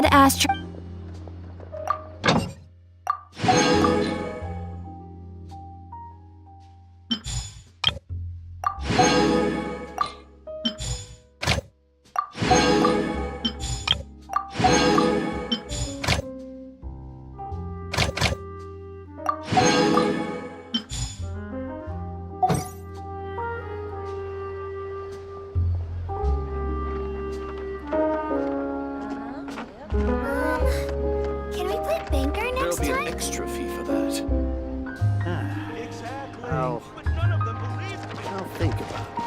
badass. Can we play banker next There'll be time? an extra fee for that. Exactly. I'll But none of them believe it. think about it.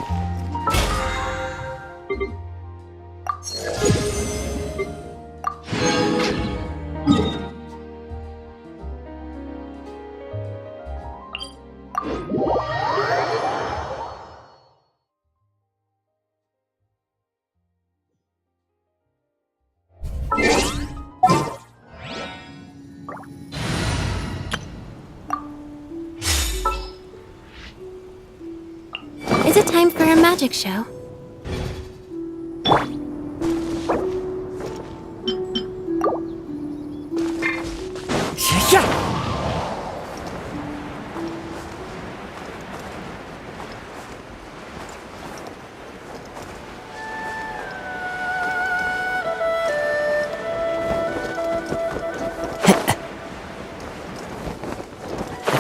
Is it time for a magic show?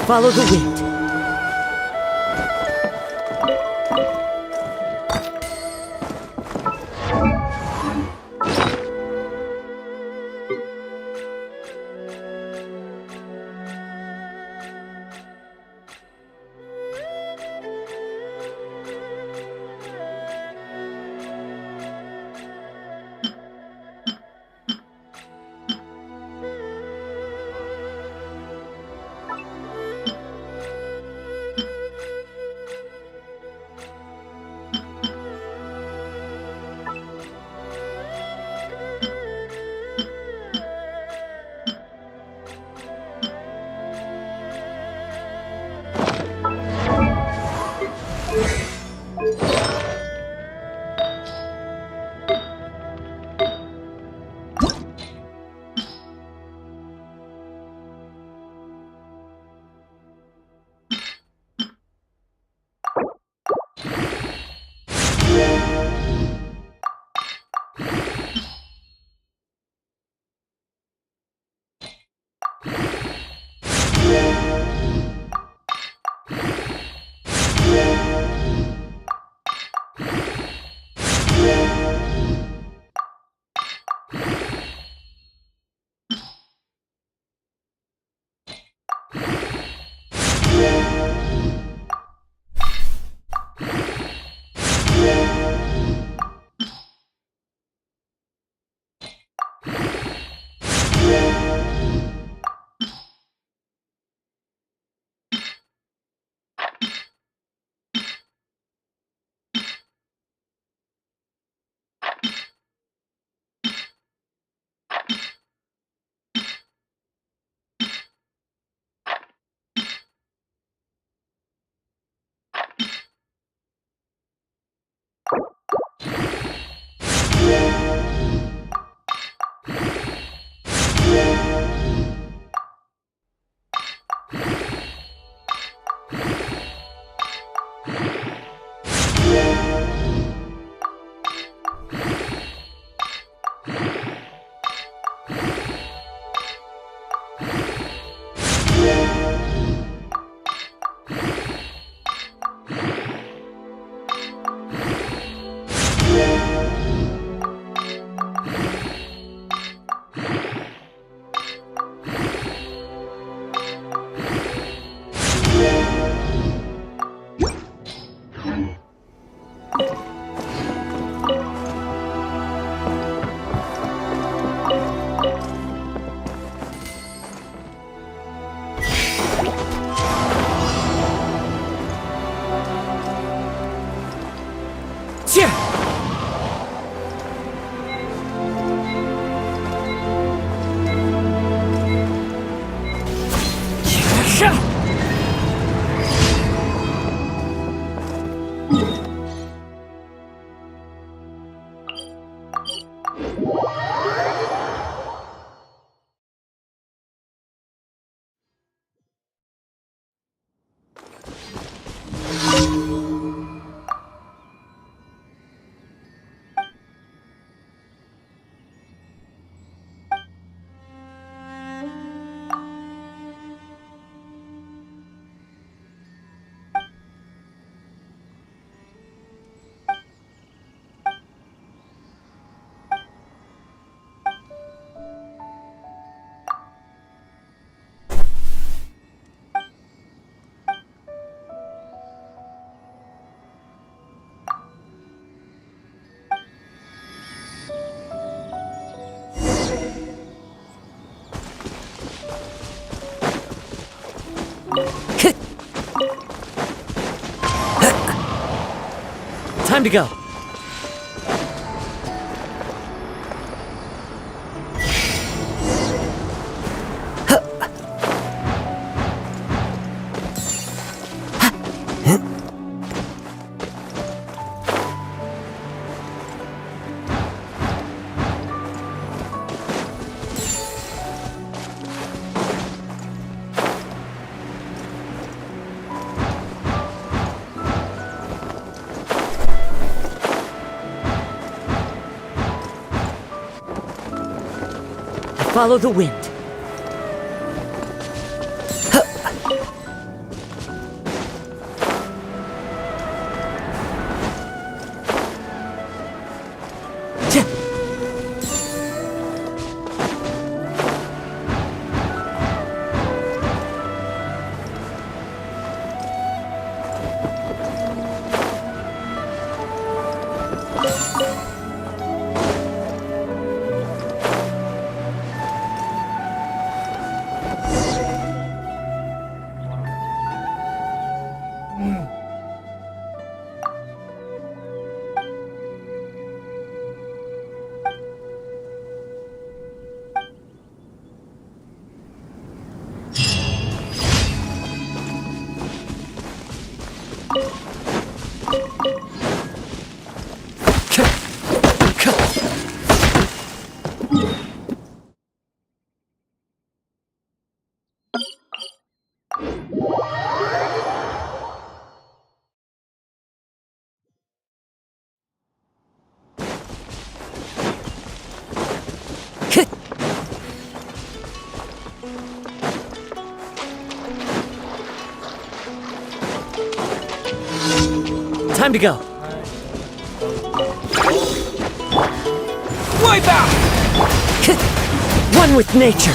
Follow the wind. Time to go. Follow the wind. Time to go. Wipe out! One with nature.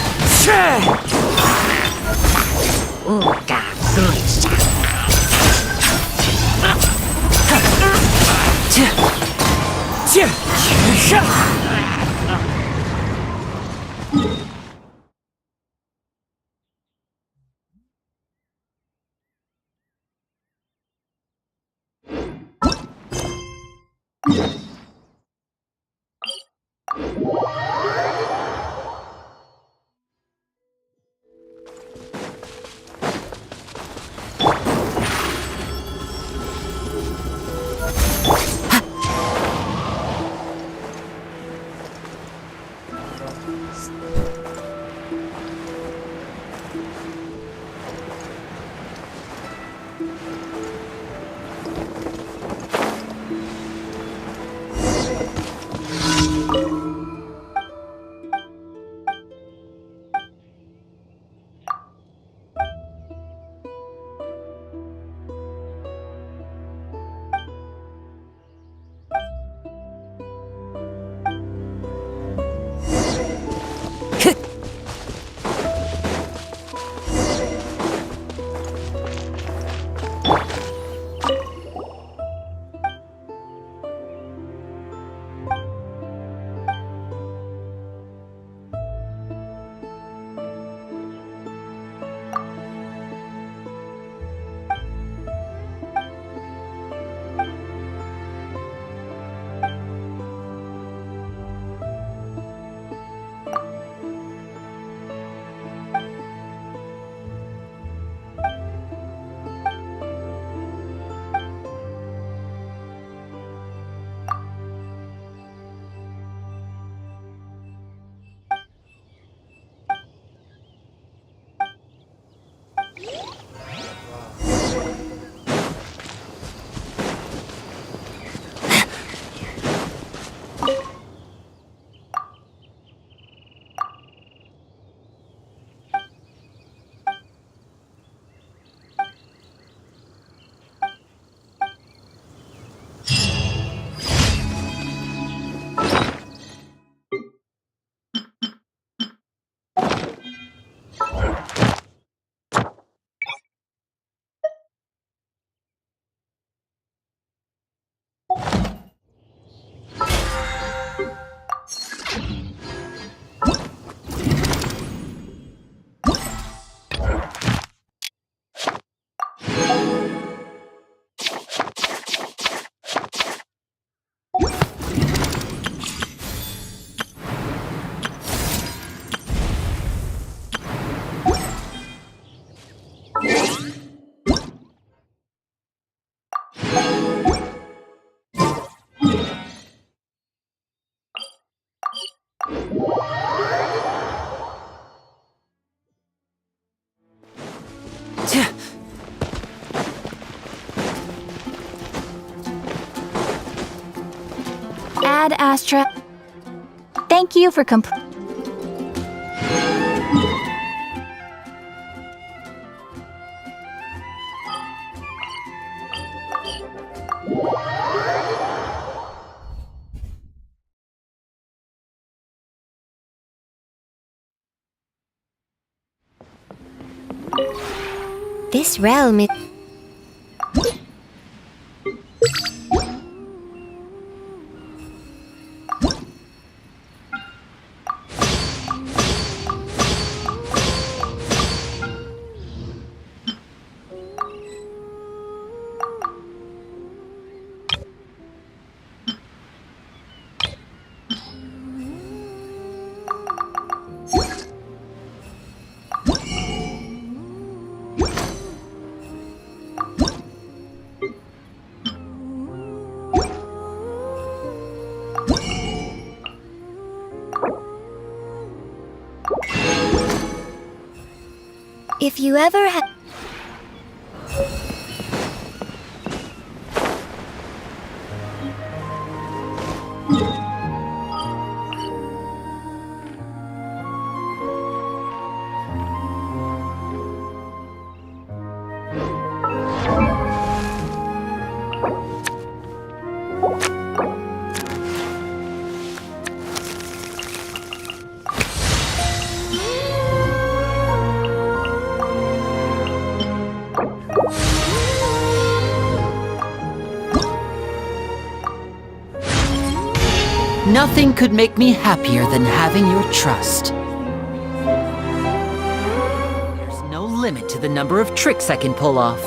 glad Astra... Thank you for This realm is... If you ever had... Nothing could make me happier than having your trust. There's no limit to the number of tricks I can pull off.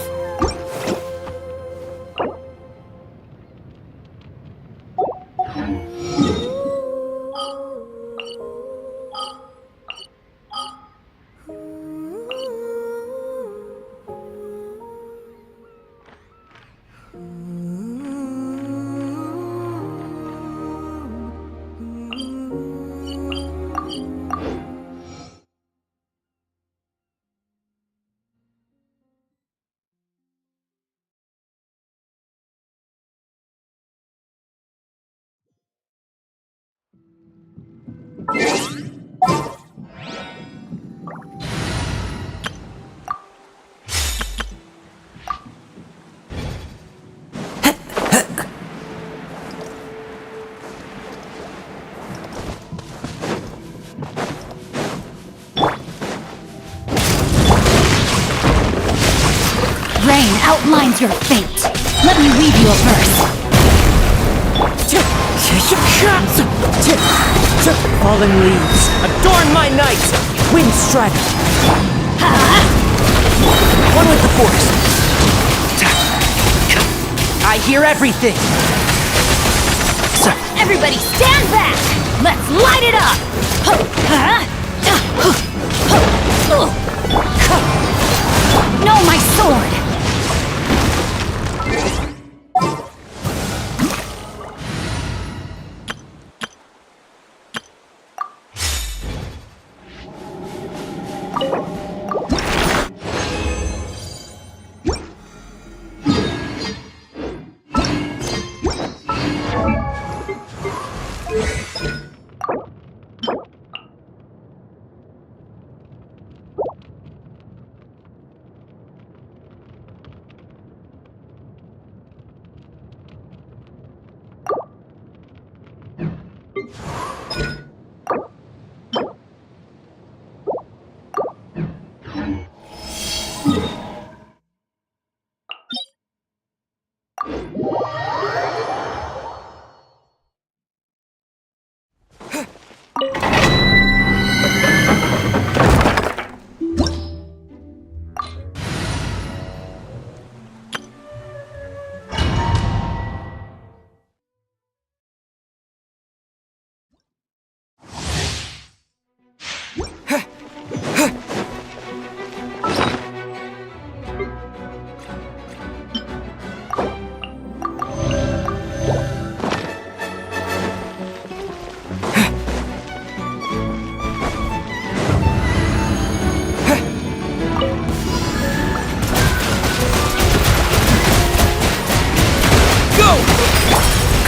Rain outlines your fate. Let me weave you a verse. Fallen leaves, adorn my night! Wind strike! One with the force! I hear everything! Everybody stand back! Let's light it up! No, my sword!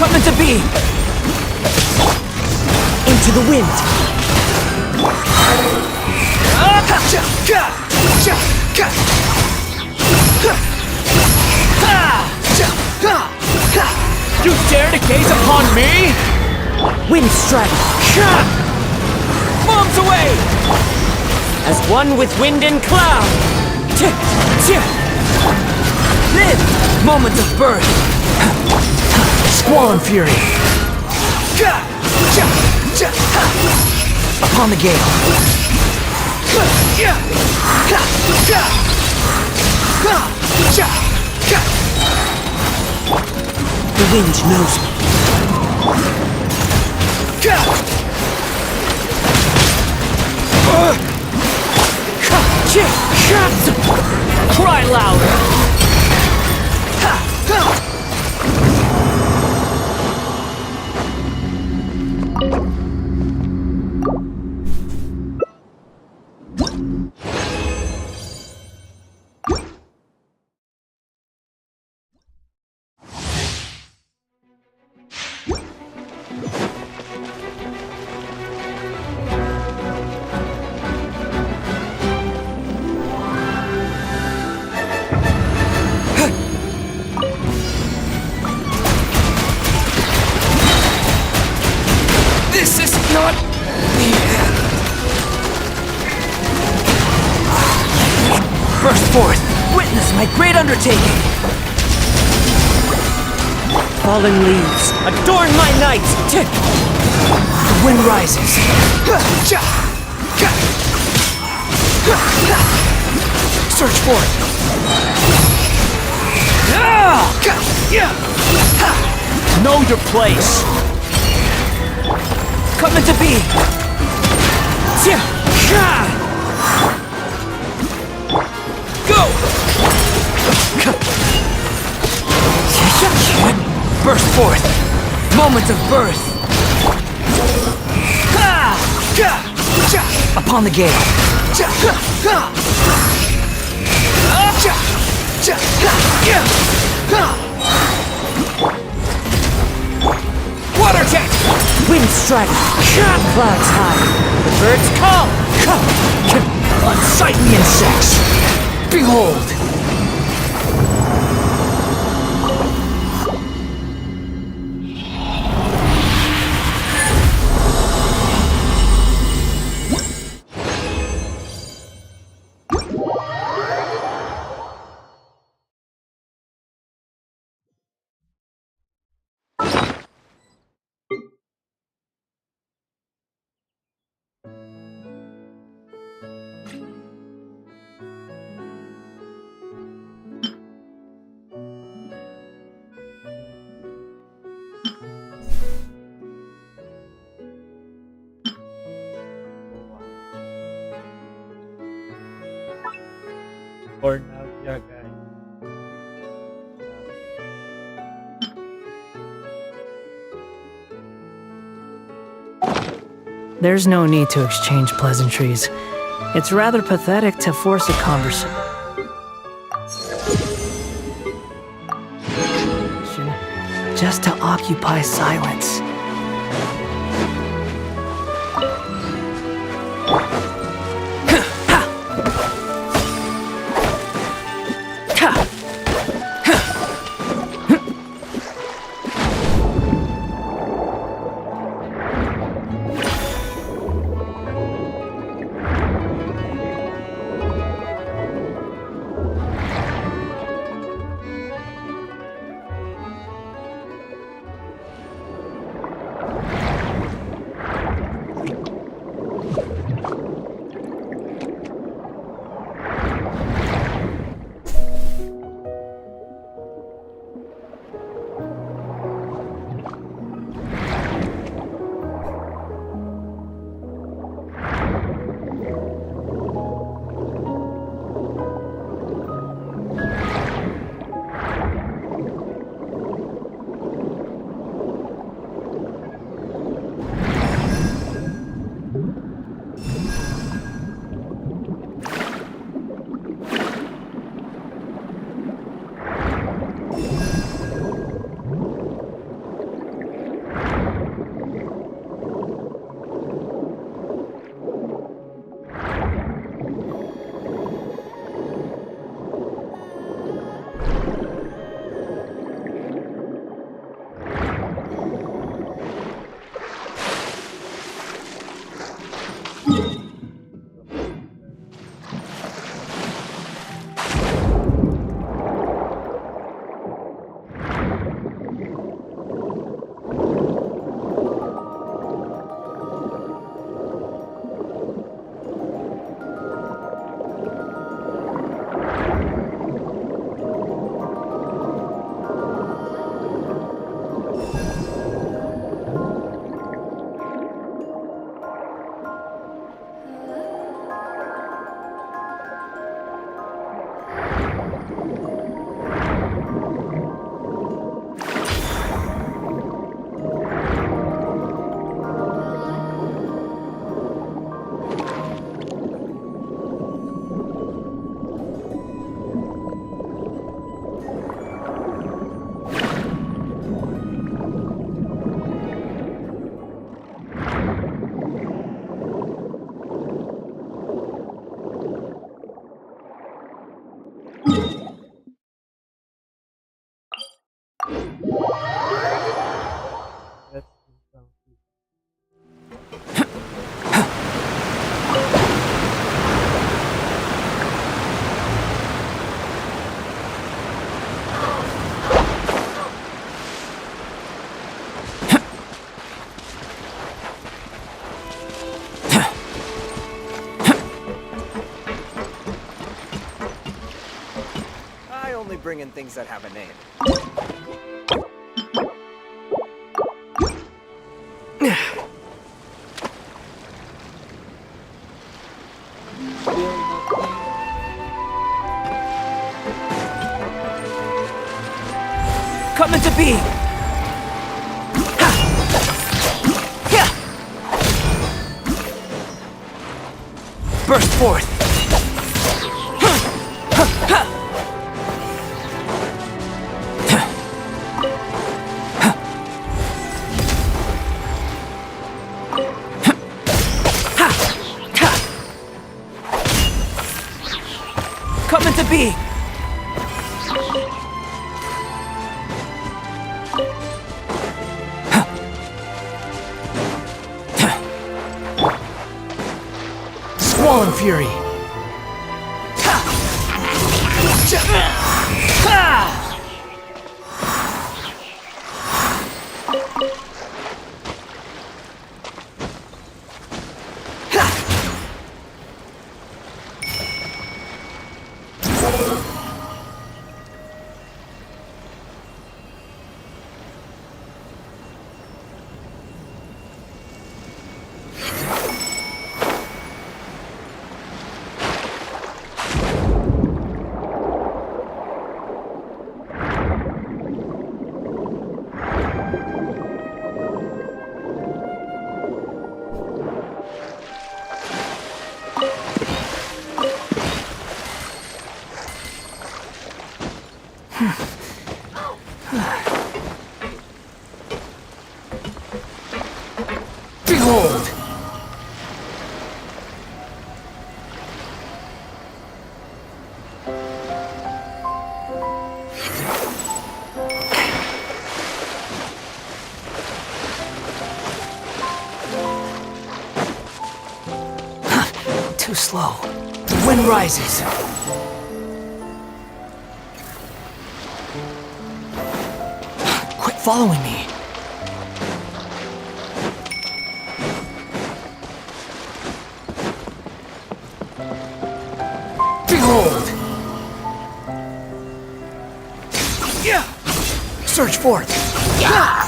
Coming to be! into the wind. You dare to gaze upon me? Wind strike. Bombs away! As one with wind and cloud. Live! Moment of birth. Squall and fury. Upon the gale. The wind knows me. Cry louder! This is not the end. Burst forth, witness my great undertaking. Falling leaves, adorn my night. The wind rises. Search for it. Know your place. Come into being. Go! Burst forth. Moment of birth. Upon the gale. Water jet! Wind strike! Clouds high! The birds call! Unsightly insects! Behold! For now, yeah, guys. There's no need to exchange pleasantries. It's rather pathetic to force a conversation just to occupy silence. bring in things that have a name. Come into being! Burst forth! Come into being! Squall Fury! Behold! Too slow. The wind rises. Quit following me. Behold! Yeah! Surge forth! Yeah!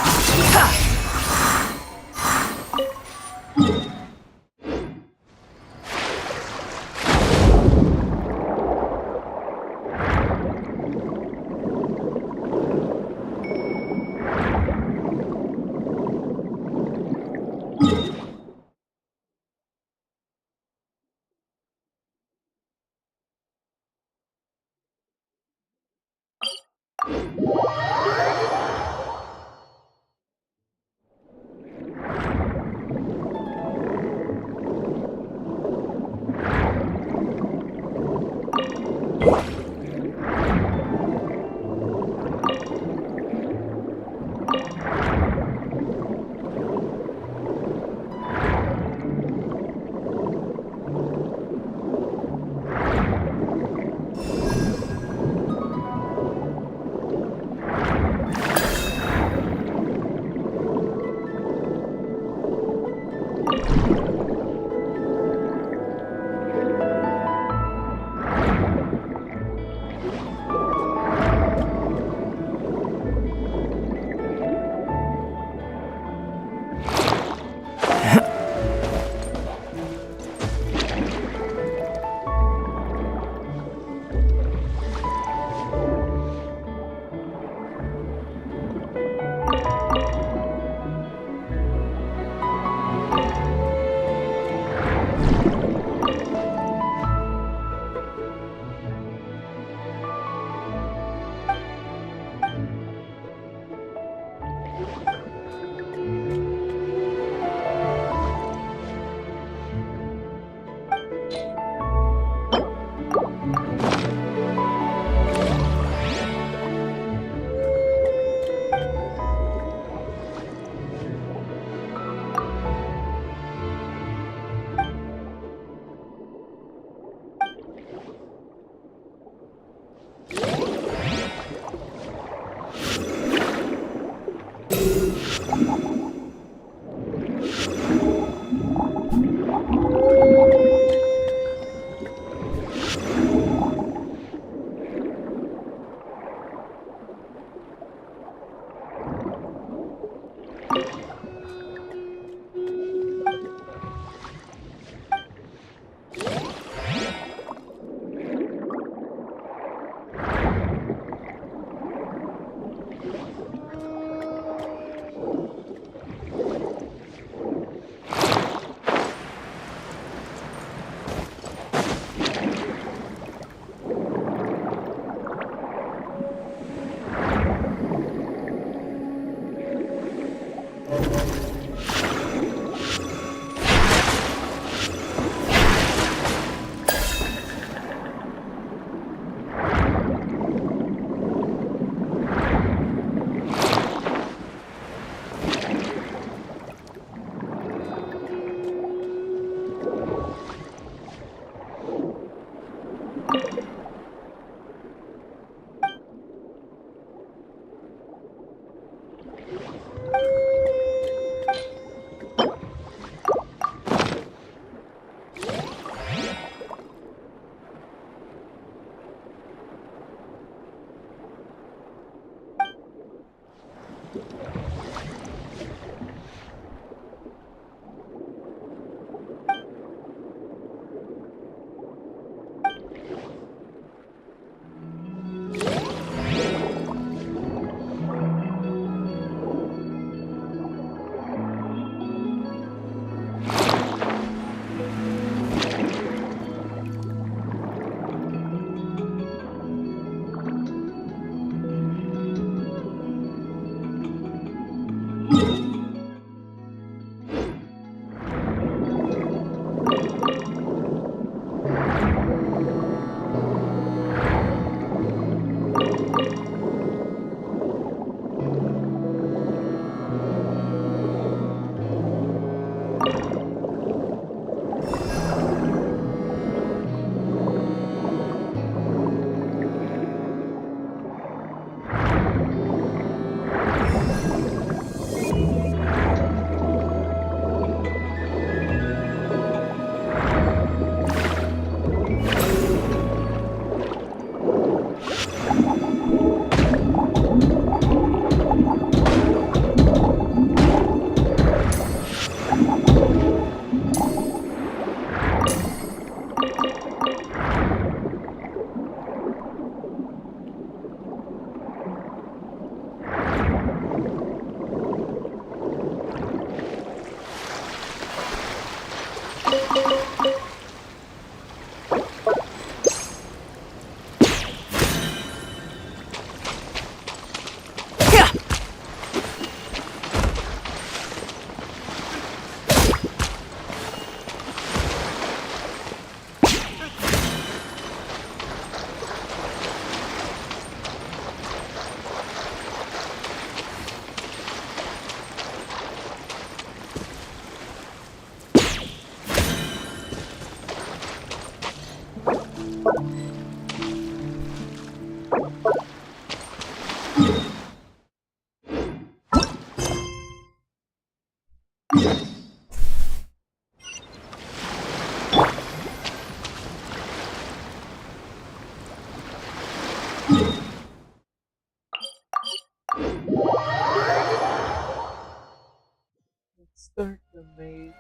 Let's start the maze.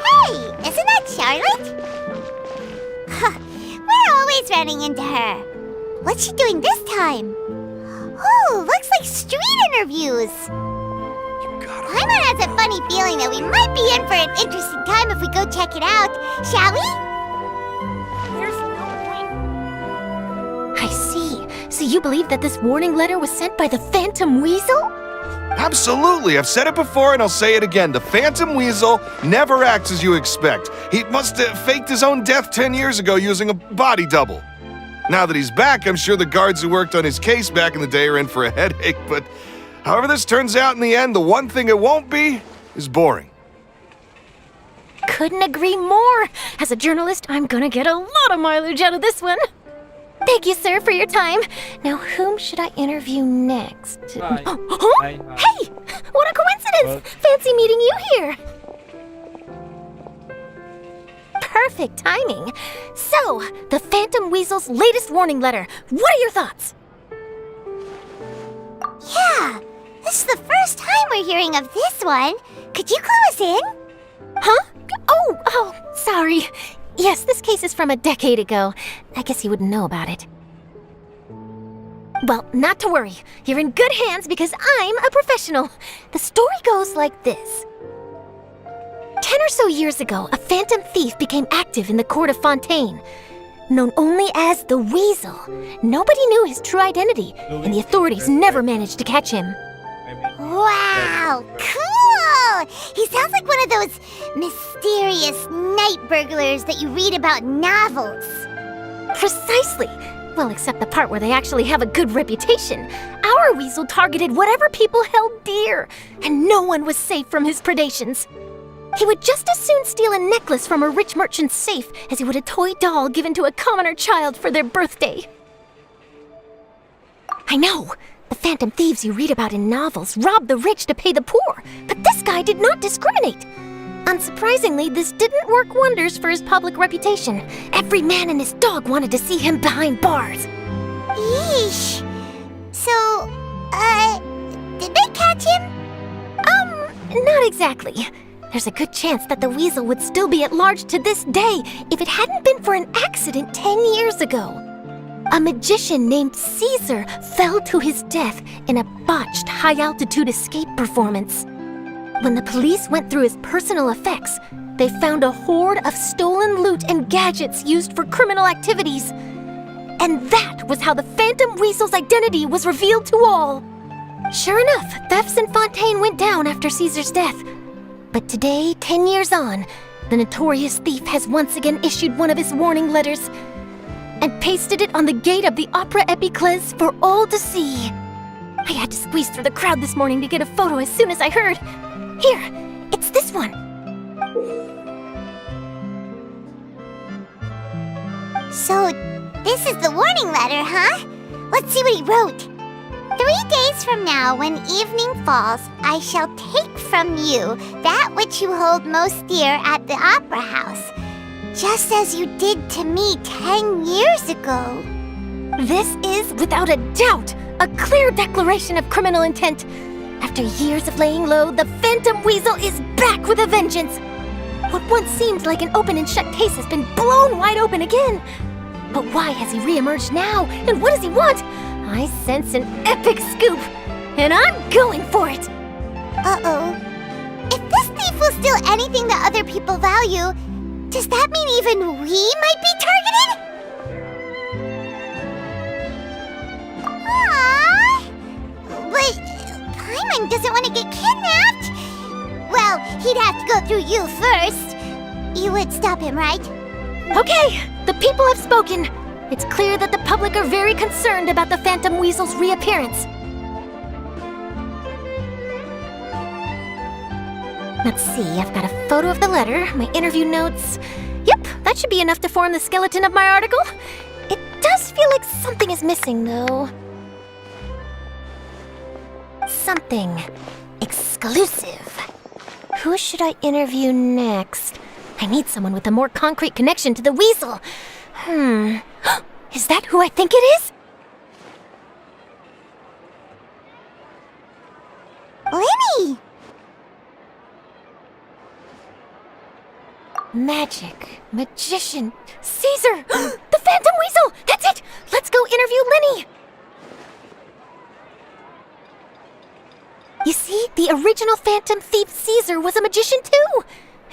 Hey, isn't that Charlotte? Huh, we're always running into her. What's she doing this time? Oh, looks like street interviews. Paimon has a funny feeling that we might be in for an interesting time if we go check it out. Shall we? There's no point. I see. So you believe that this warning letter was sent by the Phantom Weasel? Absolutely, I've said it before and I'll say it again. The Phantom Weasel never acts as you expect. He must have faked his own death 10 years ago using a body double. Now that he's back, I'm sure the guards who worked on his case back in the day are in for a headache, but however this turns out in the end, the one thing it won't be is boring. Couldn't agree more. As a journalist, I'm gonna get a lot of mileage out of this one. Thank you, sir, for your time. Now, whom should I interview next? Hi. Huh? Hi, hi. Hey! What a coincidence! Fancy meeting you here. Perfect timing. So, the Phantom Weasel's latest warning letter. What are your thoughts? Yeah, this is the first time we're hearing of this one. Could you clue us in? Huh? Oh, sorry. Yes, this case is from a decade ago. I guess you wouldn't know about it. Well, not to worry. You're in good hands because I'm a professional. The story goes like this. 10 or so years ago, a phantom thief became active in the court of Fontaine. Known only as the Weasel, nobody knew his true identity, and the authorities never managed to catch him. Wow, cool! He sounds like one of those mysterious night burglars that you read about in novels. Precisely. Well, except the part where they actually have a good reputation. Our Weasel targeted whatever people held dear, and no one was safe from his predations. He would just as soon steal a necklace from a rich merchant's safe as he would a toy doll given to a commoner child for their birthday. I know, the phantom thieves you read about in novels rob the rich to pay the poor, but this guy did not discriminate. Unsurprisingly, this didn't work wonders for his public reputation. Every man and his dog wanted to see him behind bars. Yeesh. So, did they catch him? Not exactly. There's a good chance that the Weasel would still be at large to this day if it hadn't been for an accident 10 years ago. A magician named Caesar fell to his death in a botched high-altitude escape performance. When the police went through his personal effects, they found a hoard of stolen loot and gadgets used for criminal activities. And that was how the Phantom Weasel's identity was revealed to all. Sure enough, thefts in Fontaine went down after Caesar's death. But today, 10 years on, the notorious thief has once again issued one of his warning letters and pasted it on the gate of the Opera Epiclese for all to see. I had to squeeze through the crowd this morning to get a photo as soon as I heard. Here, it's this one. So, this is the warning letter, huh? Let's see what he wrote. 3 days from now, when evening falls, I shall take from you that which you hold most dear at the opera house, just as you did to me 10 years ago. This is, without a doubt, a clear declaration of criminal intent. After years of laying low, the Phantom Weasel is back with a vengeance. What once seemed like an open and shut case has been blown wide open again. But why has he reemerged now, and what does he want? I sense an epic scoop, and I'm going for it! Uh-oh. If this thief will steal anything that other people value, does that mean even we might be targeted? Aww! But Paimon doesn't want to get kidnapped. Well, he'd have to go through you first. You would stop him, right? Okay, the people have spoken. It's clear that the public are very concerned about the Phantom Weasel's reappearance. Let's see, I've got a photo of the letter, my interview notes. Yep, that should be enough to form the skeleton of my article. It does feel like something is missing, though. Something exclusive. Who should I interview next? I need someone with a more concrete connection to the weasel. Is that who I think it is? Lyney! Magic, magician, Caesar! The Phantom Weasel! That's it! Let's go interview Lyney! You see, the original Phantom Thief Caesar was a magician too!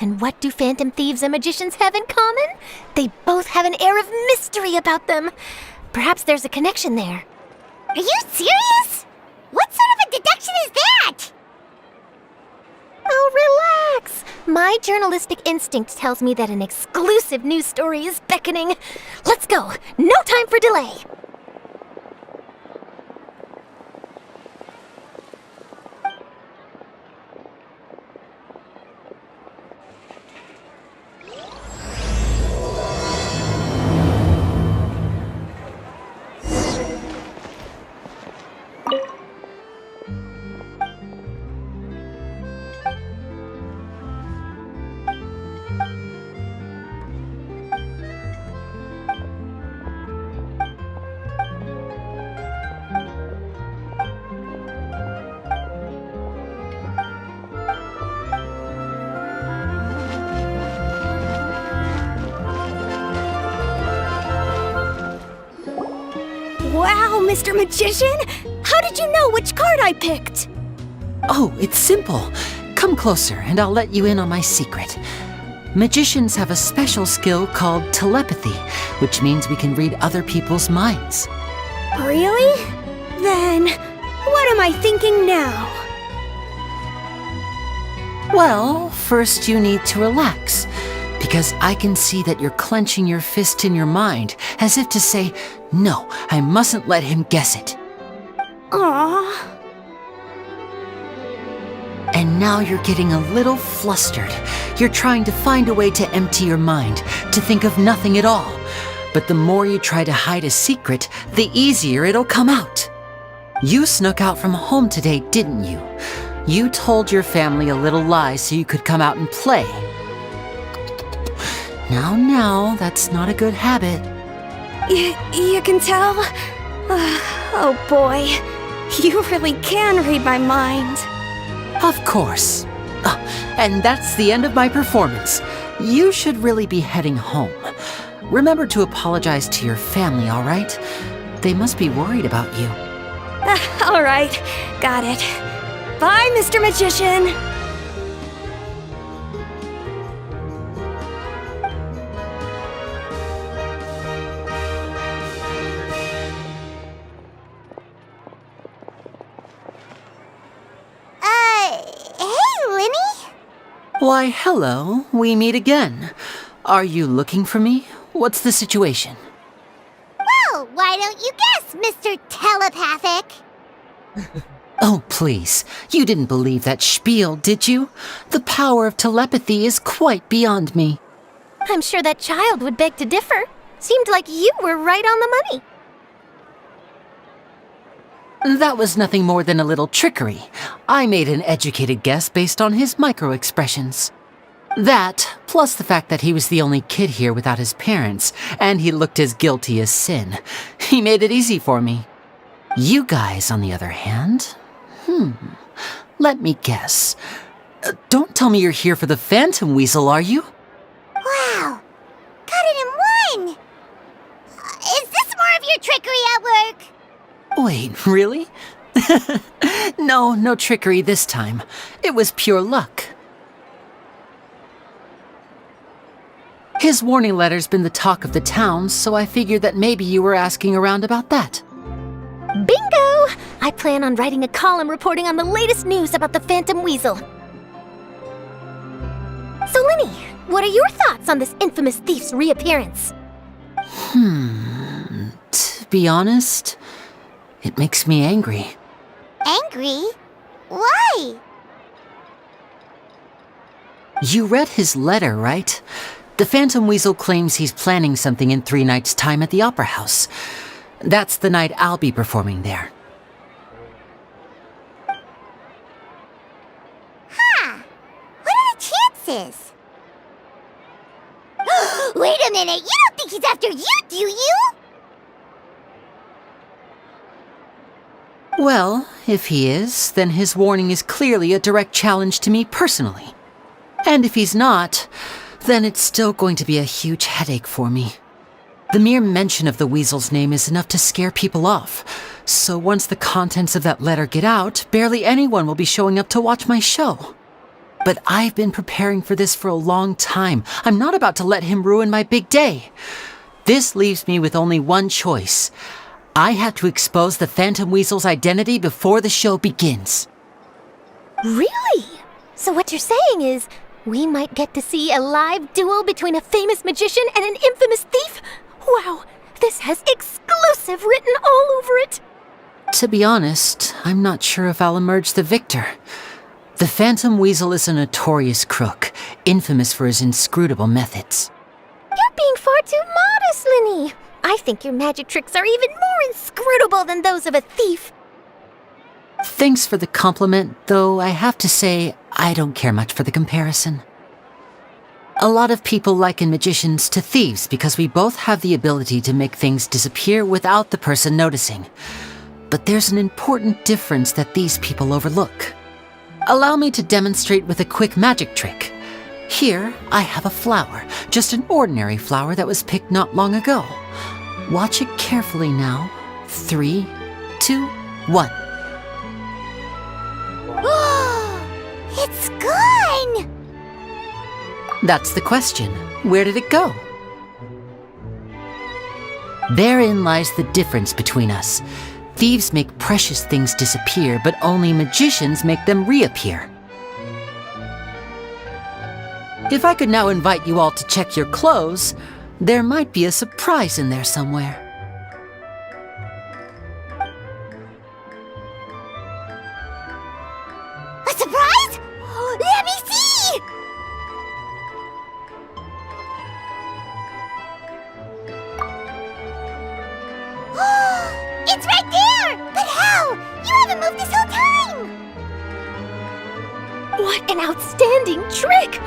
And what do Phantom Thieves and magicians have in common? They both have an air of mystery about them. Perhaps there's a connection there. Are you serious? What sort of a deduction is that? Oh, relax! My journalistic instinct tells me that an exclusive news story is beckoning. Let's go! No time for delay! Wow, Mr. Magician! How did you know which card I picked? Oh, it's simple. Come closer and I'll let you in on my secret. Magicians have a special skill called telepathy, which means we can read other people's minds. Really? Then, what am I thinking now? Well, first you need to relax, because I can see that you're clenching your fist in your mind, as if to say, no, I mustn't let him guess it. Aww. And now you're getting a little flustered. You're trying to find a way to empty your mind, to think of nothing at all. But the more you try to hide a secret, the easier it'll come out. You snuck out from home today, didn't you? You told your family a little lie so you could come out and play. Now, that's not a good habit. You can tell? Oh boy, you really can read my mind. Of course. And that's the end of my performance. You should really be heading home. Remember to apologize to your family, all right? They must be worried about you. All right, got it. Bye, Mr. Magician. Hey, Lyney? Why, hello. We meet again. Are you looking for me? What's the situation? Well, why don't you guess, Mr. Telepathic? Oh, please. You didn't believe that spiel, did you? The power of telepathy is quite beyond me. I'm sure that child would beg to differ. Seemed like you were right on the money. That was nothing more than a little trickery. I made an educated guess based on his micro-expressions. That, plus the fact that he was the only kid here without his parents, and he looked as guilty as sin. He made it easy for me. You guys, on the other hand... Let me guess. Don't tell me you're here for the Phantom Weasel, are you? Wow, got it in one! Is this more of your trickery at work? Wait, really? No trickery this time. It was pure luck. His warning letter's been the talk of the town, so I figured that maybe you were asking around about that. Bingo! I plan on writing a column reporting on the latest news about the Phantom Weasel. So Lyney, what are your thoughts on this infamous thief's reappearance? To be honest, it makes me angry. Angry? Why? You read his letter, right? The Phantom Weasel claims he's planning something in 3 nights' time at the Opera House. That's the night I'll be performing there. Huh. What are the chances? Wait a minute, you don't think he's after you, do you? Well, if he is, then his warning is clearly a direct challenge to me personally. And if he's not, then it's still going to be a huge headache for me. The mere mention of the Weasel's name is enough to scare people off. So once the contents of that letter get out, barely anyone will be showing up to watch my show. But I've been preparing for this for a long time. I'm not about to let him ruin my big day. This leaves me with only one choice. I have to expose the Phantom Weasel's identity before the show begins. Really? So what you're saying is, we might get to see a live duel between a famous magician and an infamous thief? Wow, this has exclusive written all over it! To be honest, I'm not sure if I'll emerge the victor. The Phantom Weasel is a notorious crook, infamous for his inscrutable methods. You're being far too modest, Lyney. I think your magic tricks are even more inscrutable than those of a thief. Thanks for the compliment, though I have to say, I don't care much for the comparison. A lot of people liken magicians to thieves because we both have the ability to make things disappear without the person noticing. But there's an important difference that these people overlook. Allow me to demonstrate with a quick magic trick. Here, I have a flower, just an ordinary flower that was picked not long ago. Watch it carefully now. 3, 2, 1. It's gone! That's the question. Where did it go? Therein lies the difference between us. Thieves make precious things disappear, but only magicians make them reappear. If I could now invite you all to check your clothes, there might be a surprise in there somewhere. A surprise? Let me see! It's right there! But how? You haven't moved this whole time! What an outstanding trick!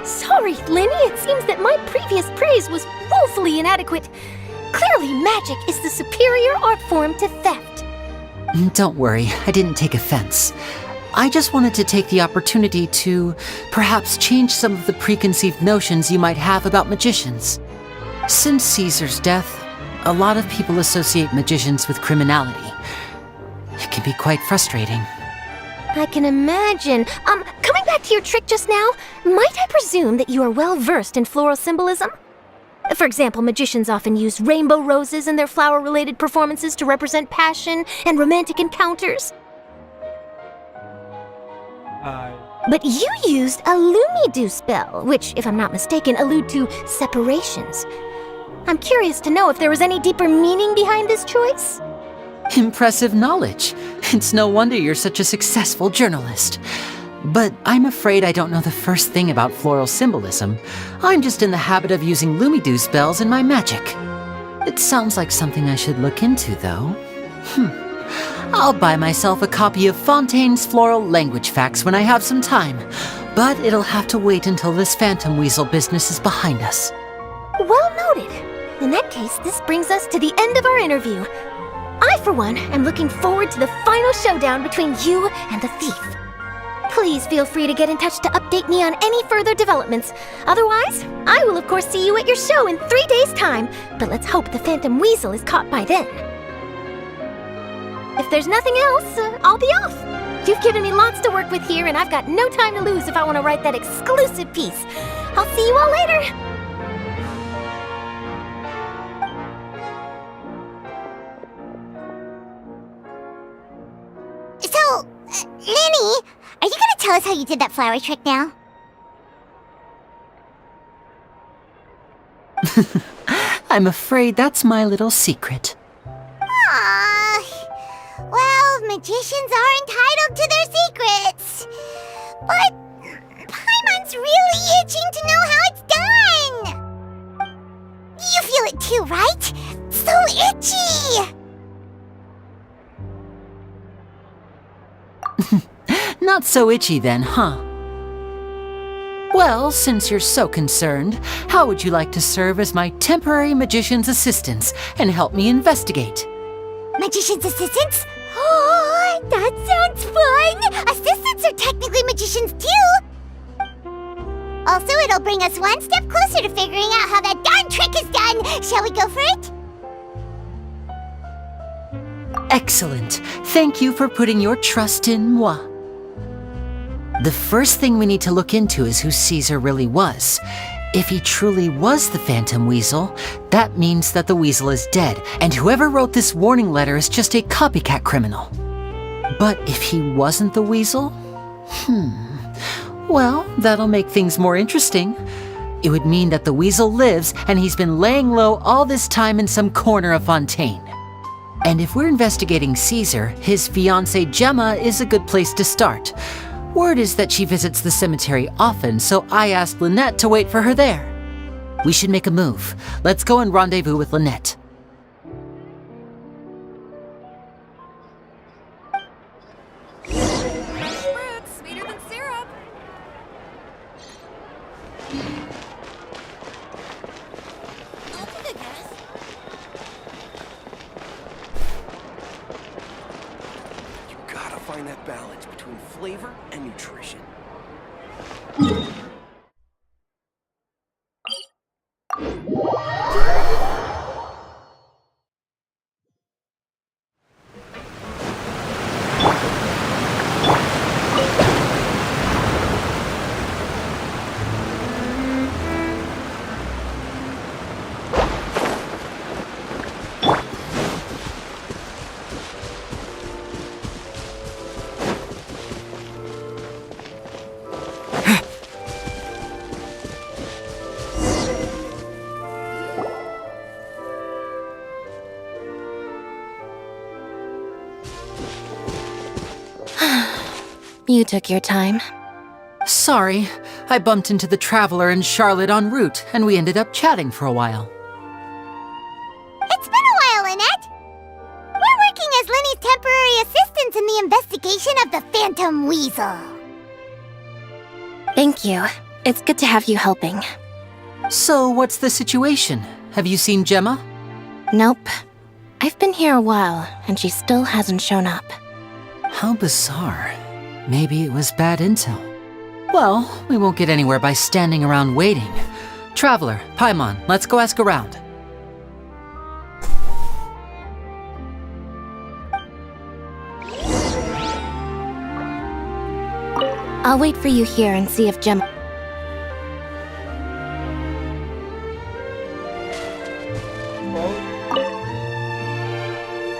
Sorry, Lyney, it seems that my previous praise was woefully inadequate. Clearly, magic is the superior art form to theft. Don't worry, I didn't take offense. I just wanted to take the opportunity to perhaps change some of the preconceived notions you might have about magicians. Since Caesar's death, a lot of people associate magicians with criminality. It can be quite frustrating. I can imagine. Coming back to your trick just now, might I presume that you are well versed in floral symbolism? For example, magicians often use rainbow roses in their flower-related performances to represent passion and romantic encounters. But you used a Lumidu spell, which, if I'm not mistaken, allude to separations. I'm curious to know if there was any deeper meaning behind this choice? Impressive knowledge. It's no wonder you're such a successful journalist. But I'm afraid I don't know the first thing about floral symbolism. I'm just in the habit of using Lumidu spells in my magic. It sounds like something I should look into, though. I'll buy myself a copy of Fontaine's Floral Language Facts when I have some time. But it'll have to wait until this Phantom Weasel business is behind us. Well noted. In that case, this brings us to the end of our interview. I, for one, am looking forward to the final showdown between you and the thief. Please feel free to get in touch to update me on any further developments. Otherwise, I will of course see you at your show in 3 days' time, but let's hope the Phantom Weasel is caught by then. If there's nothing else, I'll be off. You've given me lots to work with here, and I've got no time to lose if I want to write that exclusive piece. I'll see you all later. So, Lyney, are you gonna tell us how you did that flower trick now? I'm afraid that's my little secret. Aww. Well, magicians are entitled to their secrets. But Paimon's really itching to know how it's done. You feel it too, right? So itchy! Not so itchy then, huh? Well, since you're so concerned, how would you like to serve as my temporary magician's assistants and help me investigate? Magician's assistants? Oh, that sounds fun! Assistants are technically magicians too! Also, it'll bring us one step closer to figuring out how that darn trick is done! Shall we go for it? Excellent. Thank you for putting your trust in moi. The first thing we need to look into is who Caesar really was. If he truly was the Phantom Weasel, that means that the Weasel is dead, and whoever wrote this warning letter is just a copycat criminal. But if he wasn't the Weasel? Well, that'll make things more interesting. It would mean that the Weasel lives, and he's been laying low all this time in some corner of Fontaine. And if we're investigating Caesar, his fiancée Gemma is a good place to start. Word is that she visits the cemetery often, so I asked Lynette to wait for her there. We should make a move. Let's go and rendezvous with Lynette. Fruits, sweeter than syrup. I'll take a guess. You gotta find that balance between flavor and nutrition. You took your time. Sorry, I bumped into the Traveler and Charlotte en route, and we ended up chatting for a while. It's been a while, Lynette! We're working as Lyney's temporary assistants in the investigation of the Phantom Weasel. Thank you. It's good to have you helping. So, what's the situation? Have you seen Gemma? Nope. I've been here a while, and she still hasn't shown up. How bizarre. Maybe it was bad intel. Well, we won't get anywhere by standing around waiting. Traveler, Paimon, let's go ask around. I'll wait for you here and see if Gemma...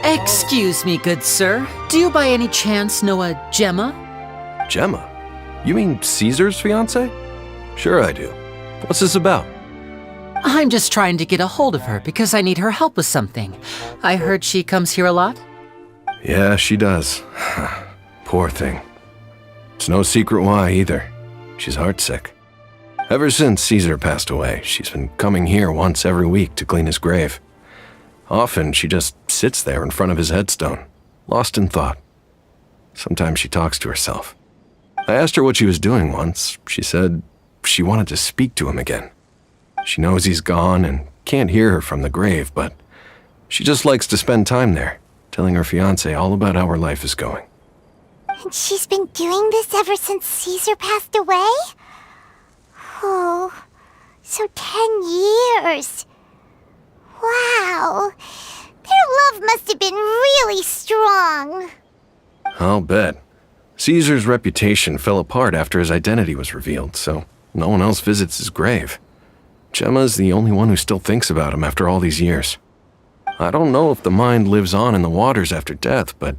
Excuse me, good sir. Do you by any chance know a Gemma? Gemma? You mean Caesar's fiancée? Sure I do. What's this about? I'm just trying to get a hold of her because I need her help with something. I heard she comes here a lot. Yeah, she does. Poor thing. It's no secret why either. She's heartsick. Ever since Caesar passed away, she's been coming here once every week to clean his grave. Often she just sits there in front of his headstone, lost in thought. Sometimes she talks to herself. I asked her what she was doing once. She said she wanted to speak to him again. She knows he's gone and can't hear her from the grave, but she just likes to spend time there, telling her fiancé all about how her life is going. And she's been doing this ever since Caesar passed away? Oh, so 10 years. Wow, their love must have been really strong. I'll bet. Caesar's reputation fell apart after his identity was revealed, so no one else visits his grave. Gemma's the only one who still thinks about him after all these years. I don't know if the mind lives on in the waters after death, but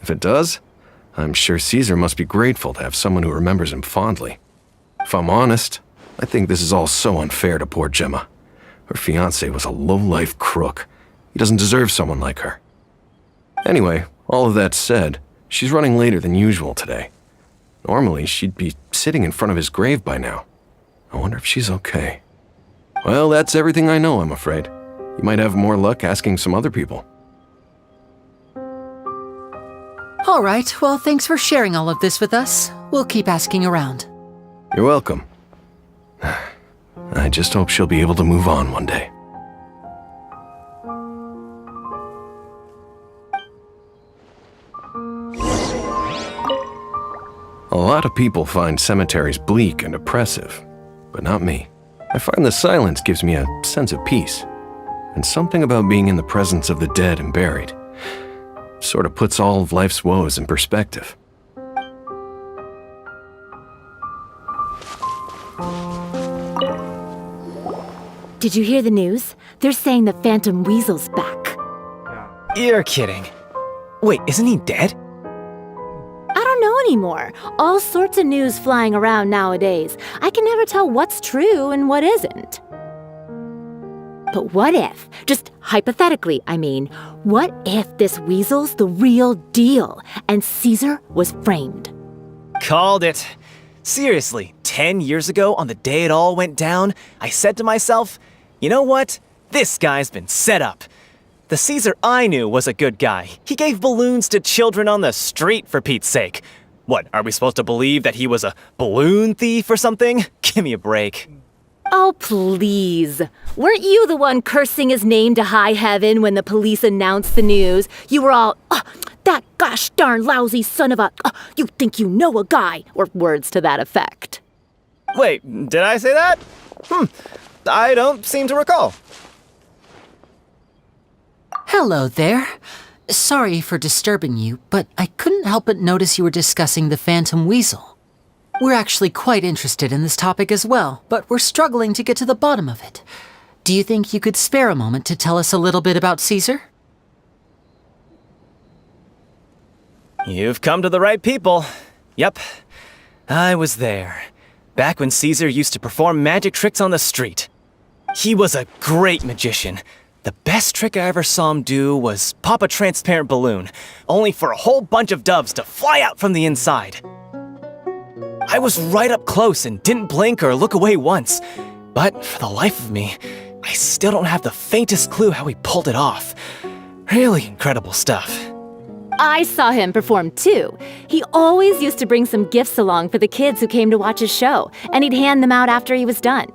if it does, I'm sure Caesar must be grateful to have someone who remembers him fondly. If I'm honest, I think this is all so unfair to poor Gemma. Her fiancé was a low-life crook. He doesn't deserve someone like her. Anyway, all of that said, she's running later than usual today. Normally, she'd be sitting in front of his grave by now. I wonder if she's okay. Well, that's everything I know, I'm afraid. You might have more luck asking some other people. All right, well, thanks for sharing all of this with us. We'll keep asking around. You're welcome. I just hope she'll be able to move on one day. A lot of people find cemeteries bleak and oppressive, but not me. I find the silence gives me a sense of peace, and something about being in the presence of the dead and buried sort of puts all of life's woes in perspective. Did you hear the news? They're saying the Phantom Weasel's back. You're kidding. Wait, isn't he dead? I don't know anymore. All sorts of news flying around nowadays. I can never tell what's true and what isn't. But what if, just hypothetically, I mean, what if this weasel's the real deal and Caesar was framed? Called it. Seriously, 10 years ago, on the day it all went down, I said to myself, you know what? This guy's been set up. The Caesar I knew was a good guy. He gave balloons to children on the street, for Pete's sake. What, are we supposed to believe that he was a balloon thief or something? Give me a break. Oh, please. Weren't you the one cursing his name to high heaven when the police announced the news? You were all, that gosh darn lousy son of a, you think you know a guy, or words to that effect. Wait, did I say that? I don't seem to recall. Hello there. Sorry for disturbing you, but I couldn't help but notice you were discussing the Phantom Weasel. We're actually quite interested in this topic as well, but we're struggling to get to the bottom of it. Do you think you could spare a moment to tell us a little bit about Caesar? You've come to the right people. Yep, I was there. Back when Caesar used to perform magic tricks on the street. He was a great magician. The best trick I ever saw him do was pop a transparent balloon, only for a whole bunch of doves to fly out from the inside. I was right up close and didn't blink or look away once, but for the life of me, I still don't have the faintest clue how he pulled it off. Really incredible stuff. I saw him perform too. He always used to bring some gifts along for the kids who came to watch his show, and he'd hand them out after he was done.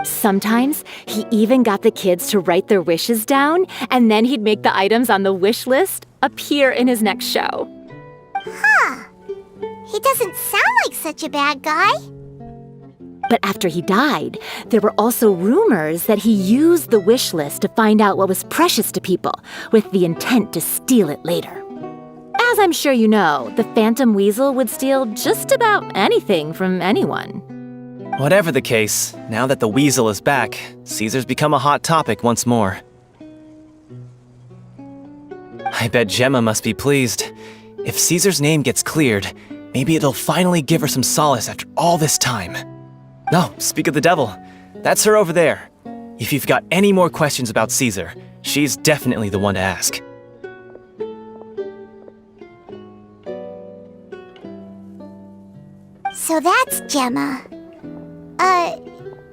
Sometimes, he even got the kids to write their wishes down, and then he'd make the items on the wish list appear in his next show. Huh. He doesn't sound like such a bad guy. But after he died, there were also rumors that he used the wish list to find out what was precious to people, with the intent to steal it later. As I'm sure you know, the Phantom Weasel would steal just about anything from anyone. Whatever the case, now that the Weasel is back, Caesar's become a hot topic once more. I bet Gemma must be pleased. If Caesar's name gets cleared, maybe it'll finally give her some solace after all this time. No, speak of the devil. That's her over there. If you've got any more questions about Caesar, she's definitely the one to ask. So that's Gemma.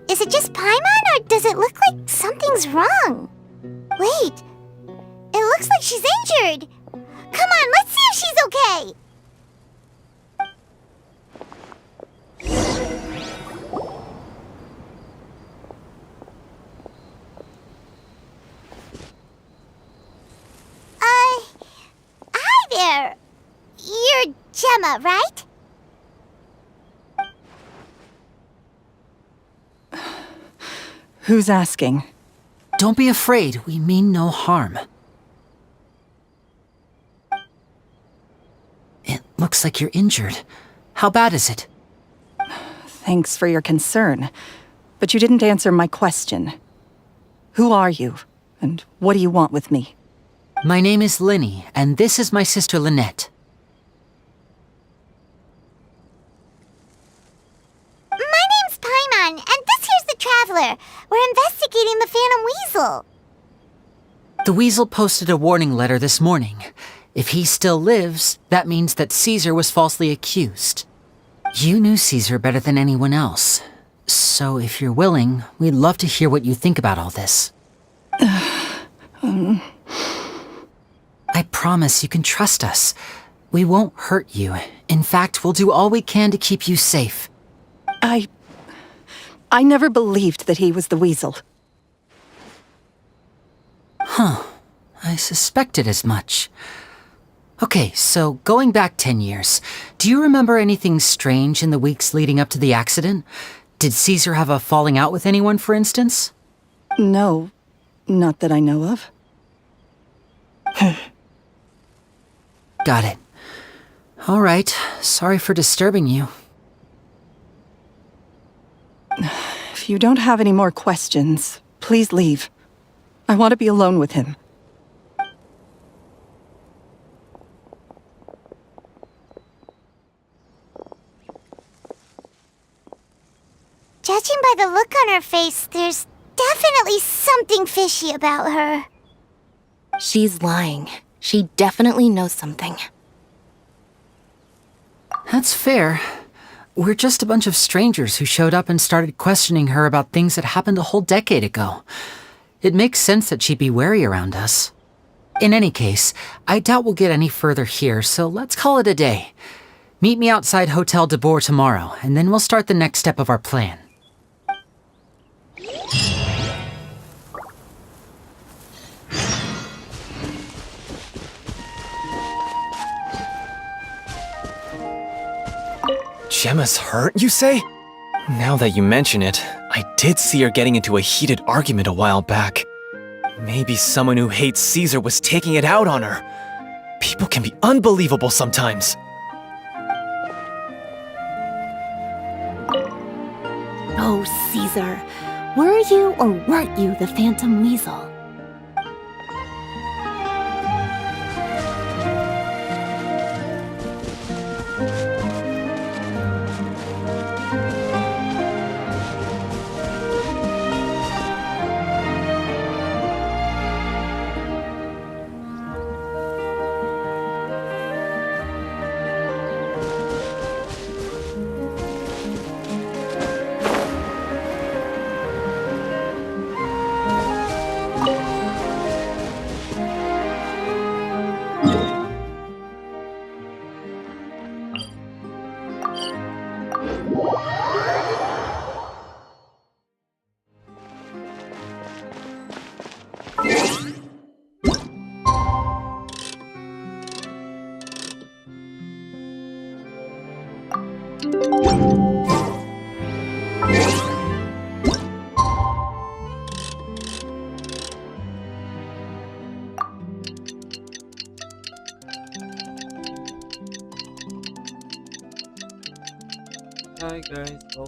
Is it just Paimon, or does it look like something's wrong? Wait, it looks like she's injured. Come on, let's see if she's okay. Hi there. You're Gemma, right? Who's asking? Don't be afraid, we mean no harm. It looks like you're injured. How bad is it? Thanks for your concern, but you didn't answer my question. Who are you, and what do you want with me? My name is Lyney, and this is my sister Lynette. My name's Paimon, and this here's the Traveler. Traveler. We're investigating the Phantom Weasel. The Weasel posted a warning letter this morning. If he still lives, that means that Caesar was falsely accused. You knew Caesar better than anyone else. So if you're willing, we'd love to hear what you think about all this. I promise you can trust us. We won't hurt you. In fact, we'll do all we can to keep you safe. I never believed that he was the Weasel. Huh. I suspected as much. Okay, so going back 10 years, do you remember anything strange in the weeks leading up to the accident? Did Caesar have a falling out with anyone, for instance? No, not that I know of. Got it. All right, sorry for disturbing you. If you don't have any more questions, please leave. I want to be alone with him. Judging by the look on her face, there's definitely something fishy about her. She's lying. She definitely knows something. That's fair. We're just a bunch of strangers who showed up and started questioning her about things that happened a whole decade ago. It makes sense that she'd be wary around us. In any case, I doubt we'll get any further here, so let's call it a day. Meet me outside Hotel de Boer tomorrow, and then we'll start the next step of our plan. Gemma's hurt, you say? Now that you mention it, I did see her getting into a heated argument a while back. Maybe someone who hates Caesar was taking it out on her. People can be unbelievable sometimes. Oh, Caesar. Were you or weren't you the Phantom Weasel? Hi guys, oh.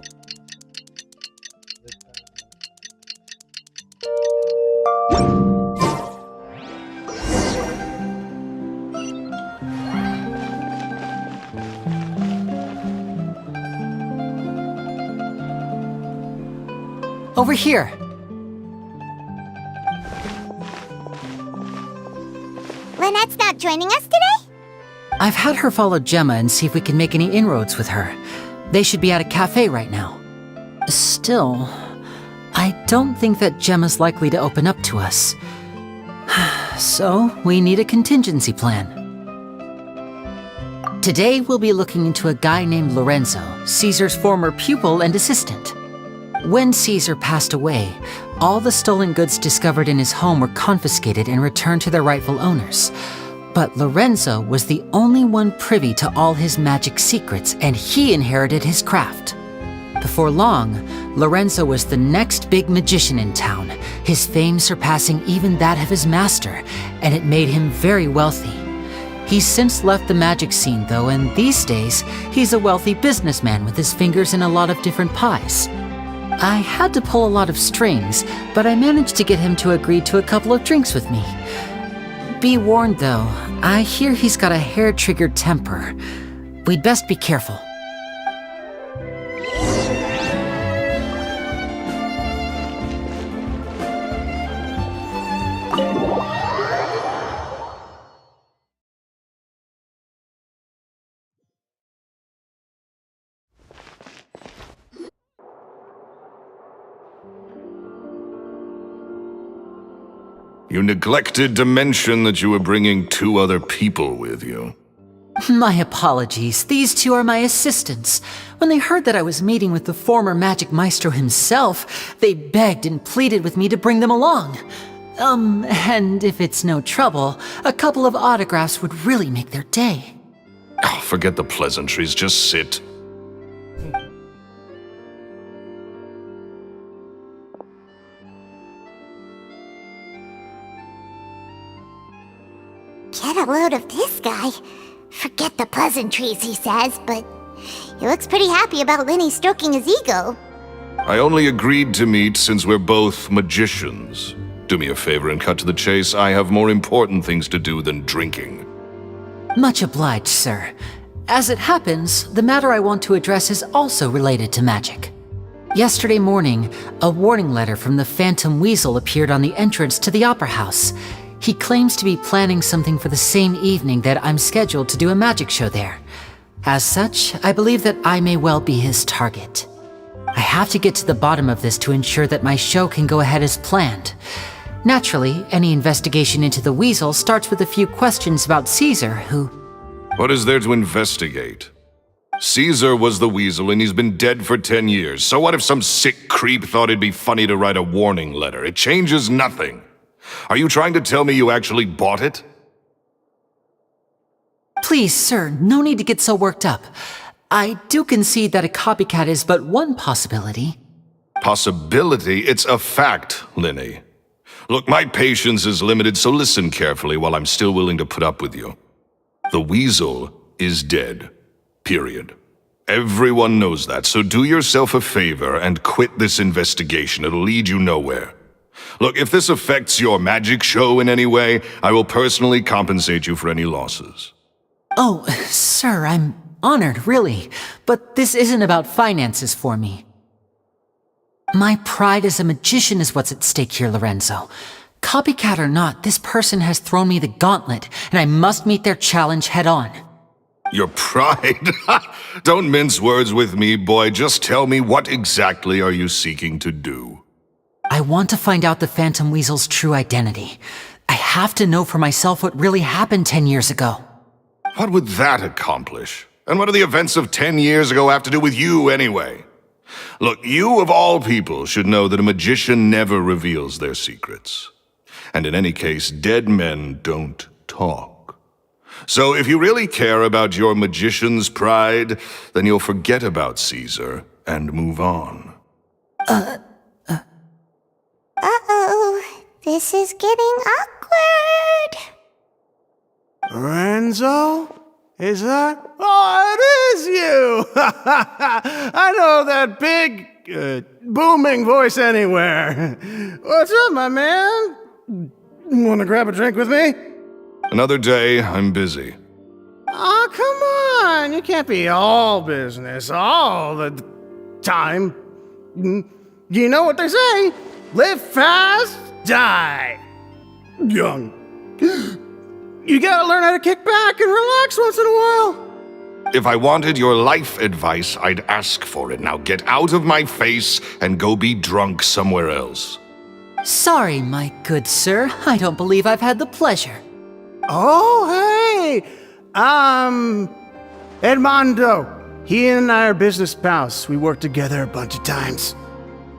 Over here! Lynette's not joining us today? I've had her follow Gemma and see if we can make any inroads with her. They should be at a cafe right now. Still, I don't think that Gemma's likely to open up to us. So, we need a contingency plan. Today, we'll be looking into a guy named Lorenzo, Caesar's former pupil and assistant. When Caesar passed away, all the stolen goods discovered in his home were confiscated and returned to their rightful owners. But Lorenzo was the only one privy to all his magic secrets, and he inherited his craft. Before long, Lorenzo was the next big magician in town, his fame surpassing even that of his master, and it made him very wealthy. He's since left the magic scene though, and these days, he's a wealthy businessman with his fingers in a lot of different pies. I had to pull a lot of strings, but I managed to get him to agree to a couple of drinks with me. Be warned though, I hear he's got a hair-triggered temper. We'd best be careful. You neglected to mention that you were bringing 2 other people with you. My apologies. These 2 are my assistants. When they heard that I was meeting with the former Magic Maestro himself, they begged and pleaded with me to bring them along. And if it's no trouble, a couple of autographs would really make their day. Oh, forget the pleasantries, just sit. Get a load of this guy. Forget the pleasantries, he says, but he looks pretty happy about Lyney stroking his ego. I only agreed to meet since we're both magicians. Do me a favor and cut to the chase. I have more important things to do than drinking. Much obliged, sir. As it happens, the matter I want to address is also related to magic. Yesterday morning, a warning letter from the Phantom Weasel appeared on the entrance to the Opera House. He claims to be planning something for the same evening that I'm scheduled to do a magic show there. As such, I believe that I may well be his target. I have to get to the bottom of this to ensure that my show can go ahead as planned. Naturally, any investigation into the Weasel starts with a few questions about Caesar, who... What is there to investigate? Caesar was the Weasel and he's been dead for 10 years. So what if some sick creep thought it'd be funny to write a warning letter? It changes nothing. Are you trying to tell me you actually bought it? Please, sir, no need to get so worked up. I do concede that a copycat is but one possibility. Possibility? It's a fact, Lyney. Look, my patience is limited, so listen carefully while I'm still willing to put up with you. The Weasel is dead. Period. Everyone knows that, so do yourself a favor and quit this investigation. It'll lead you nowhere. Look, if this affects your magic show in any way, I will personally compensate you for any losses. Oh, sir, I'm honored, really. But this isn't about finances for me. My pride as a magician is what's at stake here, Lorenzo. Copycat or not, this person has thrown me the gauntlet, and I must meet their challenge head on. Your pride? Don't mince words with me, boy. Just tell me, what exactly are you seeking to do? I want to find out the Phantom Weasel's true identity. I have to know for myself what really happened 10 years ago. What would that accomplish? And what do the events of 10 years ago have to do with you, anyway? Look, you of all people should know that a magician never reveals their secrets. And in any case, dead men don't talk. So if you really care about your magician's pride, then you'll forget about Caesar and move on. Uh-oh, this is getting awkward. Lorenzo? Is that? Oh, it is you! I know that big, booming voice anywhere. What's up, my man? Want to grab a drink with me? Another day, I'm busy. Oh, come on! You can't be all business all the time. You know what they say? Live fast, die young. You gotta learn how to kick back and relax once in a while. If I wanted your life advice, I'd ask for it. Now get out of my face and go be drunk somewhere else. Sorry, my good sir. I don't believe I've had the pleasure. Oh, hey! Edmondo. He and I are business pals. We worked together a bunch of times.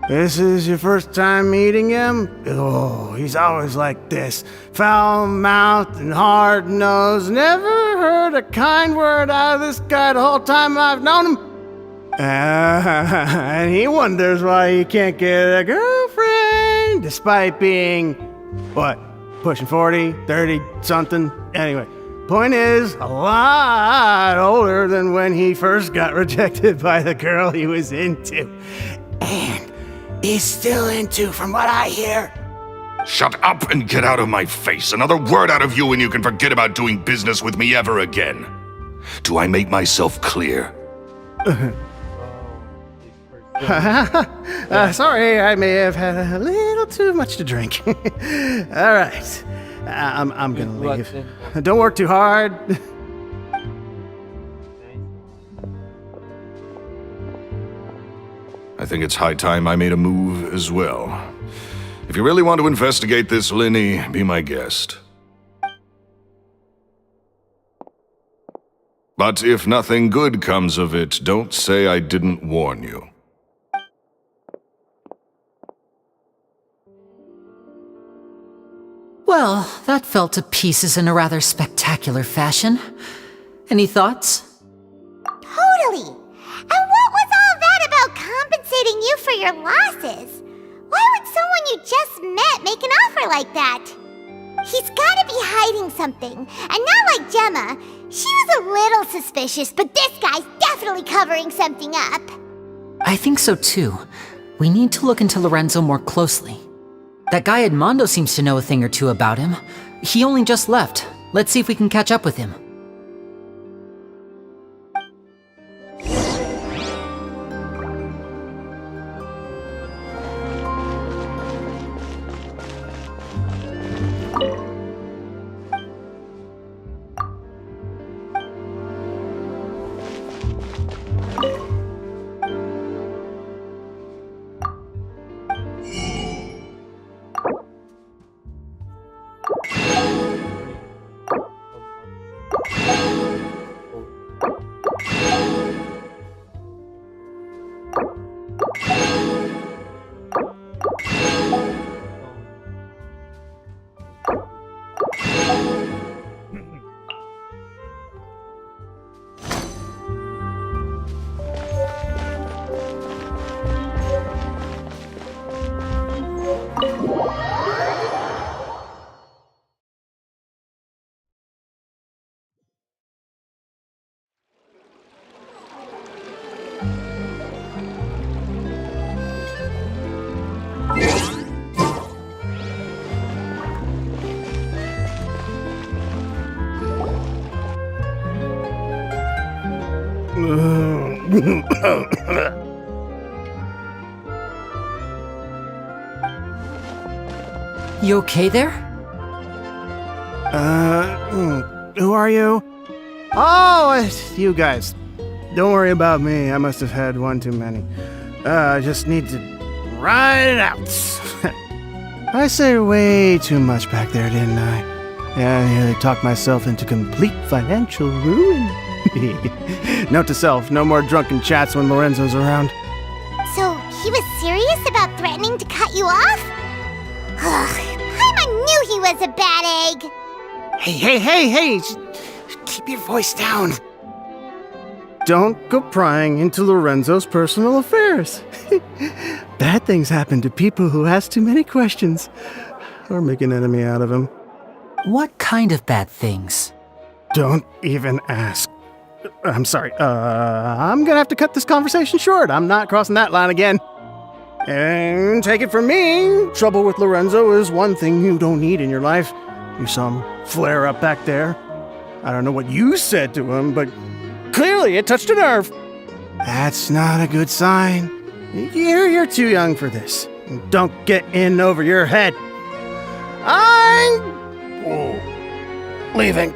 This is your first time meeting him? Oh, he's always like this. Foul-mouthed and hard-nosed. Never heard a kind word out of this guy the whole time I've known him. And he wonders why he can't get a girlfriend, despite being, what, pushing 40, 30, something? Anyway, point is, a lot older than when he first got rejected by the girl he was into. And he's still into, from what I hear. Shut up and get out of my face. Another word out of you and you can forget about doing business with me ever again. Do I make myself clear? Sorry, I may have had a little too much to drink. All right, I'm gonna leave. Don't work too hard. I think it's high time I made a move as well. If you really want to investigate this, Lyney, be my guest. But if nothing good comes of it, don't say I didn't warn you. Well, that fell to pieces in a rather spectacular fashion. Any thoughts? Totally. And what was all that about compensating you for your losses? Why would someone you just met make an offer like that? He's gotta be hiding something. And not like Gemma. She was a little suspicious, but this guy's definitely covering something up. I think so too. We need to look into Lorenzo more closely. That guy Edmondo seems to know a thing or two about him. He only just left. Let's see if we can catch up with him. You okay there? Who are you? Oh, it's you guys. Don't worry about me. I must have had one too many. I just need to ride it out. I said way too much back there, didn't I? Yeah, I nearly talked myself into complete financial ruin. Note to self, no more drunken chats when Lorenzo's around. So, he was serious about threatening to cut you off? Ugh, Paimon knew he was a bad egg! Hey! Keep your voice down. Don't go prying into Lorenzo's personal affairs. Bad things happen to people who ask too many questions, or make an enemy out of him. What kind of bad things? Don't even ask. I'm sorry, I'm gonna have to cut this conversation short. I'm not crossing that line again. And take it from me, trouble with Lorenzo is one thing you don't need in your life. You saw him flare up back there. I don't know what you said to him, but clearly it touched a nerve. That's not a good sign. You're too young for this. Don't get in over your head. I'm leaving.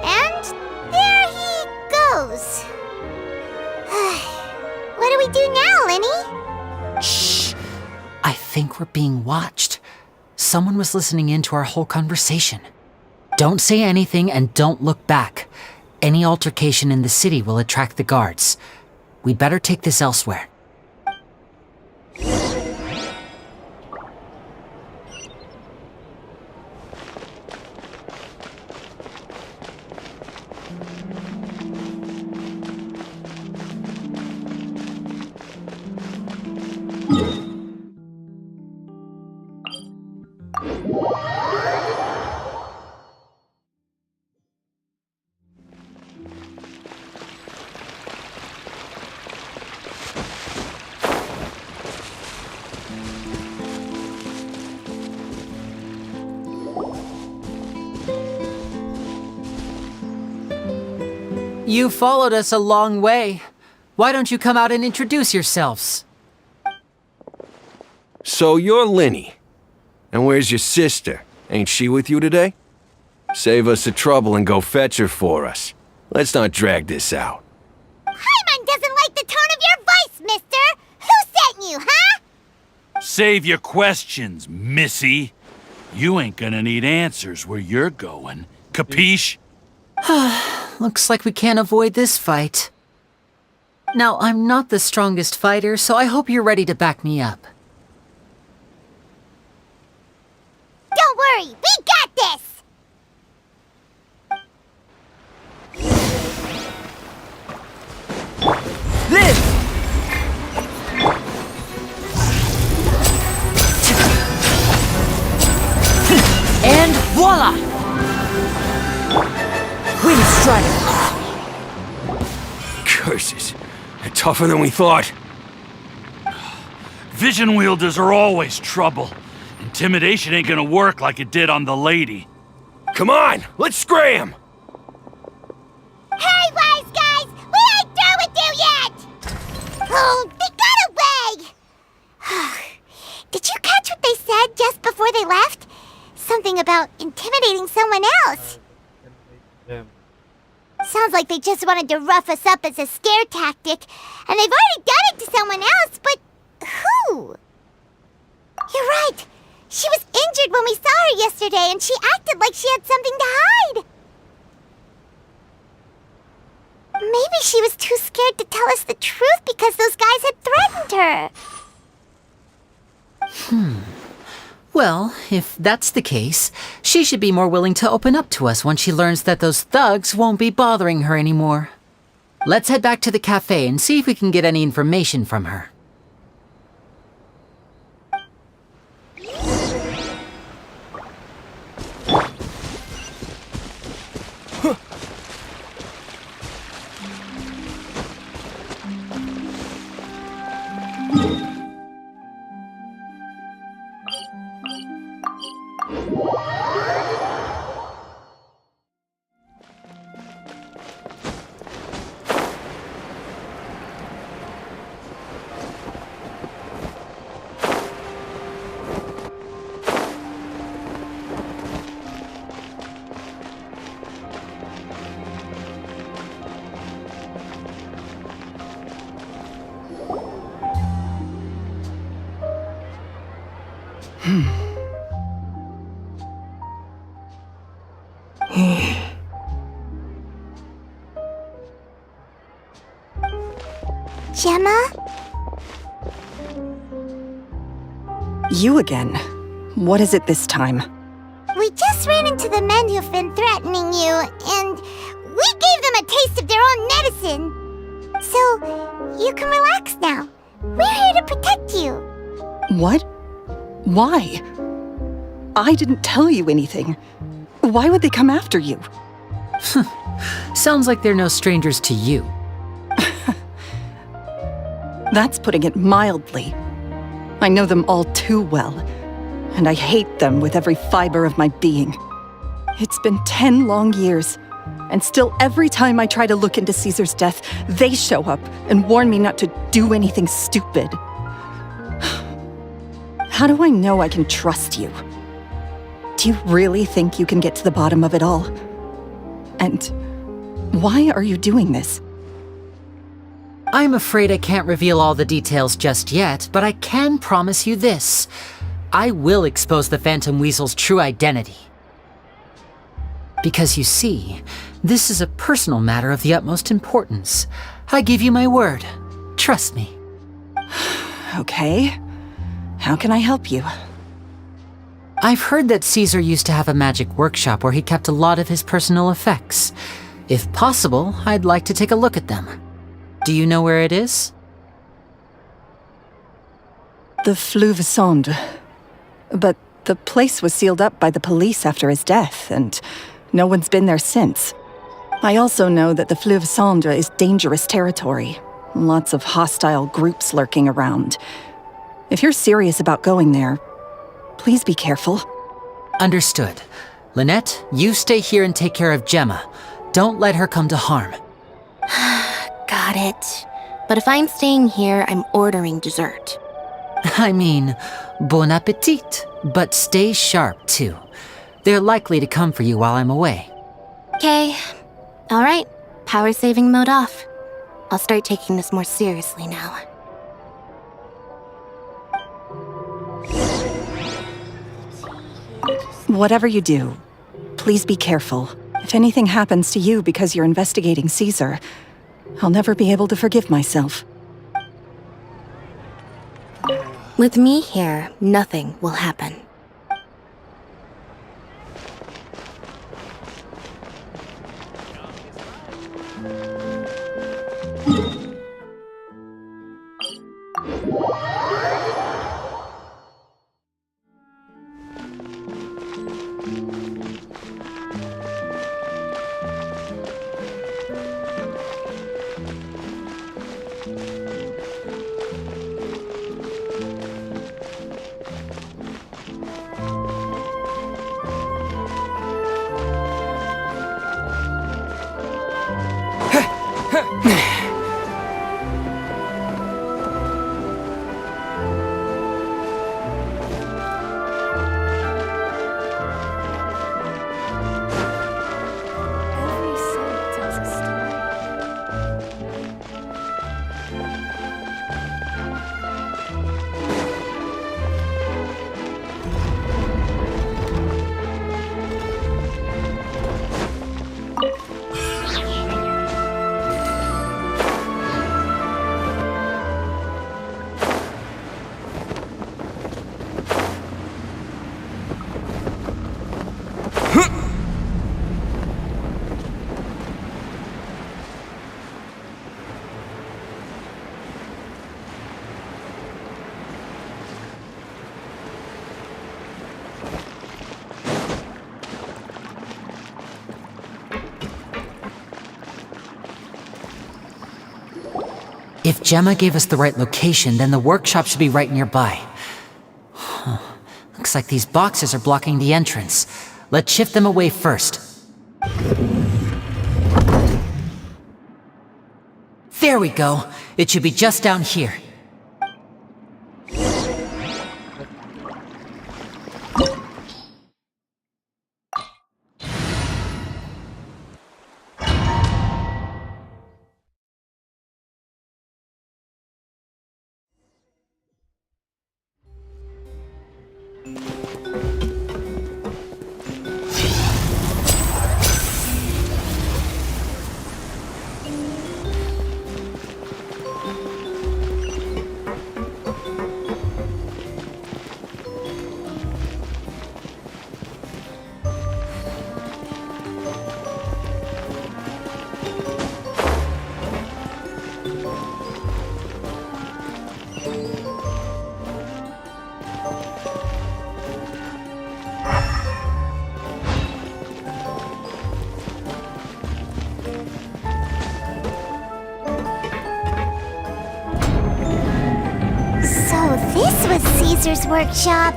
And there he goes. What do we do now, Lyney? Shh! I think we're being watched. Someone was listening in to our whole conversation. Don't say anything and don't look back. Any altercation in the city will attract the guards. We'd better take this elsewhere. You followed us a long way. Why don't you come out and introduce yourselves? So you're Lyney. And where's your sister? Ain't she with you today? Save us the trouble and go fetch her for us. Let's not drag this out. Paimon doesn't like the tone of your voice, mister! Who sent you, huh? Save your questions, missy. You ain't gonna need answers where you're going. Capiche? Looks like we can't avoid this fight. Now, I'm not the strongest fighter, so I hope you're ready to back me up. Don't worry, we got this! And voila! Wind Strider! Curses. They're tougher than we thought. Vision wielders are always trouble. Intimidation ain't gonna work like it did on the lady. Come on, let's scram! Hurry, wise guys! We ain't through with you yet! Oh, they got away! Did you catch what they said just before they left? Something about intimidating someone else. Them. Sounds like they just wanted to rough us up as a scare tactic, and they've already done it to someone else, but who? You're right. She was injured when we saw her yesterday, and she acted like she had something to hide. Maybe she was too scared to tell us the truth because those guys had threatened her. Well, if that's the case, she should be more willing to open up to us once she learns that those thugs won't be bothering her anymore. Let's head back to the cafe and see if we can get any information from her. Gemma? You again. What is it this time? We just ran into the men who've been threatening you, and we gave them a taste of their own medicine. So, you can relax now. We're here to protect you. What? Why? I didn't tell you anything. Why would they come after you? Sounds like they're no strangers to you. That's putting it mildly. I know them all too well, and I hate them with every fiber of my being. It's been 10 long years, and still every time I try to look into Caesar's death, they show up and warn me not to do anything stupid. How do I know I can trust you? Do you really think you can get to the bottom of it all? And why are you doing this? I'm afraid I can't reveal all the details just yet, but I can promise you this. I will expose the Phantom Weasel's true identity. Because you see, this is a personal matter of the utmost importance. I give you my word. Trust me. Okay. How can I help you? I've heard that Caesar used to have a magic workshop where he kept a lot of his personal effects. If possible, I'd like to take a look at them. Do you know where it is? The Fleuve Sonde. But the place was sealed up by the police after his death, and no one's been there since. I also know that the Fleuve Sonde is dangerous territory. Lots of hostile groups lurking around. If you're serious about going there, please be careful. Understood. Lynette, you stay here and take care of Gemma. Don't let her come to harm. Got it. But if I'm staying here, I'm ordering dessert. I mean, bon appetit, but stay sharp too. They're likely to come for you while I'm away. Okay. All right. Power saving mode off. I'll start taking this more seriously now. Whatever you do, please be careful. If anything happens to you because you're investigating Caesar, I'll never be able to forgive myself. With me here, nothing will happen. Every song tells a story. If Gemma gave us the right location, then the workshop should be right nearby. Huh. Looks like these boxes are blocking the entrance. Let's shift them away first. There we go. It should be just down here. This was Caesar's workshop.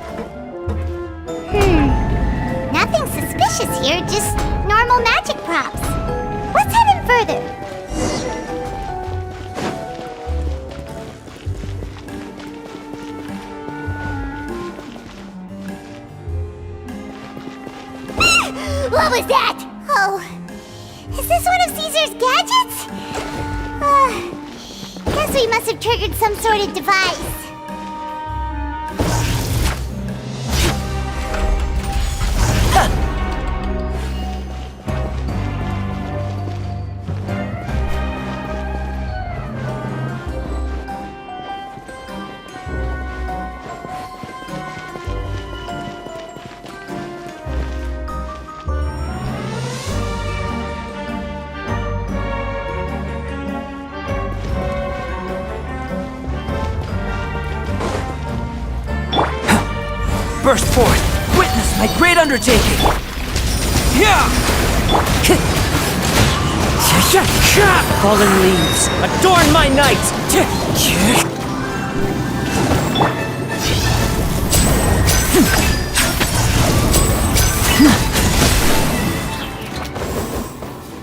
Nothing suspicious here, just normal magic props. Let's head in further. What was that? Oh, is this one of Caesar's gadgets? Guess we must have triggered some sort of device. Burst forth! Witness my great undertaking! Fallen leaves, adorn my night!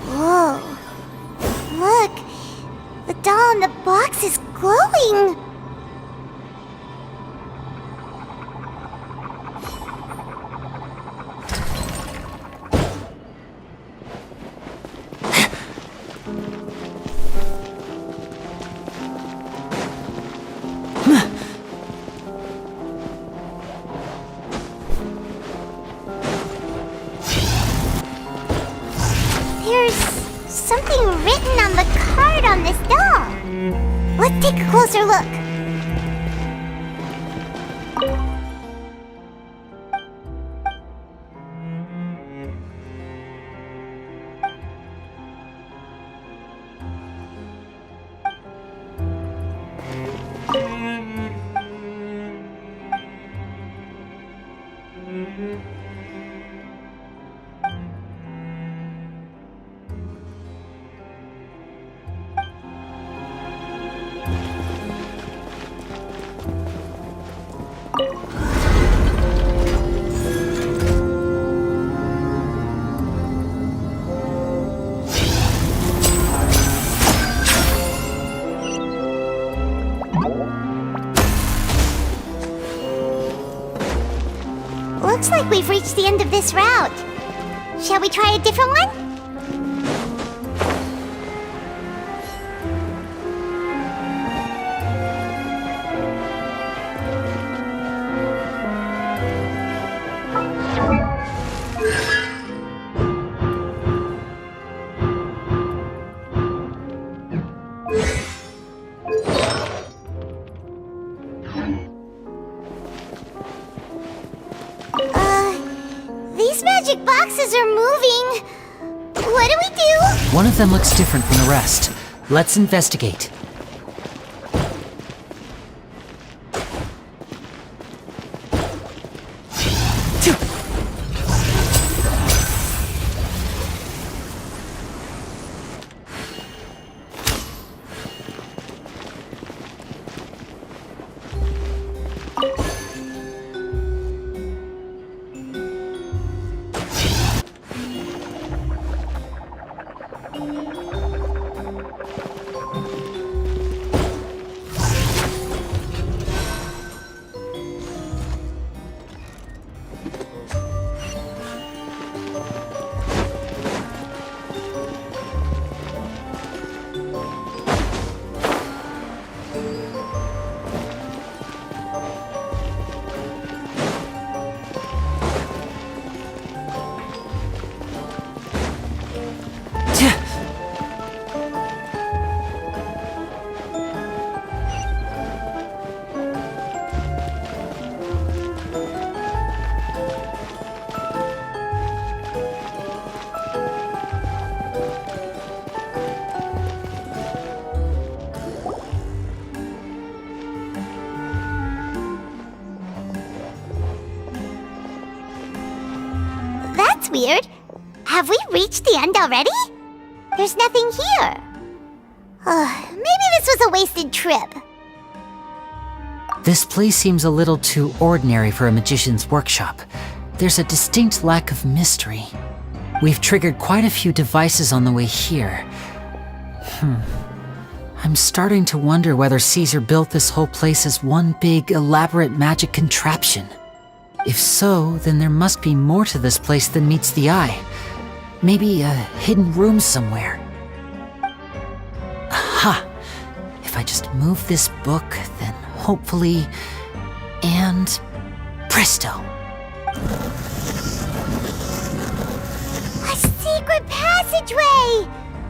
Whoa. Look! The doll in the box is glowing! Looks like we've reached the end of this route. Shall we try a different one? These magic boxes are moving. What do we do? One of them looks different from the rest. Let's investigate. That's weird. Have we reached the end already? There's nothing here. Maybe this was a wasted trip. This place seems a little too ordinary for a magician's workshop. There's a distinct lack of mystery. We've triggered quite a few devices on the way here. I'm starting to wonder whether Caesar built this whole place as one big, elaborate magic contraption. If so, then there must be more to this place than meets the eye. Maybe a hidden room somewhere. Aha! If I just move this book, then hopefully... and... presto! A secret passageway!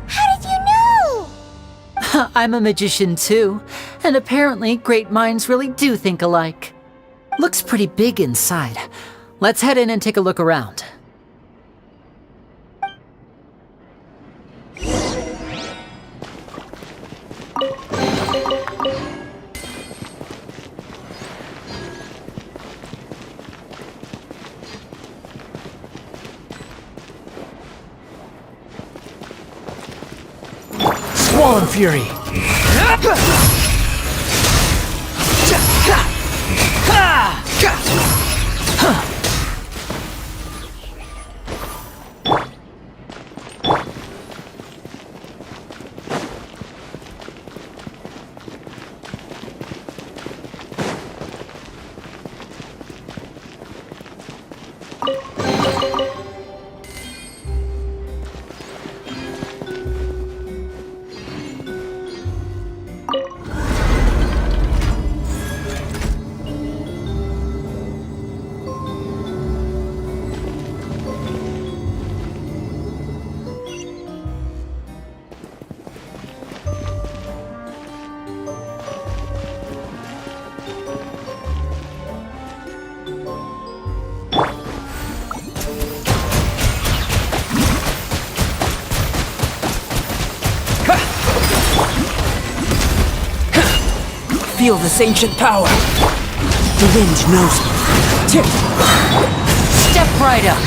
How did you know? I'm a magician too, and apparently great minds really do think alike. Looks pretty big inside. Let's head in and take a look around. Swollen Fury! Feel this ancient power. The wind knows me. Step right up!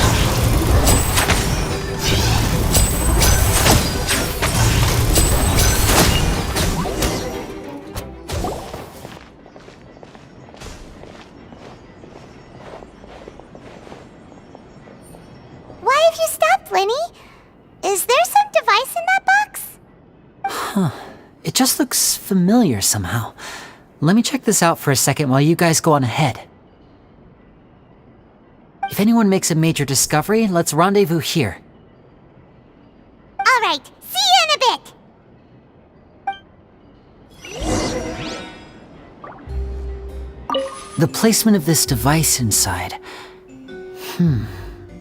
Why have you stopped, Lyney? Is there some device in that box? Huh. It just looks familiar somehow. Let me check this out for a second while you guys go on ahead. If If anyone makes a major discovery, let's rendezvous here. All right, see you in a bit. The placement of this device inside.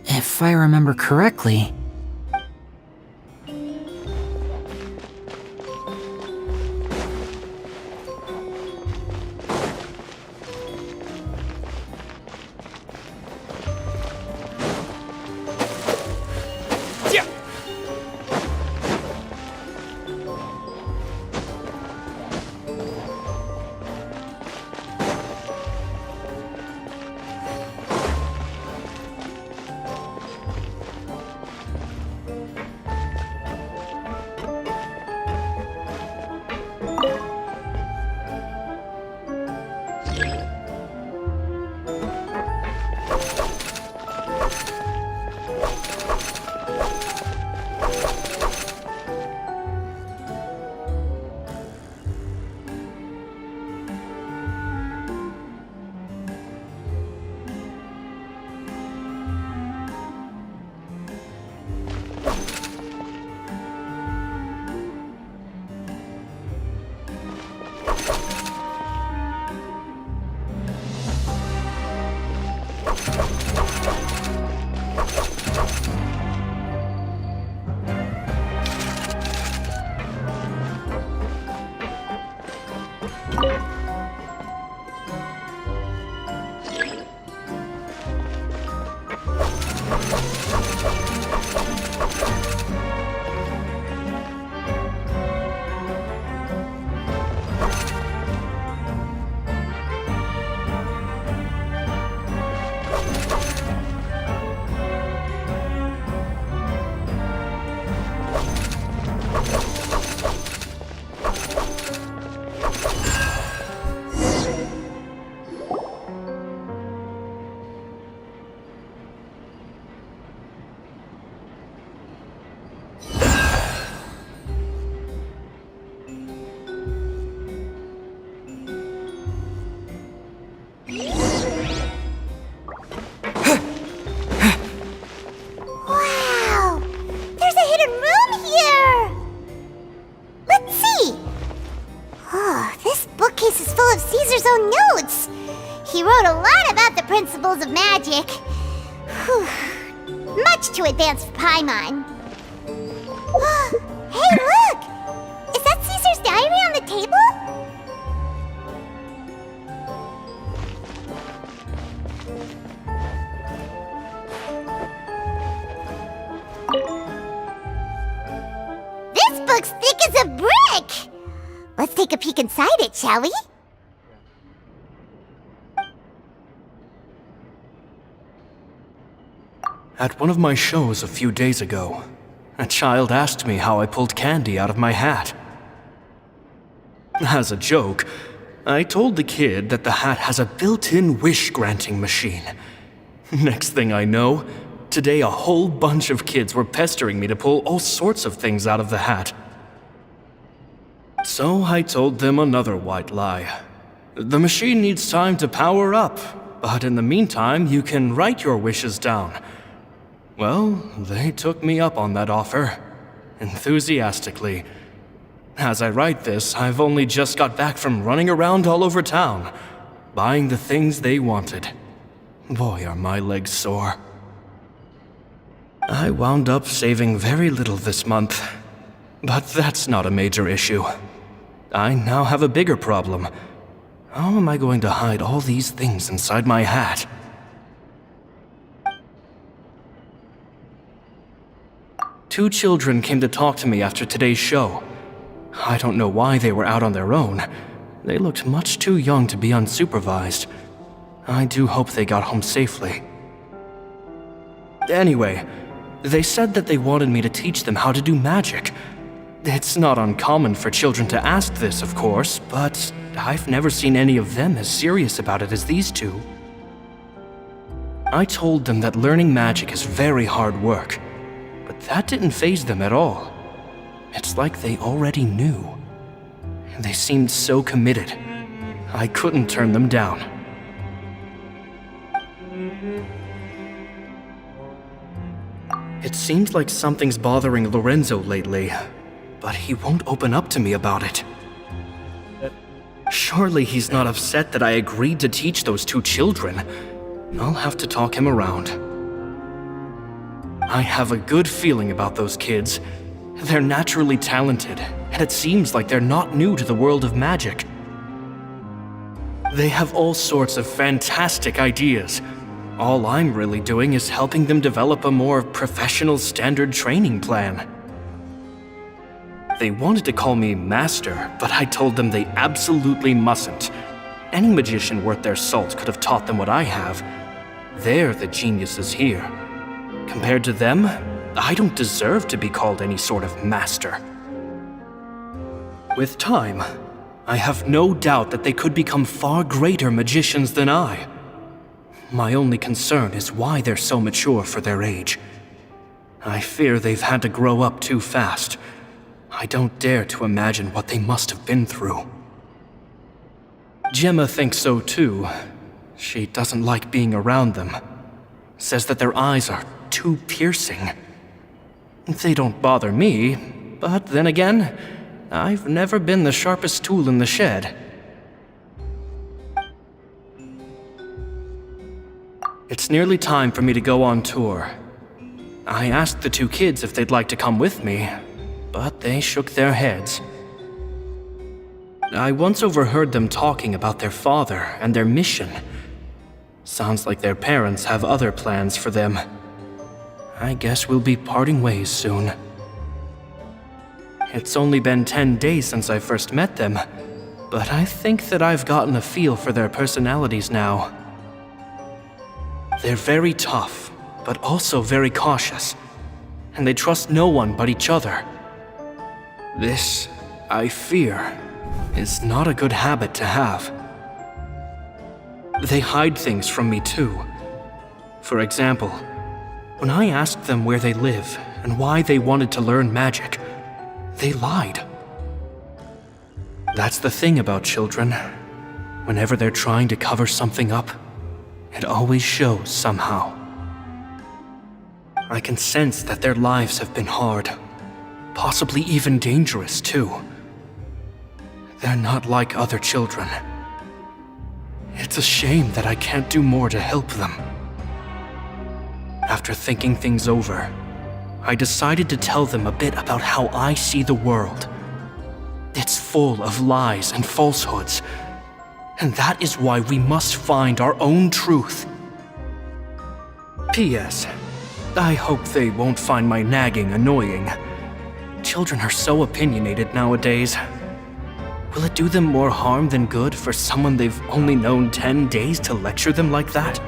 If I remember correctly... Wow! There's a hidden room here! Let's see! Oh, this bookcase is full of Caesar's own notes! He wrote a lot about the principles of magic. Whew. Much too advanced for Paimon. Hey, look! Is that Caesar's diary on the table? This book's thick as a brick! Let's take a peek inside it, shall we? At one of my shows a few days ago, a child asked me how I pulled candy out of my hat. As a joke, I told the kid that the hat has a built-in wish-granting machine. Next thing I know, today a whole bunch of kids were pestering me to pull all sorts of things out of the hat. So I told them another white lie. The machine needs time to power up, but in the meantime, you can write your wishes down. Well, they took me up on that offer, enthusiastically. As I write this, I've only just got back from running around all over town, buying the things they wanted. Boy, are my legs sore. I wound up saving very little this month, but that's not a major issue. I now have a bigger problem. How am I going to hide all these things inside my hat? Two children came to talk to me after today's show. I don't know why they were out on their own. They looked much too young to be unsupervised. I do hope they got home safely. Anyway, they said that they wanted me to teach them how to do magic. It's not uncommon for children to ask this, of course, but I've never seen any of them as serious about it as these two. I told them that learning magic is very hard work, but that didn't faze them at all. It's like they already knew. They seemed so committed. I couldn't turn them down. It seems like something's bothering Lorenzo lately, but he won't open up to me about it. Surely he's not upset that I agreed to teach those two children. I'll have to talk him around. I have a good feeling about those kids. They're naturally talented, and it seems like they're not new to the world of magic. They have all sorts of fantastic ideas. All I'm really doing is helping them develop a more professional standard training plan. They wanted to call me Master, but I told them they absolutely mustn't. Any magician worth their salt could have taught them what I have. They're the geniuses here. Compared to them, I don't deserve to be called any sort of master. With time, I have no doubt that they could become far greater magicians than I. My only concern is why they're so mature for their age. I fear they've had to grow up too fast. I don't dare to imagine what they must have been through. Gemma thinks so too. She doesn't like being around them. Says that their eyes are too piercing. They don't bother me, but then again, I've never been the sharpest tool in the shed. It's nearly time for me to go on tour. I asked the two kids if they'd like to come with me, but they shook their heads. I once overheard them talking about their father and their mission. Sounds like their parents have other plans for them. I guess we'll be parting ways soon. It's only been 10 days since I first met them, but I think that I've gotten a feel for their personalities now. They're very tough, but also very cautious, and they trust no one but each other. This, I fear, is not a good habit to have. They hide things from me too. For example, when I asked them where they live and why they wanted to learn magic, they lied. That's the thing about children. Whenever they're trying to cover something up, it always shows somehow. I can sense that their lives have been hard, possibly even dangerous too. They're not like other children. It's a shame that I can't do more to help them. After thinking things over, I decided to tell them a bit about how I see the world. It's full of lies and falsehoods, and that is why we must find our own truth. P.S. I hope they won't find my nagging annoying. Children are so opinionated nowadays. Will it do them more harm than good for someone they've only known 10 days to lecture them like that?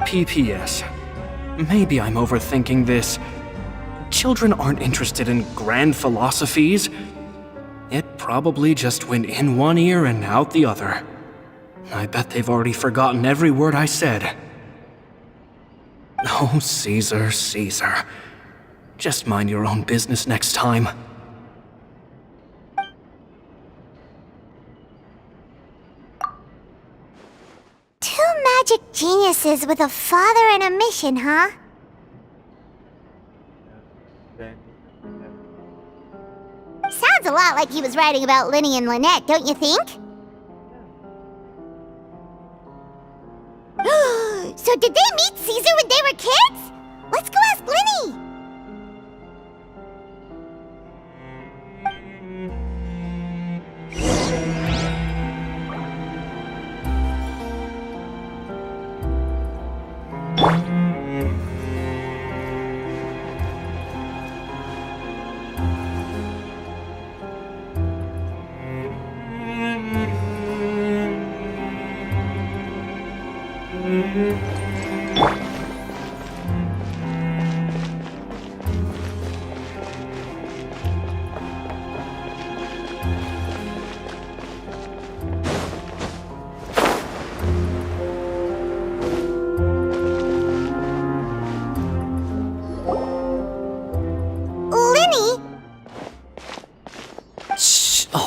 P.P.S. Maybe I'm overthinking this. Children aren't interested in grand philosophies. It probably just went in one ear and out the other. I bet they've already forgotten every word I said. Oh, Caesar, Caesar. Just mind your own business next time. Two magic geniuses with a father and a mission, huh? Sounds a lot like he was writing about Lyney and Lynette, don't you think? So did they meet Caesar when they were kids? Let's go ask Lyney!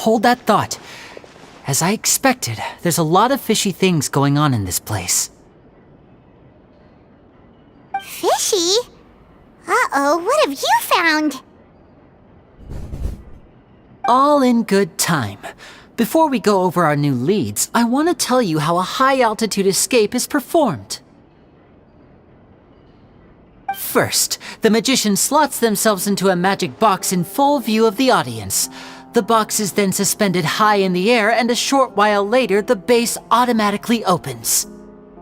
Hold that thought. As I expected, there's a lot of fishy things going on in this place. Fishy? All in good time. Before we go over our new leads, I want to tell you how a high-altitude escape is performed. First, the magician slots themselves into a magic box in full view of the audience. The box is then suspended high in the air, and a short while later, the base automatically opens.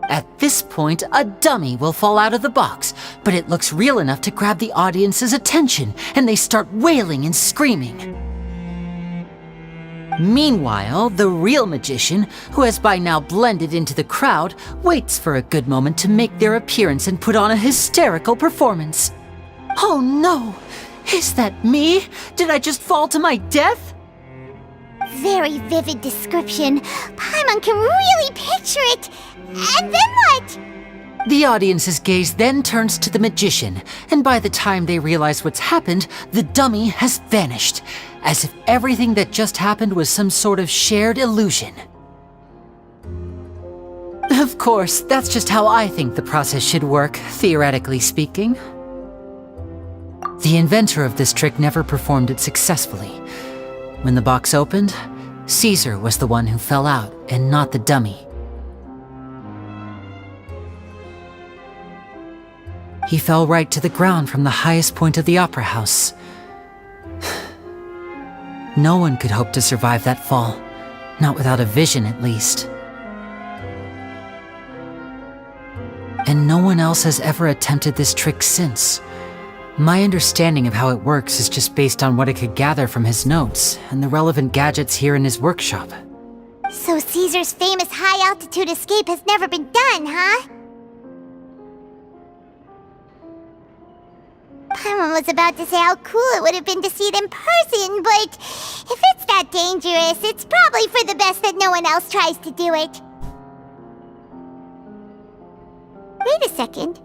At this point, a dummy will fall out of the box, but it looks real enough to grab the audience's attention, and they start wailing and screaming. Meanwhile, the real magician, who has by now blended into the crowd, waits for a good moment to make their appearance and put on a hysterical performance. Oh no! Is that me? Did I just fall to my death? Very vivid description. Paimon can really picture it. And then what? The audience's gaze then turns to the magician, and by the time they realize what's happened, the dummy has vanished, as if everything that just happened was some sort of shared illusion. Of course, that's just how I think the process should work, theoretically speaking. The inventor of this trick never performed it successfully. When the box opened, Caesar was the one who fell out, and not the dummy. He fell right to the ground from the highest point of the opera house. No one could hope to survive that fall, not without a vision at least. And no one else has ever attempted this trick since. My understanding of how it works is just based on what I could gather from his notes and the relevant gadgets here in his workshop. So Caesar's famous high-altitude escape has never been done, huh? Paimon was about to say how cool it would have been to see it in person, but if it's that dangerous, it's probably for the best that no one else tries to do it. Wait a second.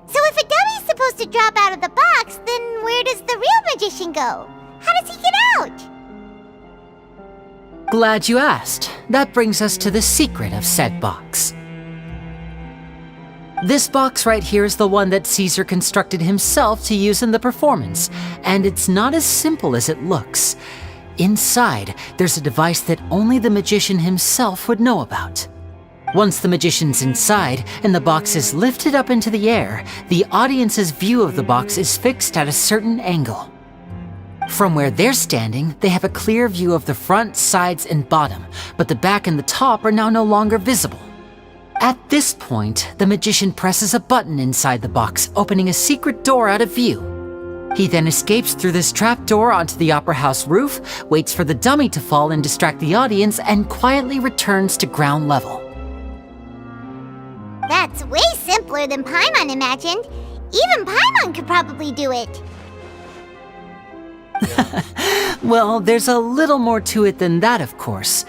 So if a dummy's supposed to drop out of the box, then where does the real magician go? How does he get out? Glad you asked. That brings us to the secret of said box. This box right here is the one that Caesar constructed himself to use in the performance, and it's not as simple as it looks. Inside, there's a device that only the magician himself would know about. Once the magician's inside and the box is lifted up into the air, the audience's view of the box is fixed at a certain angle. From where they're standing, they have a clear view of the front, sides, and bottom, but the back and the top are now no longer visible. At this point, the magician presses a button inside the box, opening a secret door out of view. He then escapes through this trapdoor onto the opera house roof, waits for the dummy to fall and distract the audience, and quietly returns to ground level. That's way simpler than Paimon imagined. Even Paimon could probably do it. Well, there's a little more to it than that, of course.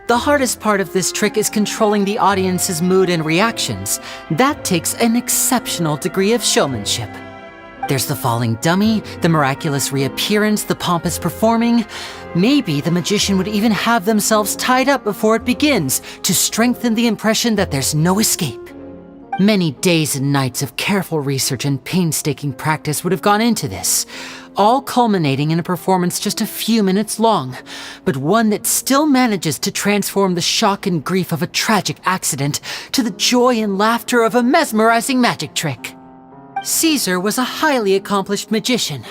The hardest part of this trick is controlling the audience's mood and reactions. That takes an exceptional degree of showmanship. There's the falling dummy, the miraculous reappearance, the pompous performing. Maybe the magician would even have themselves tied up before it begins to strengthen the impression that there's no escape. Many days and nights of careful research and painstaking practice would have gone into this, all culminating in a performance just a few minutes long, but one that still manages to transform the shock and grief of a tragic accident to the joy and laughter of a mesmerizing magic trick. Caesar was a highly accomplished magician,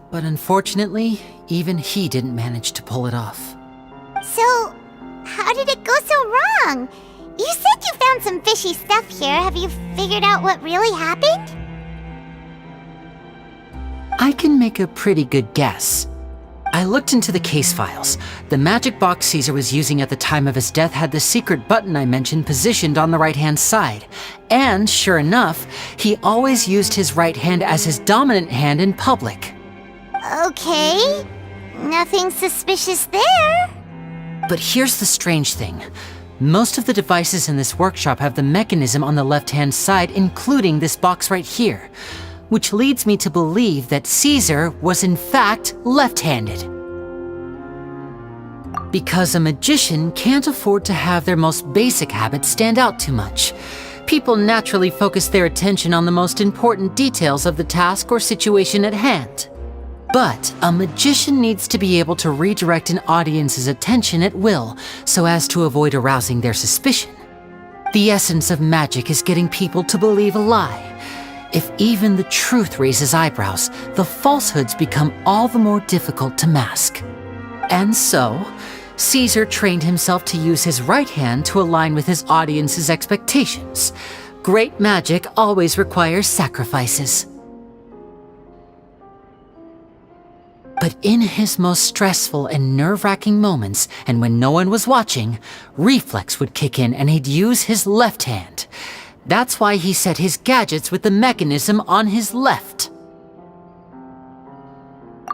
but unfortunately, even he didn't manage to pull it off. So, how did it go so wrong? You said you found some fishy stuff here. Have you figured out what really happened? I can make a pretty good guess. I looked into the case files. The magic box Caesar was using at the time of his death had the secret button I mentioned positioned on the right-hand side. And sure enough, he always used his right hand as his dominant hand in public. Okay. Nothing suspicious there. But here's the strange thing. Most of the devices in this workshop have the mechanism on the left-hand side, including this box right here, which leads me to believe that Caesar was in fact left-handed. Because a magician can't afford to have their most basic habits stand out too much. People naturally focus their attention on the most important details of the task or situation at hand. But a magician needs to be able to redirect an audience's attention at will so as to avoid arousing their suspicion. The essence of magic is getting people to believe a lie. If even the truth raises eyebrows, the falsehoods become all the more difficult to mask. And so, Caesar trained himself to use his right hand to align with his audience's expectations. Great magic always requires sacrifices. But in his most stressful and nerve-wracking moments, and when no one was watching, reflex would kick in and he'd use his left hand. That's why he set his gadgets with the mechanism on his left.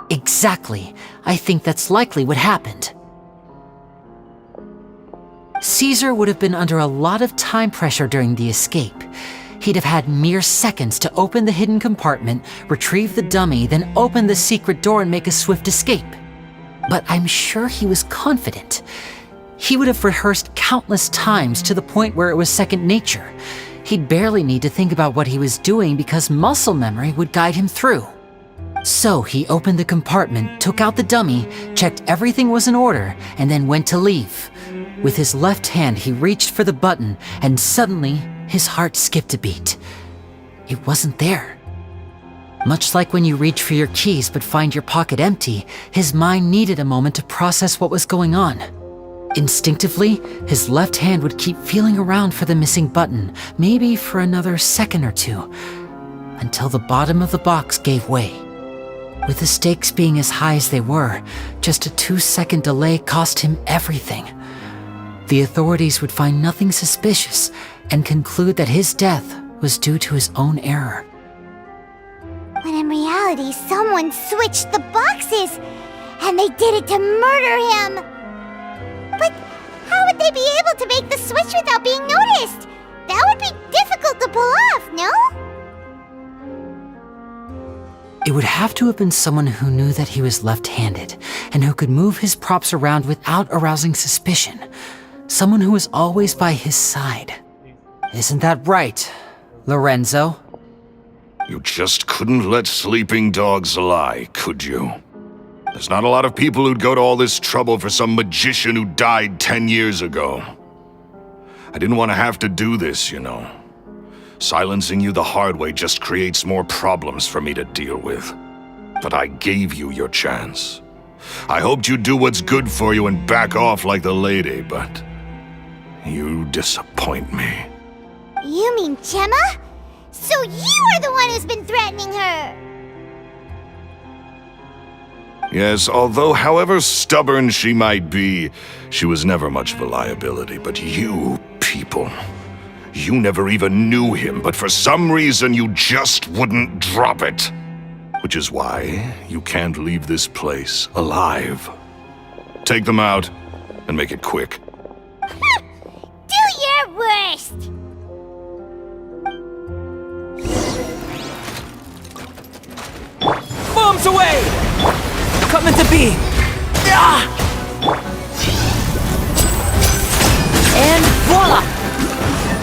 Exactly. I think that's likely what happened. Caesar would have been under a lot of time pressure during the escape. He'd have had mere seconds to open the hidden compartment, retrieve the dummy, then open the secret door and make a swift escape. But I'm sure he was confident. He would have rehearsed countless times to the point where it was second nature. He'd barely need to think about what he was doing because muscle memory would guide him through. So he opened the compartment, took out the dummy, checked everything was in order, and then went to leave. With his left hand, he reached for the button, and suddenly, his heart skipped a beat. It wasn't there. Much like when you reach for your keys but find your pocket empty, his mind needed a moment to process what was going on. Instinctively, his left hand would keep feeling around for the missing button, maybe for another second or two, until the bottom of the box gave way. With the stakes being as high as they were, just a 2-second delay cost him everything. The authorities would find nothing suspicious and conclude that his death was due to his own error. When in reality, someone switched the boxes, and they did it to murder him. But how would they be able to make the switch without being noticed? That would be difficult to pull off, no? It would have to have been someone who knew that he was left-handed and who could move his props around without arousing suspicion. Someone who was always by his side. Isn't that right, Lorenzo? You just couldn't let sleeping dogs lie, could you? There's not a lot of people who'd go to all this trouble for some magician who died 10 years ago. I didn't want to have to do this, you know. Silencing you the hard way just creates more problems for me to deal with. But I gave you your chance. I hoped you'd do what's good for you and back off like the lady, but you disappoint me. You mean Gemma? So you are the one who's been threatening her! Yes, although however stubborn she might be, she was never much of a liability. But you people, you never even knew him, but for some reason you just wouldn't drop it. Which is why you can't leave this place alive. Take them out, and make it quick. Do your worst! Bombs away! Coming to be! Ah! And voila!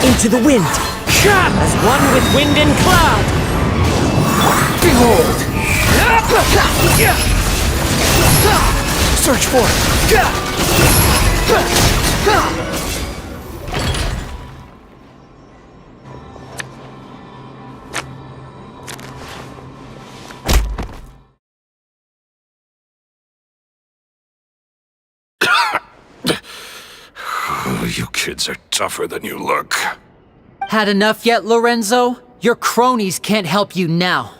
Into the wind! As one with wind and cloud! Behold! Search for it! You kids are tougher than you look. Had enough yet, Lorenzo? Your cronies can't help you now.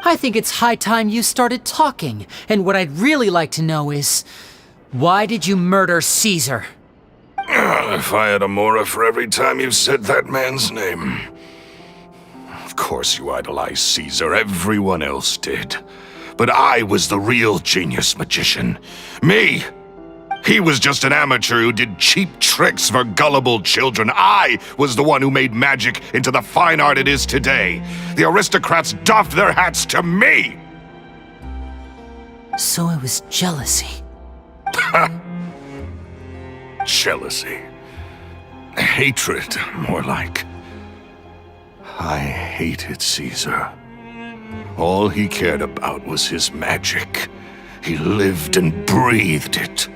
I think it's high time you started talking, and what I'd really like to know is, why did you murder Caesar? If I had a mora for every time you said that man's name. Of course you idolized Caesar, everyone else did. But I was the real genius magician. Me! He was just an amateur who did cheap tricks for gullible children. I was the one who made magic into the fine art it is today. The aristocrats doffed their hats to me! So it was jealousy. Jealousy. Hatred, more like. I hated Caesar. All he cared about was his magic. He lived and breathed it.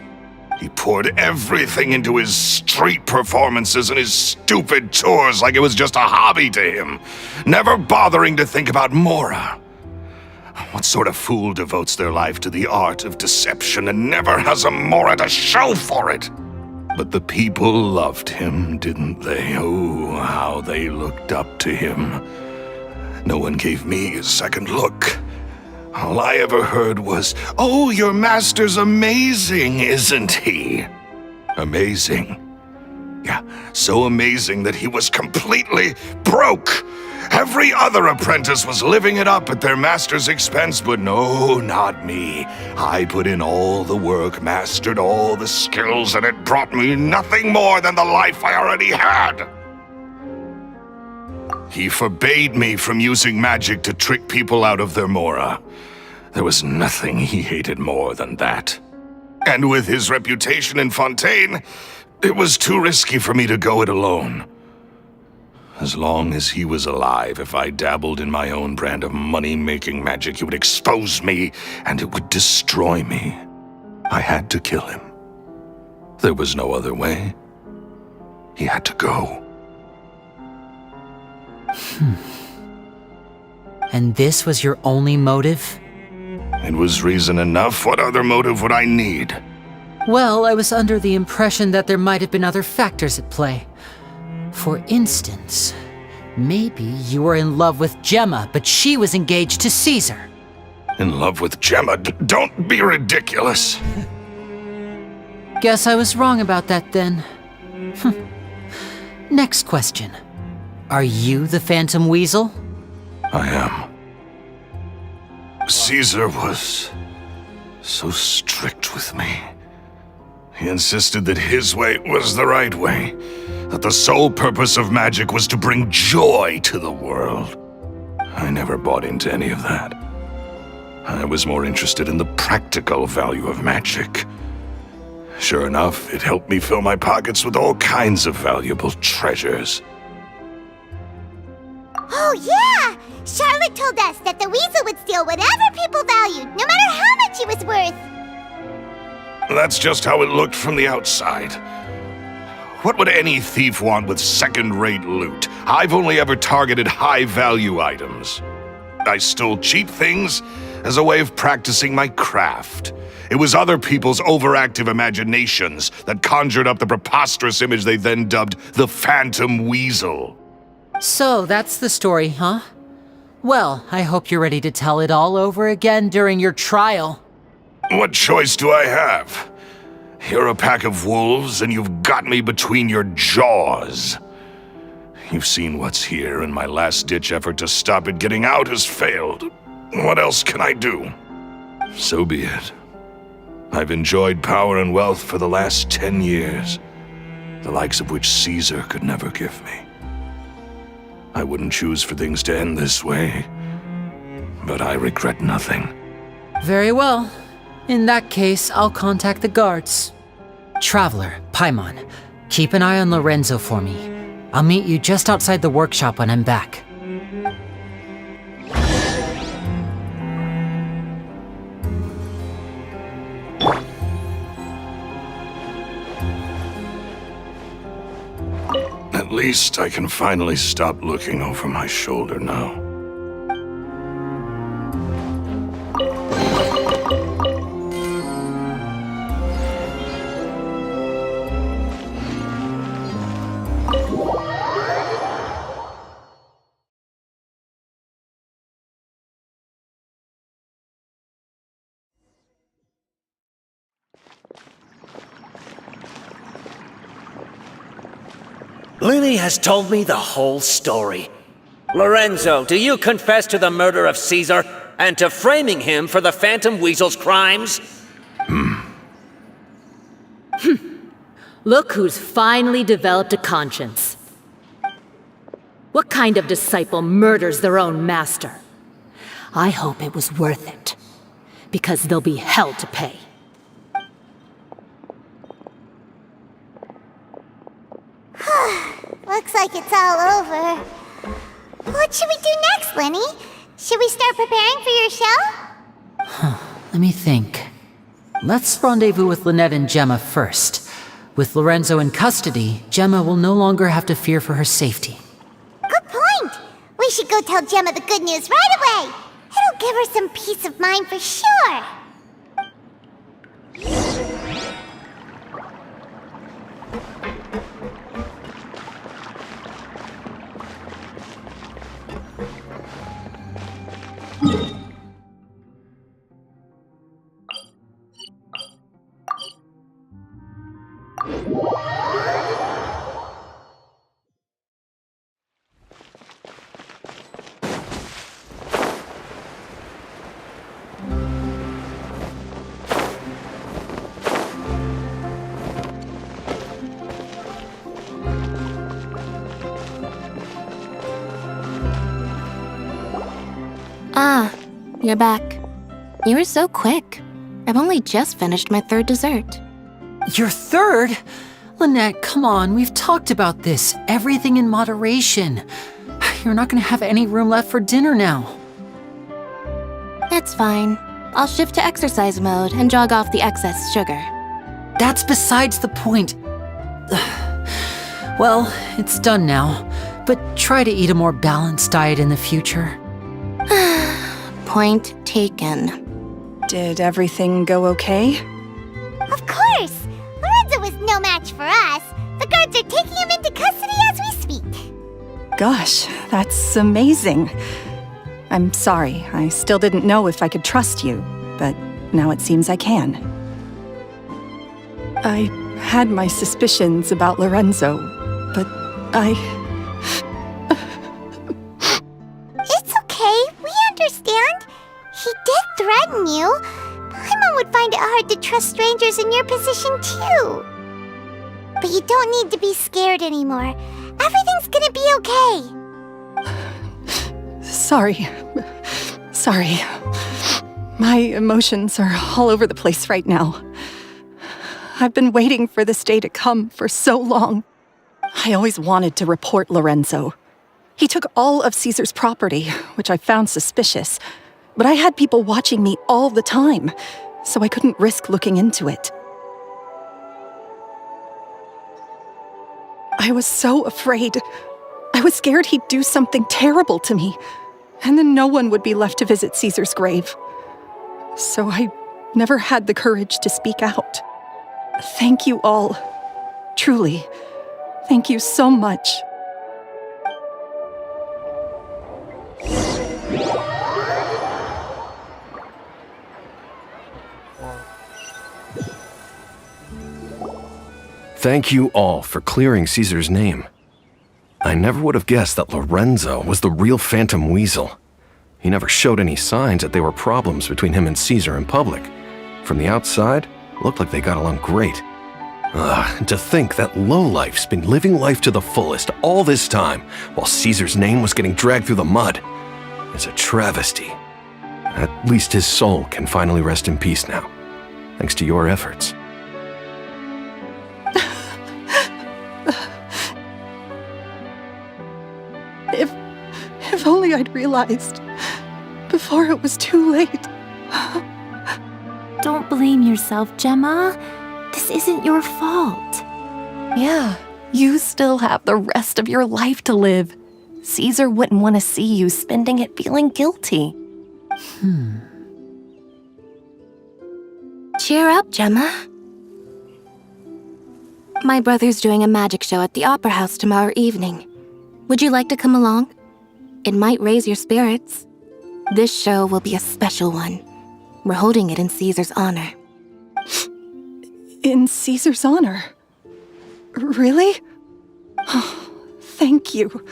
He poured everything into his street performances and his stupid tours like it was just a hobby to him, never bothering to think about Mora. What sort of fool devotes their life to the art of deception and never has a Mora to show for it? But the people loved him, didn't they? Oh, how they looked up to him. No one gave me a second look. All I ever heard was, "Oh, your master's amazing, isn't he?" Amazing. Yeah, so amazing that he was completely broke. Every other apprentice was living it up at their master's expense, but no, not me. I put in all the work, mastered all the skills, and it brought me nothing more than the life I already had. He forbade me from using magic to trick people out of their Mora. There was nothing he hated more than that. And with his reputation in Fontaine, it was too risky for me to go it alone. As long as he was alive, if I dabbled in my own brand of money-making magic, he would expose me, and it would destroy me. I had to kill him. There was no other way. He had to go. And this was your only motive? It was reason enough. What other motive would I need? Well, I was under the impression that there might have been other factors at play. For instance, maybe you were in love with Gemma, but she was engaged to Caesar. In love with Gemma? Don't be ridiculous. Guess I was wrong about that then. Next question. Are you the Phantom Weasel? I am. Caesar was so strict with me. He insisted that his way was the right way, that the sole purpose of magic was to bring joy to the world. I never bought into any of that. I was more interested in the practical value of magic. Sure enough, it helped me fill my pockets with all kinds of valuable treasures. Oh, yeah! Charlotte told us that the weasel would steal whatever people valued, no matter how much it was worth. That's just how it looked from the outside. What would any thief want with second-rate loot? I've only ever targeted high-value items. I stole cheap things as a way of practicing my craft. It was other people's overactive imaginations that conjured up the preposterous image they then dubbed the Phantom Weasel. So that's the story, huh? Well, I hope you're ready to tell it all over again during your trial. What choice do I have? You're a pack of wolves, and you've got me between your jaws. You've seen what's here, and my last-ditch effort to stop it getting out has failed. What else can I do? So be it. I've enjoyed power and wealth for the last 10 years, the likes of which Caesar could never give me. I wouldn't choose for things to end this way, but I regret nothing. Very well. In that case, I'll contact the guards. Traveler, Paimon, keep an eye on Lorenzo for me. I'll meet you just outside the workshop when I'm back. At least I can finally stop looking over my shoulder now. Lyney has told me the whole story. Lorenzo, do you confess to the murder of Caesar and to framing him for the Phantom Weasel's crimes? Look who's finally developed a conscience. What kind of disciple murders their own master? I hope it was worth it, because they'll be hell to pay. Looks like it's all over. What should we do next, Lyney? Should we start preparing for your show? Let me think. Let's rendezvous with Lynette and Gemma first. With Lorenzo in custody, Gemma will no longer have to fear for her safety. Good point. We should go tell Gemma the good news right away. It'll give her some peace of mind for sure. Ah, you're back. You were so quick. I've only just finished my third dessert. Your third? Lynette, come on, we've talked about this. Everything in moderation. You're not gonna have any room left for dinner now. It's fine. I'll shift to exercise mode and jog off the excess sugar. That's besides the point. Well, it's done now, but try to eat a more balanced diet in the future. Point taken. Did everything go okay? Of course! Lorenzo was no match for us. The guards are taking him into custody as we speak. Gosh, that's amazing. I'm sorry, I still didn't know if I could trust you, but now it seems I can. I had my suspicions about Lorenzo, but It's okay, we understand. He did threaten you. Paimon would find it hard to trust strangers in your position too. But you don't need to be scared anymore. Everything's gonna be okay. Sorry. My emotions are all over the place right now. I've been waiting for this day to come for so long. I always wanted to report Lorenzo. He took all of Caesar's property, which I found suspicious, but I had people watching me all the time, so I couldn't risk looking into it. I was so afraid. I was scared he'd do something terrible to me, and then no one would be left to visit Caesar's grave. So I never had the courage to speak out. Thank you all. Truly, thank you so much. Thank you all for clearing Caesar's name. I never would have guessed that Lorenzo was the real Phantom Weasel. He never showed any signs that there were problems between him and Caesar in public. From the outside, it looked like they got along great. To think that lowlife's been living life to the fullest all this time while Caesar's name was getting dragged through the mud. It's a travesty. At least his soul can finally rest in peace now, thanks to your efforts. If only I'd realized before it was too late. Don't blame yourself, Gemma. This isn't your fault. Yeah, you still have the rest of your life to live. Caesar wouldn't want to see you spending it feeling guilty. Cheer up, Gemma. My brother's doing a magic show at the Opera House tomorrow evening. Would you like to come along? It might raise your spirits. This show will be a special one. We're holding it in Caesar's honor. In Caesar's honor? Really? Oh, thank you.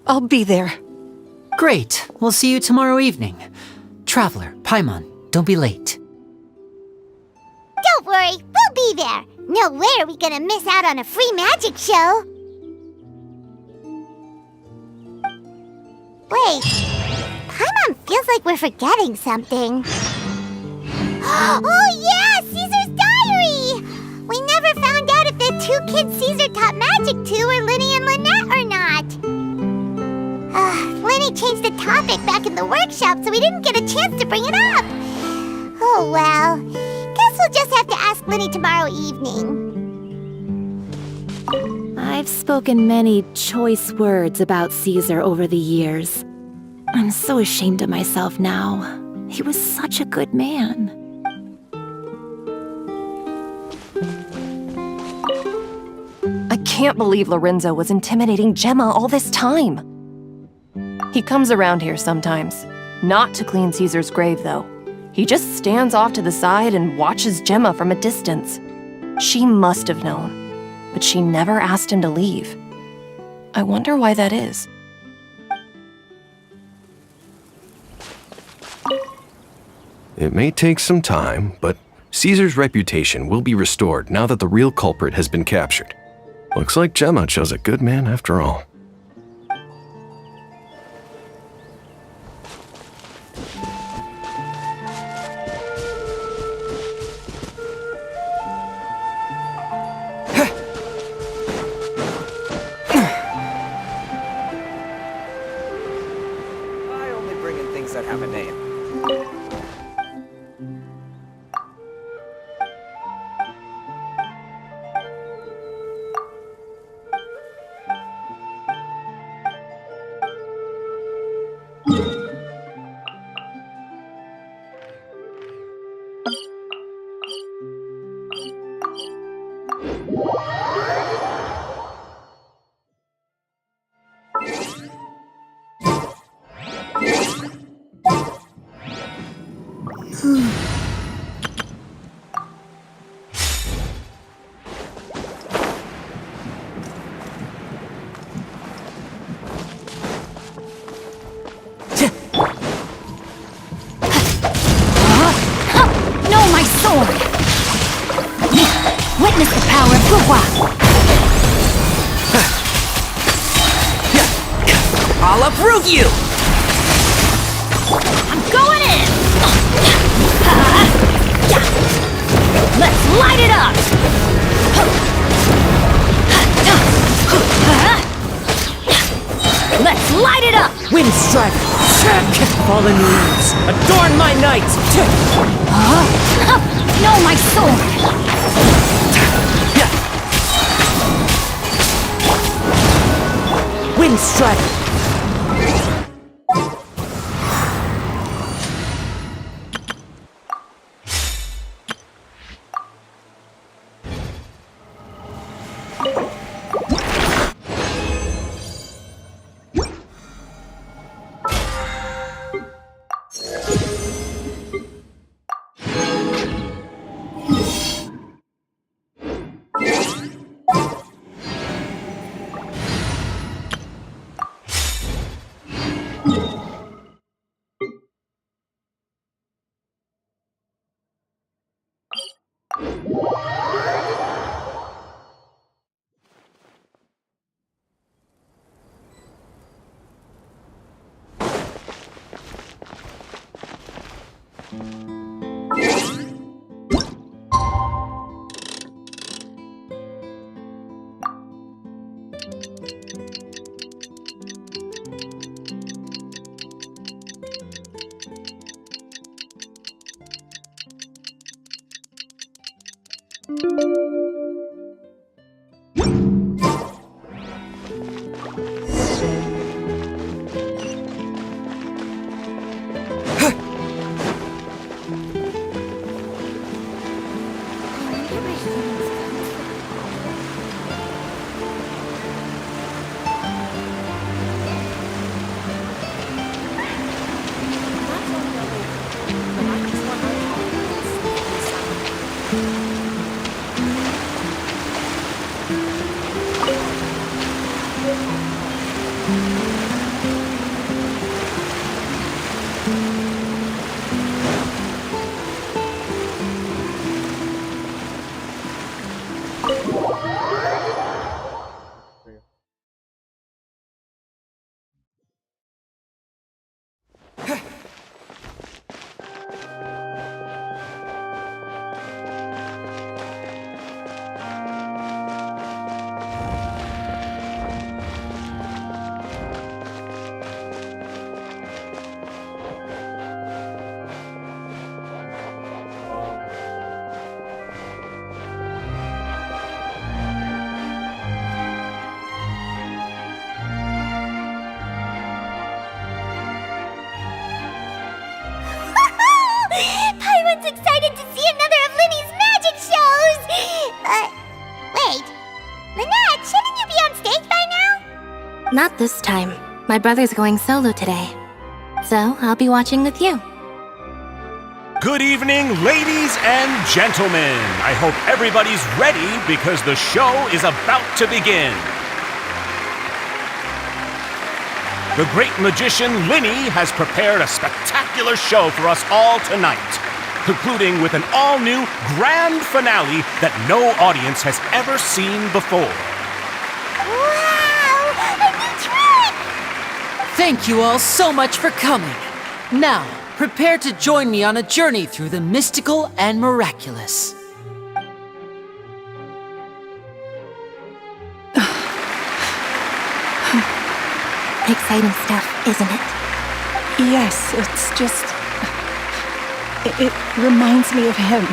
I'll be there. Great. We'll see you tomorrow evening. Traveler, Paimon, don't be late. Don't worry, we'll be there. No way are we gonna miss out on a free magic show. Wait, Paimon feels like we're forgetting something. Oh yeah, Caesar's diary! We never found out if the two kids Caesar taught magic to were Lyney and Lynette or not. Lyney changed the topic back in the workshop, so we didn't get a chance to bring it up. Oh well. Guess we'll just have to ask Lyney tomorrow evening. I've spoken many choice words about Caesar over the years. I'm so ashamed of myself now. He was such a good man. I can't believe Lorenzo was intimidating Gemma all this time. He comes around here sometimes. Not to clean Caesar's grave, though. He just stands off to the side and watches Gemma from a distance. She must have known, but she never asked him to leave. I wonder why that is. It may take some time, but Caesar's reputation will be restored now that the real culprit has been captured. Looks like Gemma chose a good man after all. I only bring in things that have a name. No, my sword! Witness the power of Gua! I'll uproot you! I'm going in! Let's light it up! Let's light it up! Wind strike! Fallen leaves! Adorn my night! No, my sword! Wind strike! everyone's excited to see another of Lyney's magic shows! Wait. Lynette, shouldn't you be on stage by now? Not this time. My brother's going solo today. So, I'll be watching with you. Good evening, ladies and gentlemen. I hope everybody's ready because the show is about to begin. The great magician Lyney has prepared a spectacular show for us all tonight, concluding with an all-new grand finale that no audience has ever seen before. Wow! A new trick! Thank you all so much for coming. Now, prepare to join me on a journey through the mystical and miraculous. Exciting stuff, isn't it? Yes, it's just... It reminds me of him.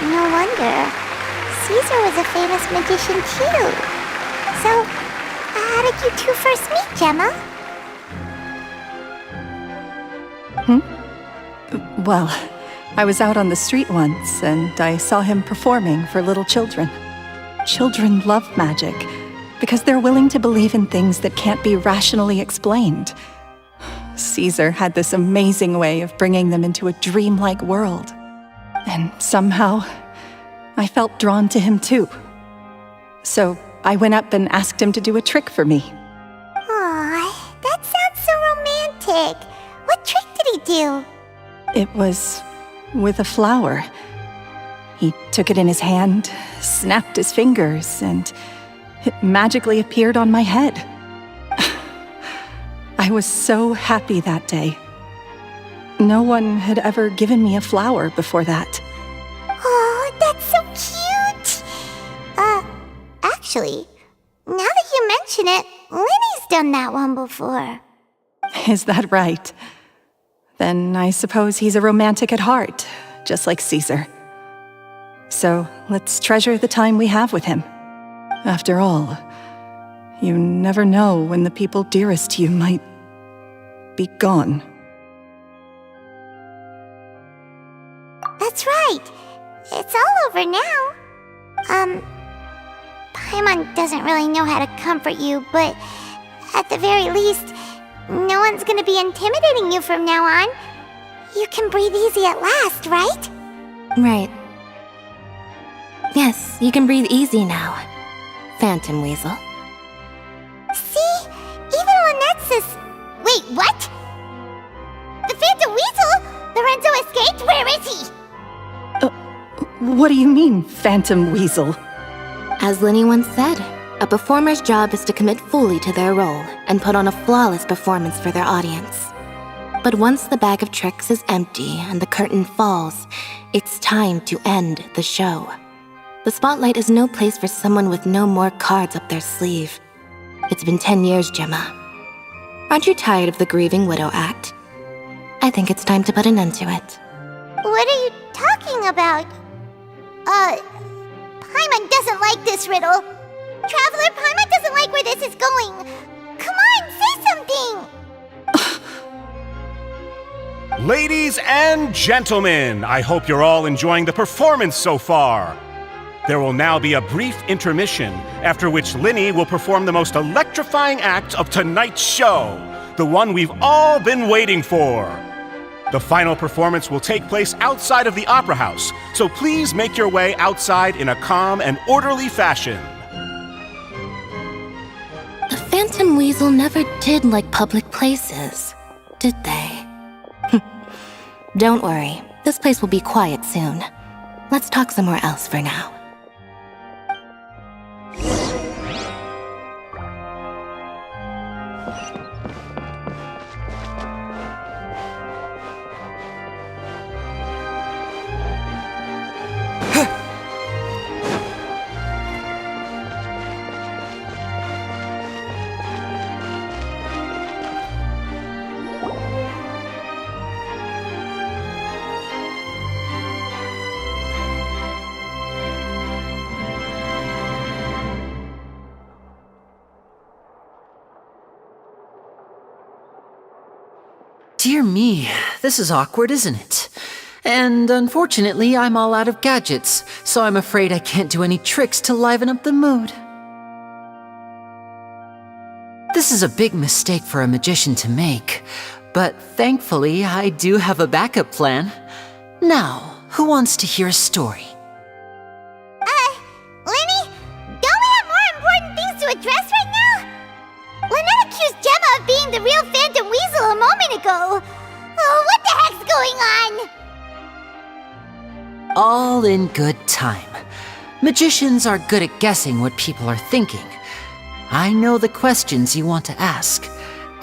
No wonder. Caesar was a famous magician too. So, how did you two first meet, Gemma? Well, I was out on the street once, and I saw him performing for little children. Children love magic, because they're willing to believe in things that can't be rationally explained. Caesar had this amazing way of bringing them into a dreamlike world. And somehow, I felt drawn to him too. So I went up and asked him to do a trick for me. Aw, that sounds so romantic. What trick did he do? It was with a flower. He took it in his hand, snapped his fingers, and it magically appeared on my head. I was so happy that day. No one had ever given me a flower before that. Oh, that's so cute! Actually, now that you mention it, Lyney's done that one before. Is that right? Then I suppose he's a romantic at heart, just like Caesar. So let's treasure the time we have with him. After all, you never know when the people dearest to you might be gone. That's right. It's all over now. Paimon doesn't really know how to comfort you, but at the very least, no one's gonna be intimidating you from now on. You can breathe easy at last, right? Right. Yes, you can breathe easy now, Phantom Weasel. See? Even Lynette says... Wait, what? The Phantom Weasel? Lorenzo escaped? Where is he? What do you mean, Phantom Weasel? As Lyney once said, a performer's job is to commit fully to their role and put on a flawless performance for their audience. But once the bag of tricks is empty and the curtain falls, it's time to end the show. The spotlight is no place for someone with no more cards up their sleeve. It's been 10 years, Gemma. Aren't you tired of the grieving widow act? I think it's time to put an end to it. What are you talking about? Paimon doesn't like this riddle. Traveler, Paimon doesn't like where this is going. Come on, say something! Ladies and gentlemen, I hope you're all enjoying the performance so far. There will now be a brief intermission, after which Lyney will perform the most electrifying act of tonight's show, the one we've all been waiting for. The final performance will take place outside of the Opera House, so please make your way outside in a calm and orderly fashion. The Phantom Weasel never did like public places, did they? Don't worry, this place will be quiet soon. Let's talk somewhere else for now. Dear me, this is awkward, isn't it? And unfortunately, I'm all out of gadgets, so I'm afraid I can't do any tricks to liven up the mood. This is a big mistake for a magician to make, but thankfully I do have a backup plan. Now, who wants to hear a story? Lyney, don't we have more important things to address right now? Lynette accused Gemma of being the real Phantom Weasel a moment ago. Oh, what the heck's going on? All in good time. Magicians are good at guessing what people are thinking. I know the questions you want to ask.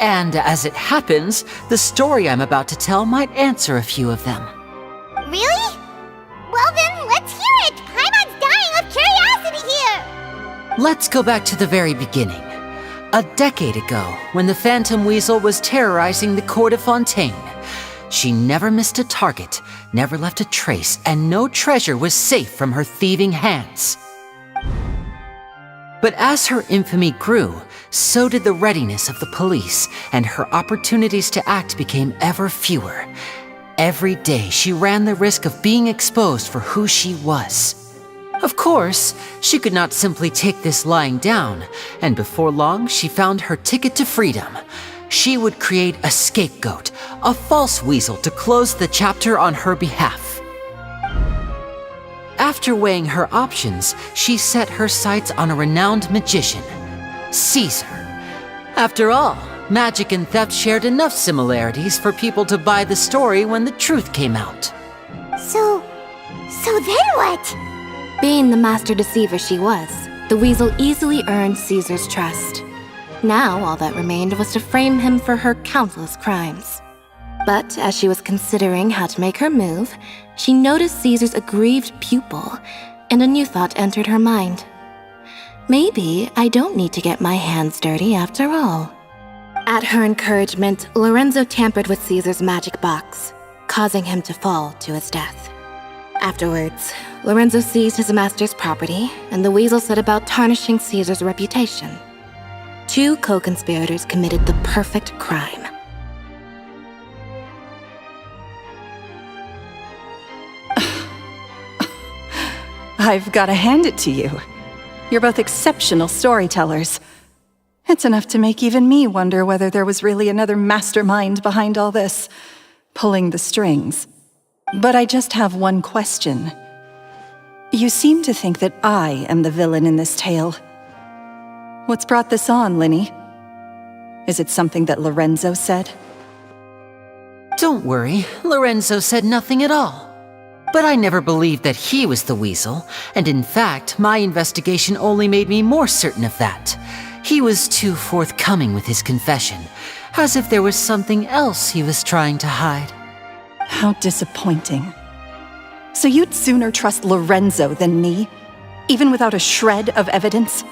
And as it happens, the story I'm about to tell might answer a few of them. Really? Well then, let's hear it! Paimon's dying of curiosity here! Let's go back to the very beginning. A decade ago, when the Phantom Weasel was terrorizing the court of Fontaine. She never missed a target, never left a trace, and no treasure was safe from her thieving hands. But as her infamy grew, so did the readiness of the police, and her opportunities to act became ever fewer. Every day she ran the risk of being exposed for who she was. Of course, she could not simply take this lying down, and before long she found her ticket to freedom. She would create a scapegoat, a false weasel to close the chapter on her behalf. After weighing her options, she set her sights on a renowned magician, Caesar. After all, magic and theft shared enough similarities for people to buy the story when the truth came out. So then what? Being the master deceiver she was, the weasel easily earned Caesar's trust. Now all that remained was to frame him for her countless crimes. But as she was considering how to make her move, she noticed Caesar's aggrieved pupil, and a new thought entered her mind. Maybe I don't need to get my hands dirty after all. At her encouragement, Lorenzo tampered with Caesar's magic box, causing him to fall to his death. Afterwards, Lorenzo seized his master's property, and the weasel set about tarnishing Caesar's reputation. Two co-conspirators committed the perfect crime. I've got to hand it to you. You're both exceptional storytellers. It's enough to make even me wonder whether there was really another mastermind behind all this, pulling the strings. But I just have one question. You seem to think that I am the villain in this tale. What's brought this on, Lyney? Is it something that Lorenzo said? Don't worry, Lorenzo said nothing at all. But I never believed that he was the weasel, and in fact, my investigation only made me more certain of that. He was too forthcoming with his confession, as if there was something else he was trying to hide. How disappointing. So you'd sooner trust Lorenzo than me, even without a shred of evidence?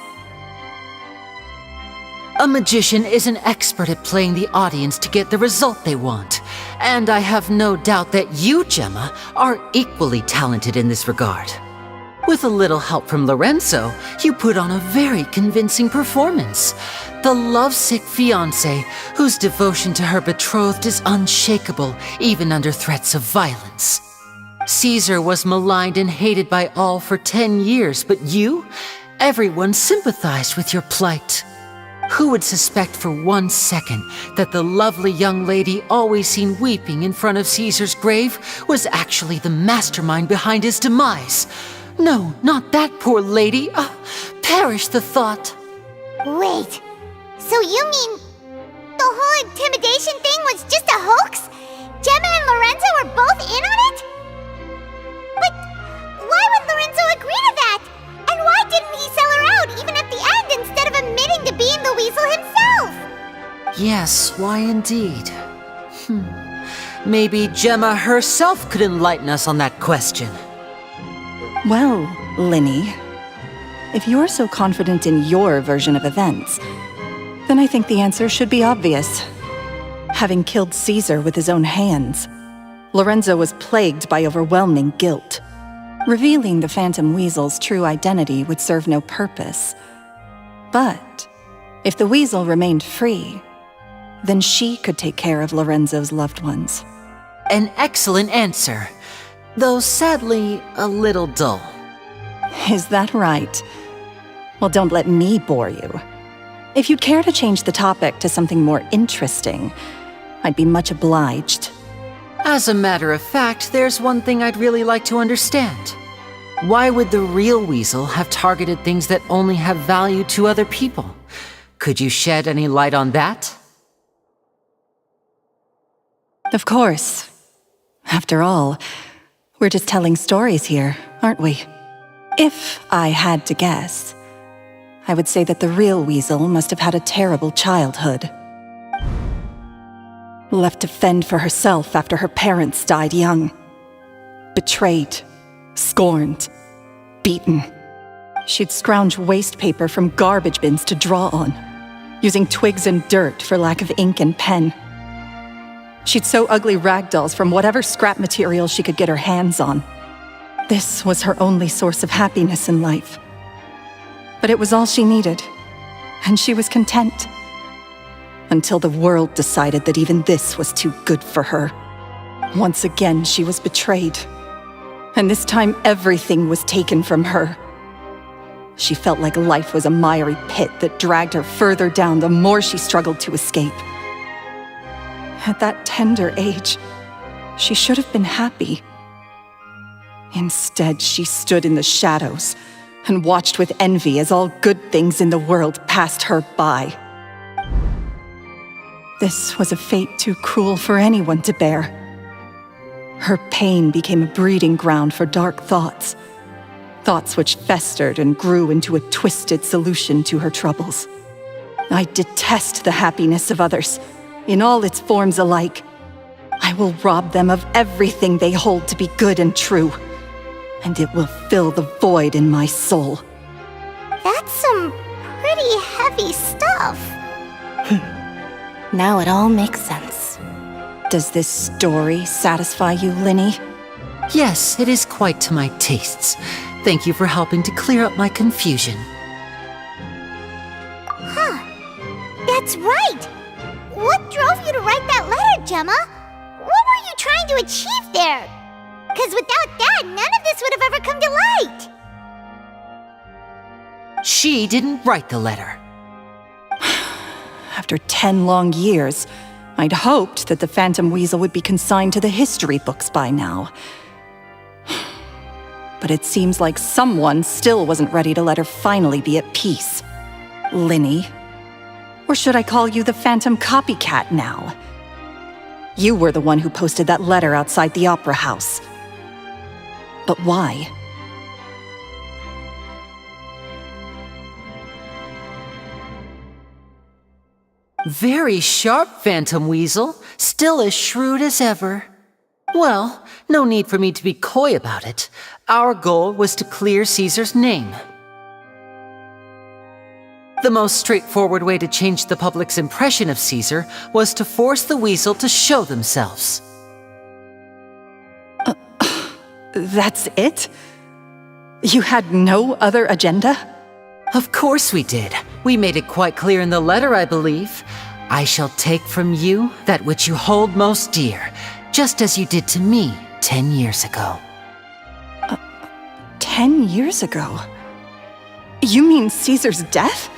A magician is an expert at playing the audience to get the result they want, and I have no doubt that you, Gemma, are equally talented in this regard. With a little help from Lorenzo, you put on a very convincing performance. The lovesick fiancé, whose devotion to her betrothed is unshakable, even under threats of violence. Caesar was maligned and hated by all for 10 years, but you? Everyone sympathized with your plight. Who would suspect for 1 second that the lovely young lady always seen weeping in front of Caesar's grave was actually the mastermind behind his demise? No, not that poor lady. Perish the thought. Wait, so you mean the whole intimidation thing was just a hoax? Gemma and Lorenzo were both in on it? But why would Lorenzo agree to that? And why didn't he sell her out even at the end instead of admitting to being the weasel himself? Yes, why indeed? Maybe Gemma herself could enlighten us on that question. Well, Lyney, if you're so confident in your version of events, then I think the answer should be obvious. Having killed Caesar with his own hands, Lorenzo was plagued by overwhelming guilt. Revealing the Phantom Weasel's true identity would serve no purpose. But if the weasel remained free, then she could take care of Lorenzo's loved ones. An excellent answer, though sadly a little dull. Is that right? Well, don't let me bore you. If you'd care to change the topic to something more interesting, I'd be much obliged. As a matter of fact, there's one thing I'd really like to understand. Why would the real weasel have targeted things that only have value to other people? Could you shed any light on that? Of course. After all, we're just telling stories here, aren't we? If I had to guess, I would say that the real weasel must have had a terrible childhood. Left to fend for herself after her parents died young. Betrayed, scorned, beaten. She'd scrounge waste paper from garbage bins to draw on, using twigs and dirt for lack of ink and pen. She'd sew ugly rag dolls from whatever scrap material she could get her hands on. This was her only source of happiness in life. But it was all she needed, and she was content. Until the world decided that even this was too good for her. Once again, she was betrayed. And this time, everything was taken from her. She felt like life was a miry pit that dragged her further down the more she struggled to escape. At that tender age, she should have been happy. Instead, she stood in the shadows and watched with envy as all good things in the world passed her by. This was a fate too cruel for anyone to bear. Her pain became a breeding ground for dark thoughts. Thoughts which festered and grew into a twisted solution to her troubles. I detest the happiness of others, in all its forms alike. I will rob them of everything they hold to be good and true, and it will fill the void in my soul. That's some pretty heavy stuff. Now it all makes sense. Does this story satisfy you, Lyney? Yes, it is quite to my tastes. Thank you for helping to clear up my confusion. Huh. That's right! What drove you to write that letter, Gemma? What were you trying to achieve there? Because without that, none of this would have ever come to light! She didn't write the letter. After 10 long years, I'd hoped that the Phantom Weasel would be consigned to the history books by now. But it seems like someone still wasn't ready to let her finally be at peace. Lyney. Or should I call you the Phantom Copycat now? You were the one who posted that letter outside the Opera House. But why? Very sharp, Phantom Weasel. Still as shrewd as ever. Well, no need for me to be coy about it. Our goal was to clear Caesar's name. The most straightforward way to change the public's impression of Caesar was to force the Weasel to show themselves. That's it? You had no other agenda? Of course we did. We made it quite clear in the letter, I believe. I shall take from you that which you hold most dear, just as you did to me 10 years ago. 10 years ago? You mean Caesar's death?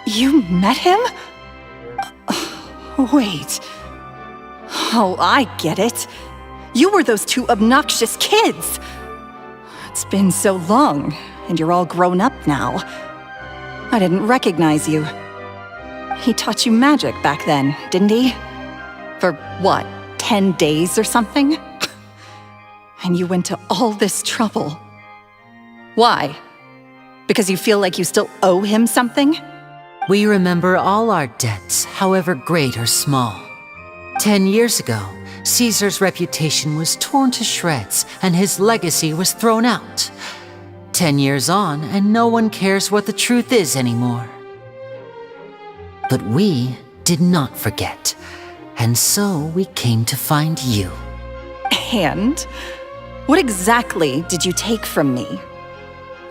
You met him? Wait. Oh, I get it. You were those two obnoxious kids. It's been so long, and you're all grown up now. I didn't recognize you. He taught you magic back then, didn't he? For what, 10 days or something? And you went to all this trouble. Why? Because you feel like you still owe him something? We remember all our debts, however great or small. 10 years ago, Caesar's reputation was torn to shreds, and his legacy was thrown out. 10 years on, and no one cares what the truth is anymore. But we did not forget, and so we came to find you. And? What exactly did you take from me?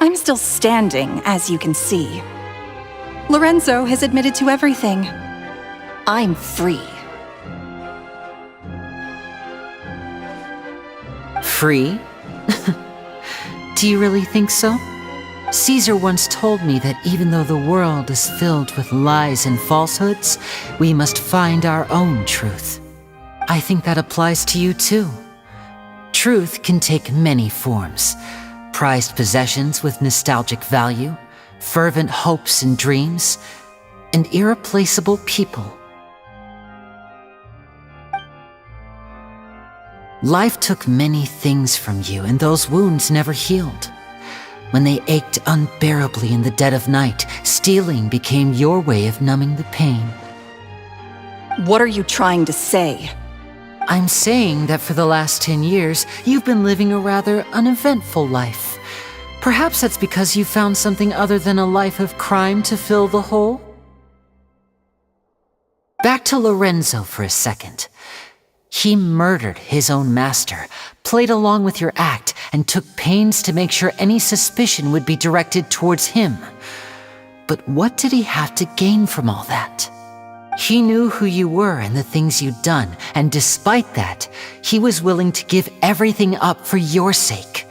I'm still standing, as you can see. Lorenzo has admitted to everything. I'm free. Free? Do you really think so? Caesar once told me that even though the world is filled with lies and falsehoods, we must find our own truth. I think that applies to you too. Truth can take many forms. Prized possessions with nostalgic value, fervent hopes and dreams, and irreplaceable people. Life took many things from you, and those wounds never healed. When they ached unbearably in the dead of night, stealing became your way of numbing the pain. What are you trying to say? I'm saying that for the last 10 years, you've been living a rather uneventful life. Perhaps that's because you found something other than a life of crime to fill the hole? Back to Lorenzo for a second. He murdered his own master, played along with your act, and took pains to make sure any suspicion would be directed towards him. But what did he have to gain from all that? He knew who you were and the things you'd done, and despite that, he was willing to give everything up for your sake.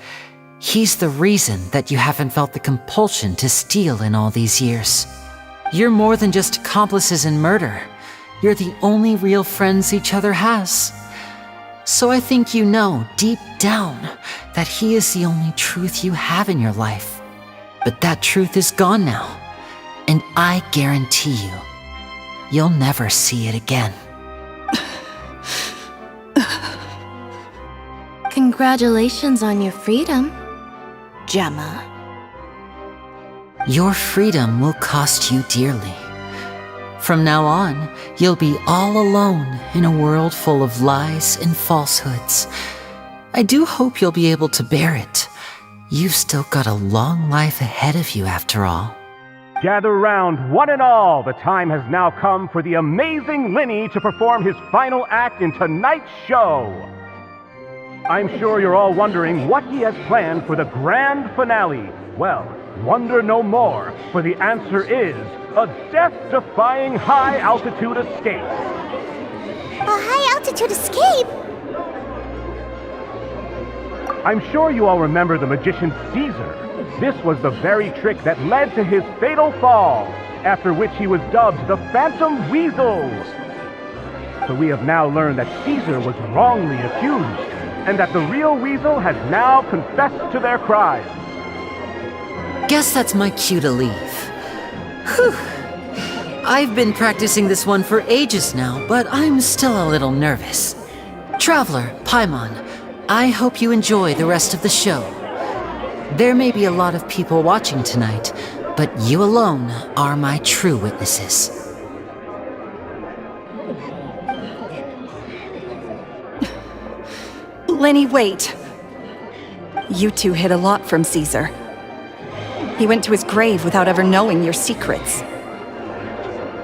He's the reason that you haven't felt the compulsion to steal in all these years. You're more than just accomplices in murder. You're the only real friends each other has. So I think you know, deep down, that he is the only truth you have in your life. But that truth is gone now, and I guarantee you, you'll never see it again. Congratulations on your freedom, Gemma. Your freedom will cost you dearly. From now on, you'll be all alone in a world full of lies and falsehoods. I do hope you'll be able to bear it. You've still got a long life ahead of you after all. Gather round, one and all. The time has now come for the amazing Lyney to perform his final act in tonight's show. I'm sure you're all wondering what he has planned for the grand finale. Well, wonder no more, for the answer is a death-defying high-altitude escape. A high-altitude escape? I'm sure you all remember the magician Caesar. This was the very trick that led to his fatal fall, after which he was dubbed the Phantom Weasel. So we have now learned that Caesar was wrongly accused, and that the real Weasel has now confessed to their crimes. Guess that's my cue to leave. Whew. I've been practicing this one for ages now, but I'm still a little nervous. Traveler, Paimon, I hope you enjoy the rest of the show. There may be a lot of people watching tonight, but you alone are my true witnesses. Lyney, wait. You two hid a lot from Caesar. He went to his grave without ever knowing your secrets.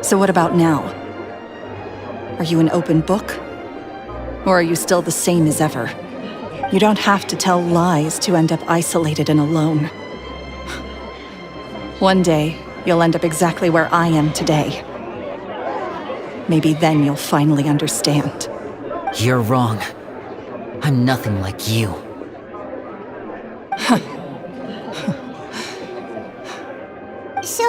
So what about now? Are you an open book? Or are you still the same as ever? You don't have to tell lies to end up isolated and alone. One day, you'll end up exactly where I am today. Maybe then you'll finally understand. You're wrong. I'm nothing like you. So,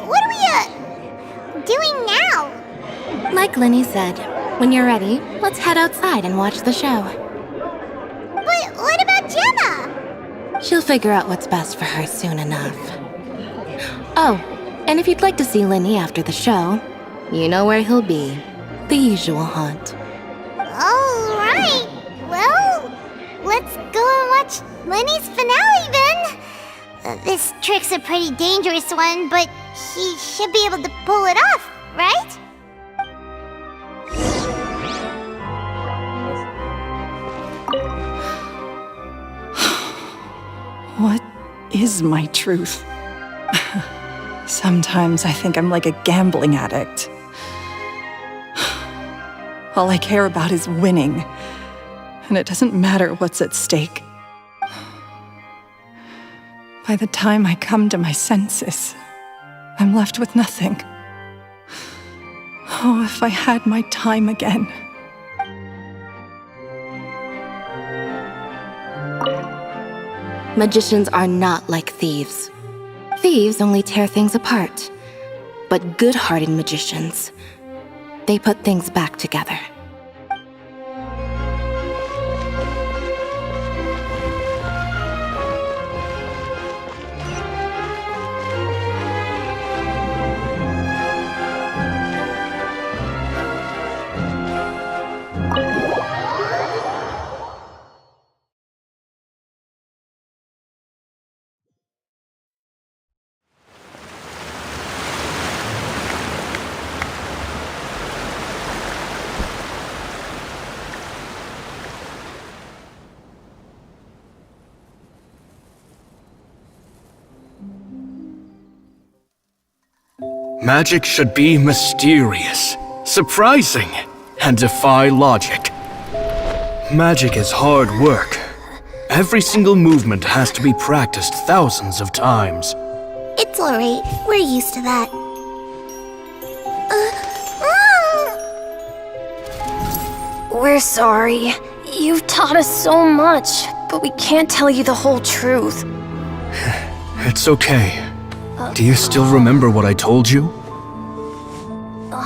what are we, doing now? Like Lyney said, when you're ready, let's head outside and watch the show. But what about Gemma? She'll figure out what's best for her soon enough. Oh, and if you'd like to see Lyney after the show, you know where he'll be. The usual haunt. All right. Well, let's go and watch Lyney's finale then. This trick's a pretty dangerous one, but he should be able to pull it off, right? What is my truth? Sometimes I think I'm like a gambling addict. All I care about is winning, and it doesn't matter what's at stake. By the time I come to my senses, I'm left with nothing. Oh, if I had my time again. Magicians are not like thieves. Thieves only tear things apart. But good-hearted magicians, they put things back together. Magic should be mysterious, surprising, and defy logic. Magic is hard work. Every single movement has to be practiced thousands of times. It's alright. We're used to that. We're sorry. You've taught us so much, but we can't tell you the whole truth. It's okay. Do you still remember what I told you?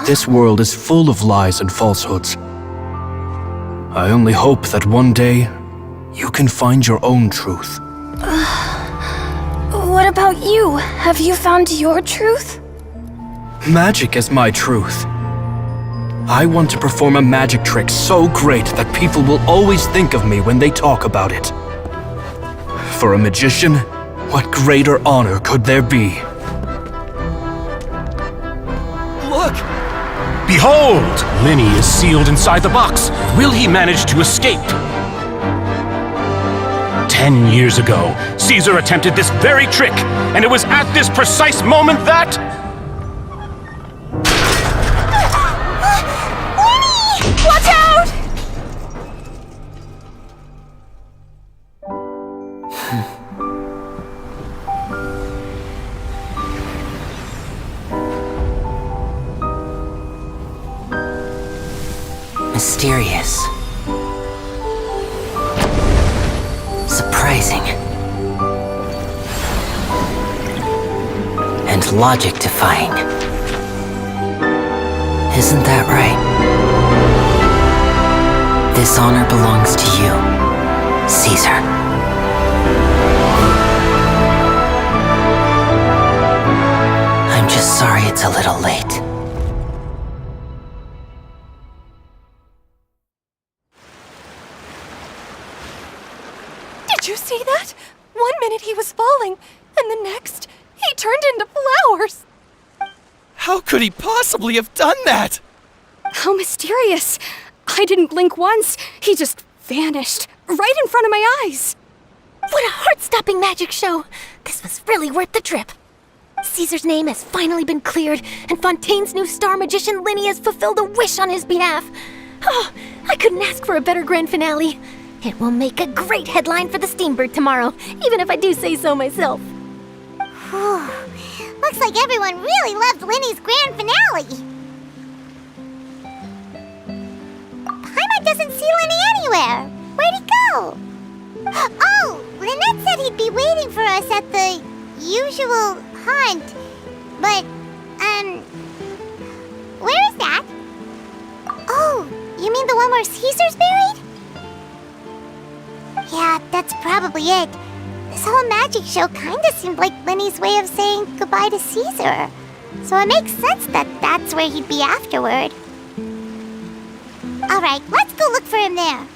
This world is full of lies and falsehoods. I only hope that one day you can find your own truth. What about you? Have you found your truth? Magic is my truth. I want to perform a magic trick so great that people will always think of me when they talk about it. For a magician, what greater honor could there be? Look! Behold! Lyney is sealed inside the box. Will he manage to escape? 10 years ago, Caesar attempted this very trick, and it was at this precise moment that... Watch out! Mysterious. Surprising. And logic-defying. Isn't that right? This honor belongs to you, Caesar. I'm just sorry it's a little late. Did you see that? 1 minute he was falling, and the next, he turned into flowers. How could he possibly have done that? How mysterious. I didn't blink once. He just vanished, right in front of my eyes. What a heart-stopping magic show! This was really worth the trip. Caesar's name has finally been cleared, and Fontaine's new star magician Lyney has fulfilled a wish on his behalf. Oh, I couldn't ask for a better grand finale. It will make a great headline for the Steambird tomorrow, even if I do say so myself. Looks like everyone really loved Lyney's grand finale. Paimon doesn't see Lyney anywhere. Where'd he go? Oh, Lynette said he'd be waiting for us at the usual hunt. But, where is that? Oh, you mean the one where Caesar's buried? Yeah, that's probably it. This whole magic show kinda seemed like Lyney's way of saying goodbye to Caesar. So it makes sense that that's where he'd be afterward. Alright, let's go look for him there.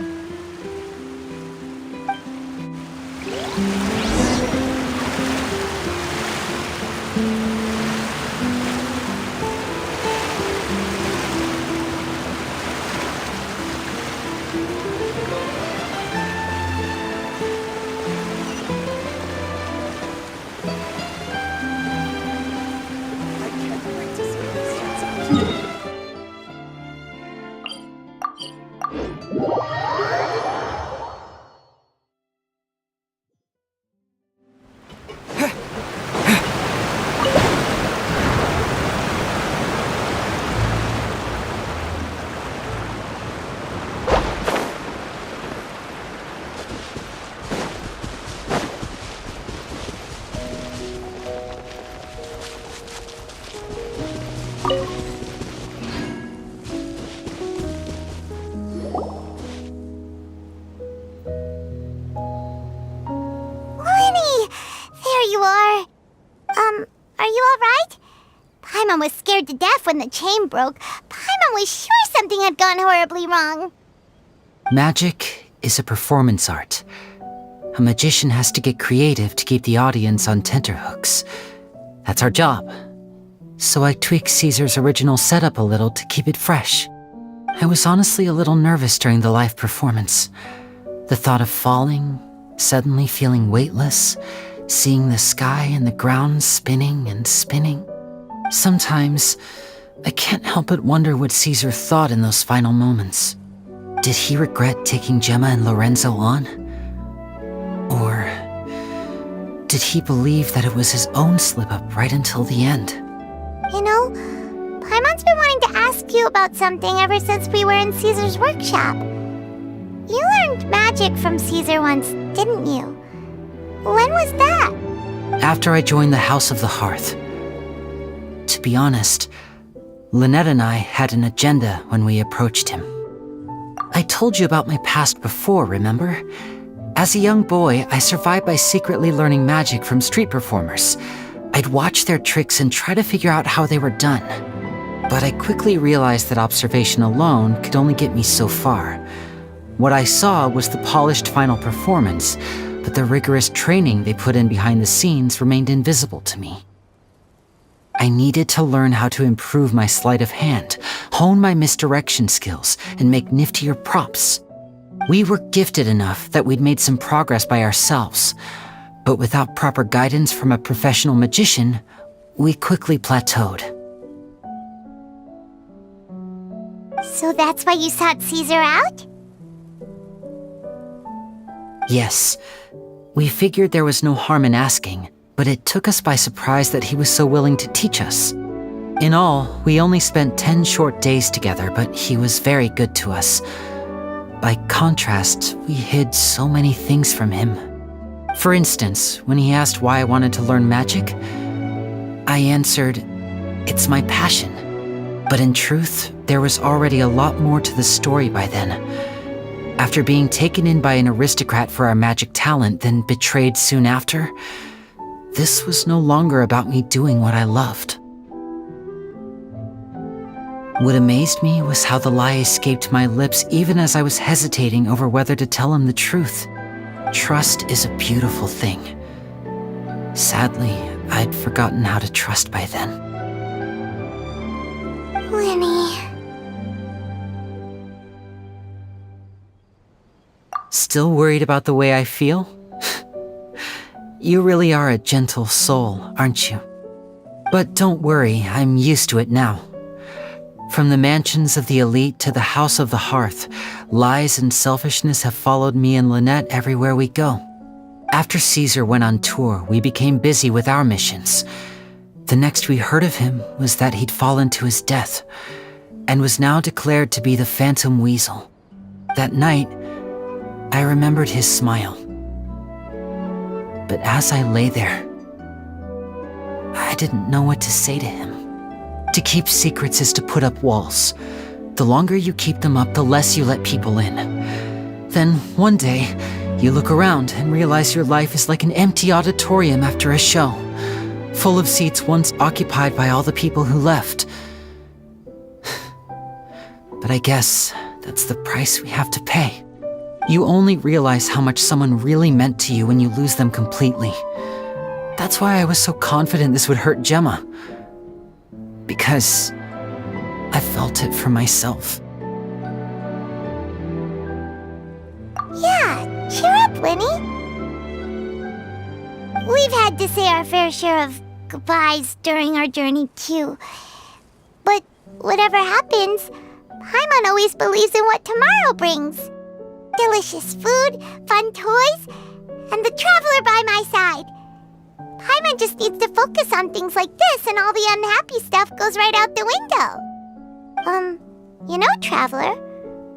Paimon was scared to death when the chain broke, Paimon was sure something had gone horribly wrong. Magic is a performance art. A magician has to get creative to keep the audience on tenterhooks. That's our job. So I tweaked Caesar's original setup a little to keep it fresh. I was honestly a little nervous during the live performance. The thought of falling, suddenly feeling weightless, seeing the sky and the ground spinning and spinning. Sometimes, I can't help but wonder what Caesar thought in those final moments. Did he regret taking Gemma and Lorenzo on? Or did he believe that it was his own slip-up right until the end? You know, Paimon's been wanting to ask you about something ever since we were in Caesar's workshop. You learned magic from Caesar once, didn't you? When was that? After I joined the House of the Hearth. To be honest, Lynette and I had an agenda when we approached him. I told you about my past before, remember? As a young boy, I survived by secretly learning magic from street performers. I'd watch their tricks and try to figure out how they were done. But I quickly realized that observation alone could only get me so far. What I saw was the polished final performance, but the rigorous training they put in behind the scenes remained invisible to me. I needed to learn how to improve my sleight of hand, hone my misdirection skills, and make niftier props. We were gifted enough that we'd made some progress by ourselves, but without proper guidance from a professional magician, we quickly plateaued. So that's why you sought Caesar out? Yes, we figured there was no harm in asking, but it took us by surprise that he was so willing to teach us. In all, we only spent 10 short days together, but he was very good to us. By contrast, we hid so many things from him. For instance, when he asked why I wanted to learn magic, I answered, "It's my passion." But in truth, there was already a lot more to the story by then. After being taken in by an aristocrat for our magic talent, then betrayed soon after, this was no longer about me doing what I loved. What amazed me was how the lie escaped my lips even as I was hesitating over whether to tell him the truth. Trust is a beautiful thing. Sadly, I'd forgotten how to trust by then. Lyney. Still worried about the way I feel? You really are a gentle soul, aren't you? But don't worry, I'm used to it now. From the mansions of the elite to the House of the Hearth, lies and selfishness have followed me and Lynette everywhere we go. After Caesar went on tour, we became busy with our missions. The next we heard of him was that he'd fallen to his death, and was now declared to be the Phantom Weasel. That night, I remembered his smile. But as I lay there, I didn't know what to say to him. To keep secrets is to put up walls. The longer you keep them up, the less you let people in. Then, one day, you look around and realize your life is like an empty auditorium after a show, full of seats once occupied by all the people who left. But I guess that's the price we have to pay. You only realize how much someone really meant to you when you lose them completely. That's why I was so confident this would hurt Gemma. Because I felt it for myself. Yeah, cheer up, Lyney. We've had to say our fair share of goodbyes during our journey, too. But whatever happens, Paimon always believes in what tomorrow brings. Delicious food, fun toys, and the traveler by my side. Paimon just needs to focus on things like this and all the unhappy stuff goes right out the window. You know, Traveler,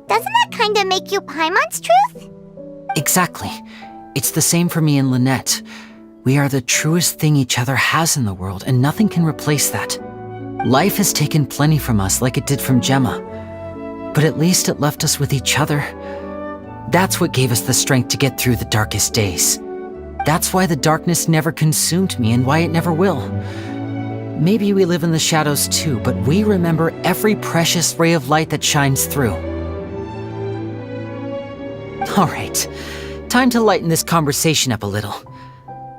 doesn't that kind of make you Paimon's truth? Exactly. It's the same for me and Lynette. We are the truest thing each other has in the world, and nothing can replace that. Life has taken plenty from us like it did from Gemma, but at least it left us with each other. That's what gave us the strength to get through the darkest days. That's why the darkness never consumed me and why it never will. Maybe we live in the shadows too, but we remember every precious ray of light that shines through. All right, time to lighten this conversation up a little.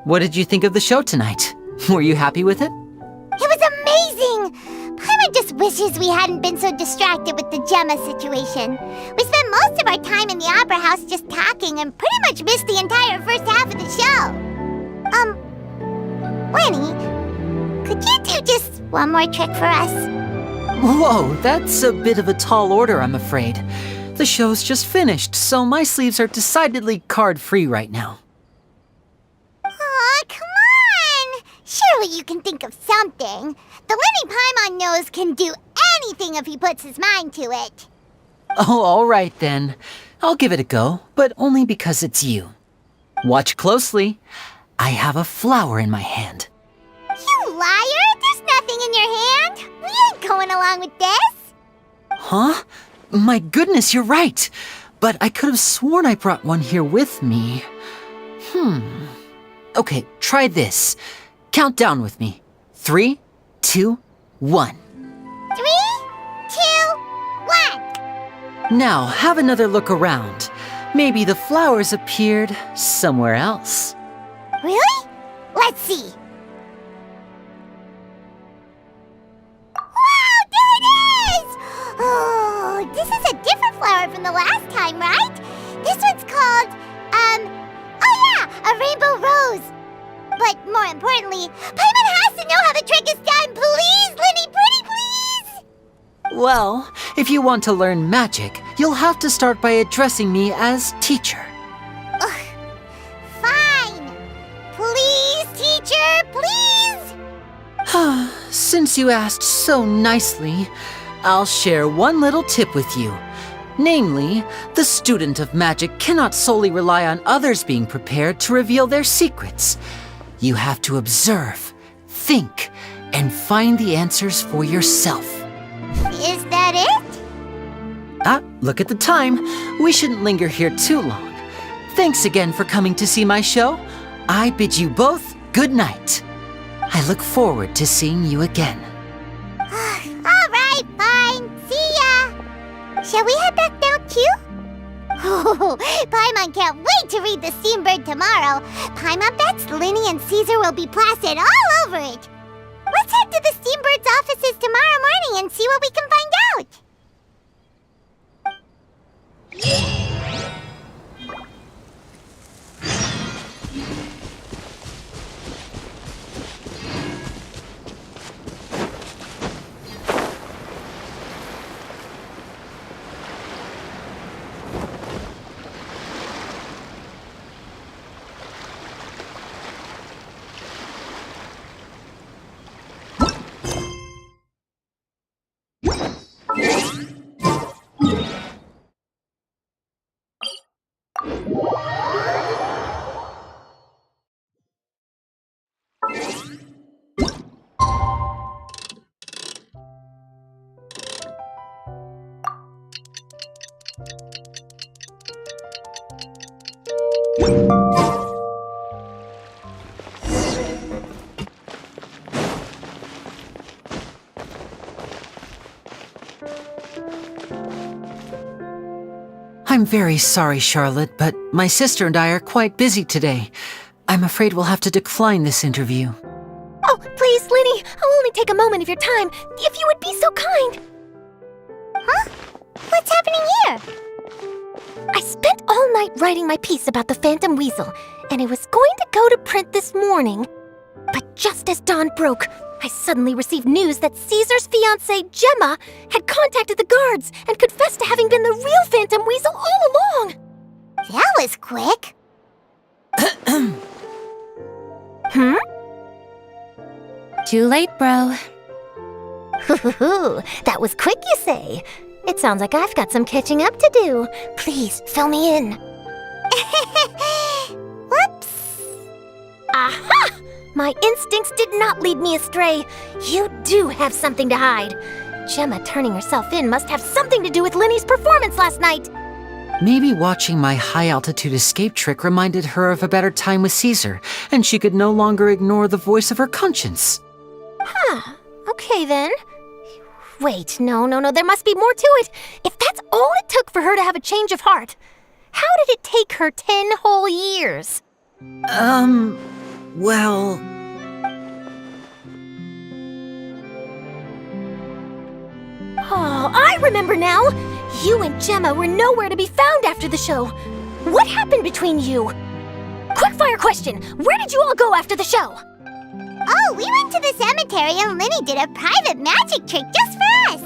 What did you think of the show tonight? Were you happy with it? It was amazing! Paimon just wishes we hadn't been so distracted with the Gemma situation. We spent most of our time in the Opera House just talking and pretty much missed the entire first half of the show. Lyney, could you do just one more trick for us? Whoa, that's a bit of a tall order, I'm afraid. The show's just finished, so my sleeves are decidedly card-free right now. Aw, come on! Surely you can think of something. The Lyney Paimon knows can do anything if he puts his mind to it. Oh, all right then. I'll give it a go, but only because it's you. Watch closely. I have a flower in my hand. You liar! There's nothing in your hand! We ain't going along with this! Huh? My goodness, you're right! But I could have sworn I brought one here with me. Okay, try this. Count down with me. 3, 2, 1. 3, 2, 1! Now, have another look around. Maybe the flowers appeared somewhere else. Really? Let's see. Wow, there it is! Oh, this is a different flower from the last time, right? This one's called, oh yeah, a rainbow rose. But more importantly, Paimon has to know how the trick is done. Please, Lyney, pretty please! Well, if you want to learn magic, you'll have to start by addressing me as teacher. Fine. Please, teacher, please! Since you asked so nicely, I'll share one little tip with you. Namely, the student of magic cannot solely rely on others being prepared to reveal their secrets. You have to observe, think, and find the answers for yourself. Is that it? Look at the time. We shouldn't linger here too long. Thanks again for coming to see my show. I bid you both good night. I look forward to seeing you again. All right, fine. See ya. Shall we head back now too? Oh, Paimon can't wait to read The Steambird tomorrow. Paimon bets Lyney and Caesar will be plastered all over it. Let's head to the Steambird's offices tomorrow morning and see what we can find out. I'm very sorry, Charlotte, but my sister and I are quite busy today. I'm afraid we'll have to decline this interview. Oh, please, Lyney, I'll only take a moment of your time, if you would be so kind. Huh? What's happening here? I spent all night writing my piece about the Phantom Weasel, and it was going to go to print this morning. But just as dawn broke, I suddenly received news that Caesar's fiancée, Gemma, had contacted the guards and confessed to having been the real Phantom Weasel all along. That was quick. Too late, bro. That was quick, you say? It sounds like I've got some catching up to do. Please, fill me in. Whoops. Aha! My instincts did not lead me astray. You do have something to hide. Gemma turning herself in must have something to do with Lyney's performance last night. Maybe watching my high-altitude escape trick reminded her of a better time with Caesar, and she could no longer ignore the voice of her conscience. Huh. Okay then. Wait, no, there must be more to it. If that's all it took for her to have a change of heart, how did it take her 10 whole years? Well... Oh, I remember now! You and Gemma were nowhere to be found after the show. What happened between you? Quickfire question! Where did you all go after the show? Oh, we went to the cemetery and Lyney did a private magic trick just for us.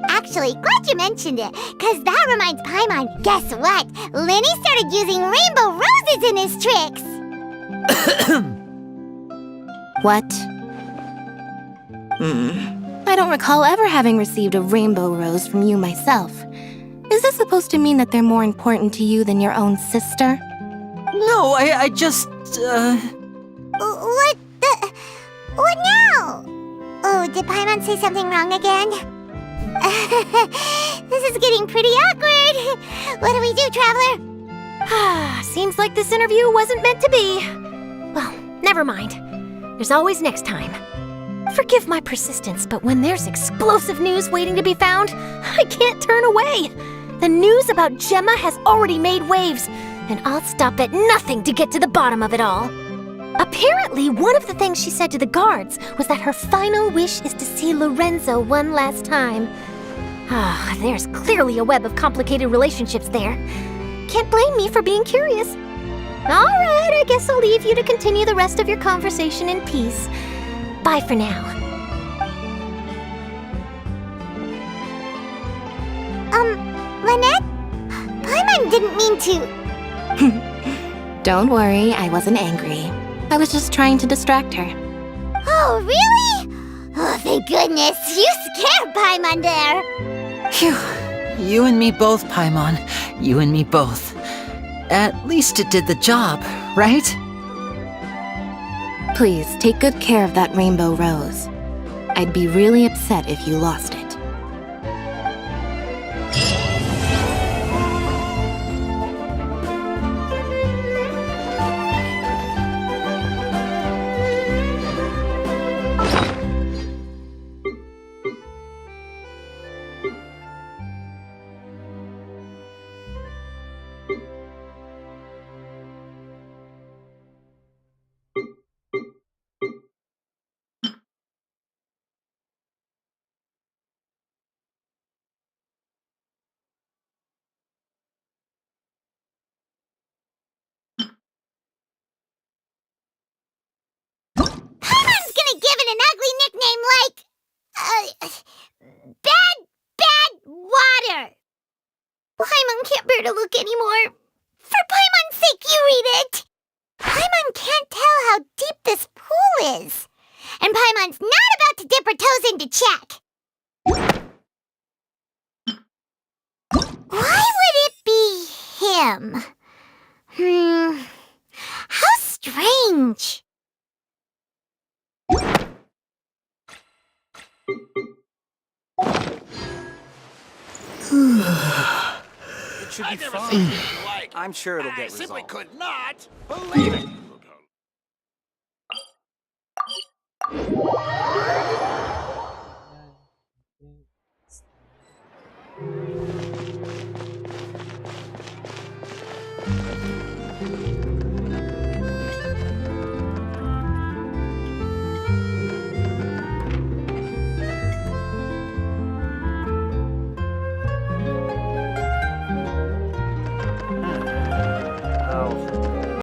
Actually, glad you mentioned it, because that reminds Paimon, guess what? Lyney started using rainbow roses in his tricks. What? I don't recall ever having received a rainbow rose from you myself. Is this supposed to mean that they're more important to you than your own sister? No, I just, What now? Oh, did Paimon say something wrong again? This is getting pretty awkward. What do we do, Traveler? Seems like this interview wasn't meant to be. Well, never mind. There's always next time. Forgive my persistence, but when there's explosive news waiting to be found, I can't turn away. The news about Gemma has already made waves, and I'll stop at nothing to get to the bottom of it all. Apparently, one of the things she said to the guards was that her final wish is to see Lorenzo one last time. There's clearly a web of complicated relationships there. Can't blame me for being curious. All right, I guess I'll leave you to continue the rest of your conversation in peace. Bye for now. Lynette? Paimon didn't mean to... Don't worry, I wasn't angry. I was just trying to distract her. Oh, really? Oh, thank goodness. You scared Paimon there. Phew. You and me both, Paimon. You and me both. At least it did the job, right? Please, take good care of that rainbow rose. I'd be really upset if you lost it. Paimon's gonna give it an ugly nickname like... Bad Water. Paimon can't bear to look anymore. For Paimon's sake, you read it. Paimon can't tell how deep this pool is. And Paimon's not about to dip her toes into check. Why would it be him? How strange. It should be fine. I'm sure it'll get resolved. Could not believe it.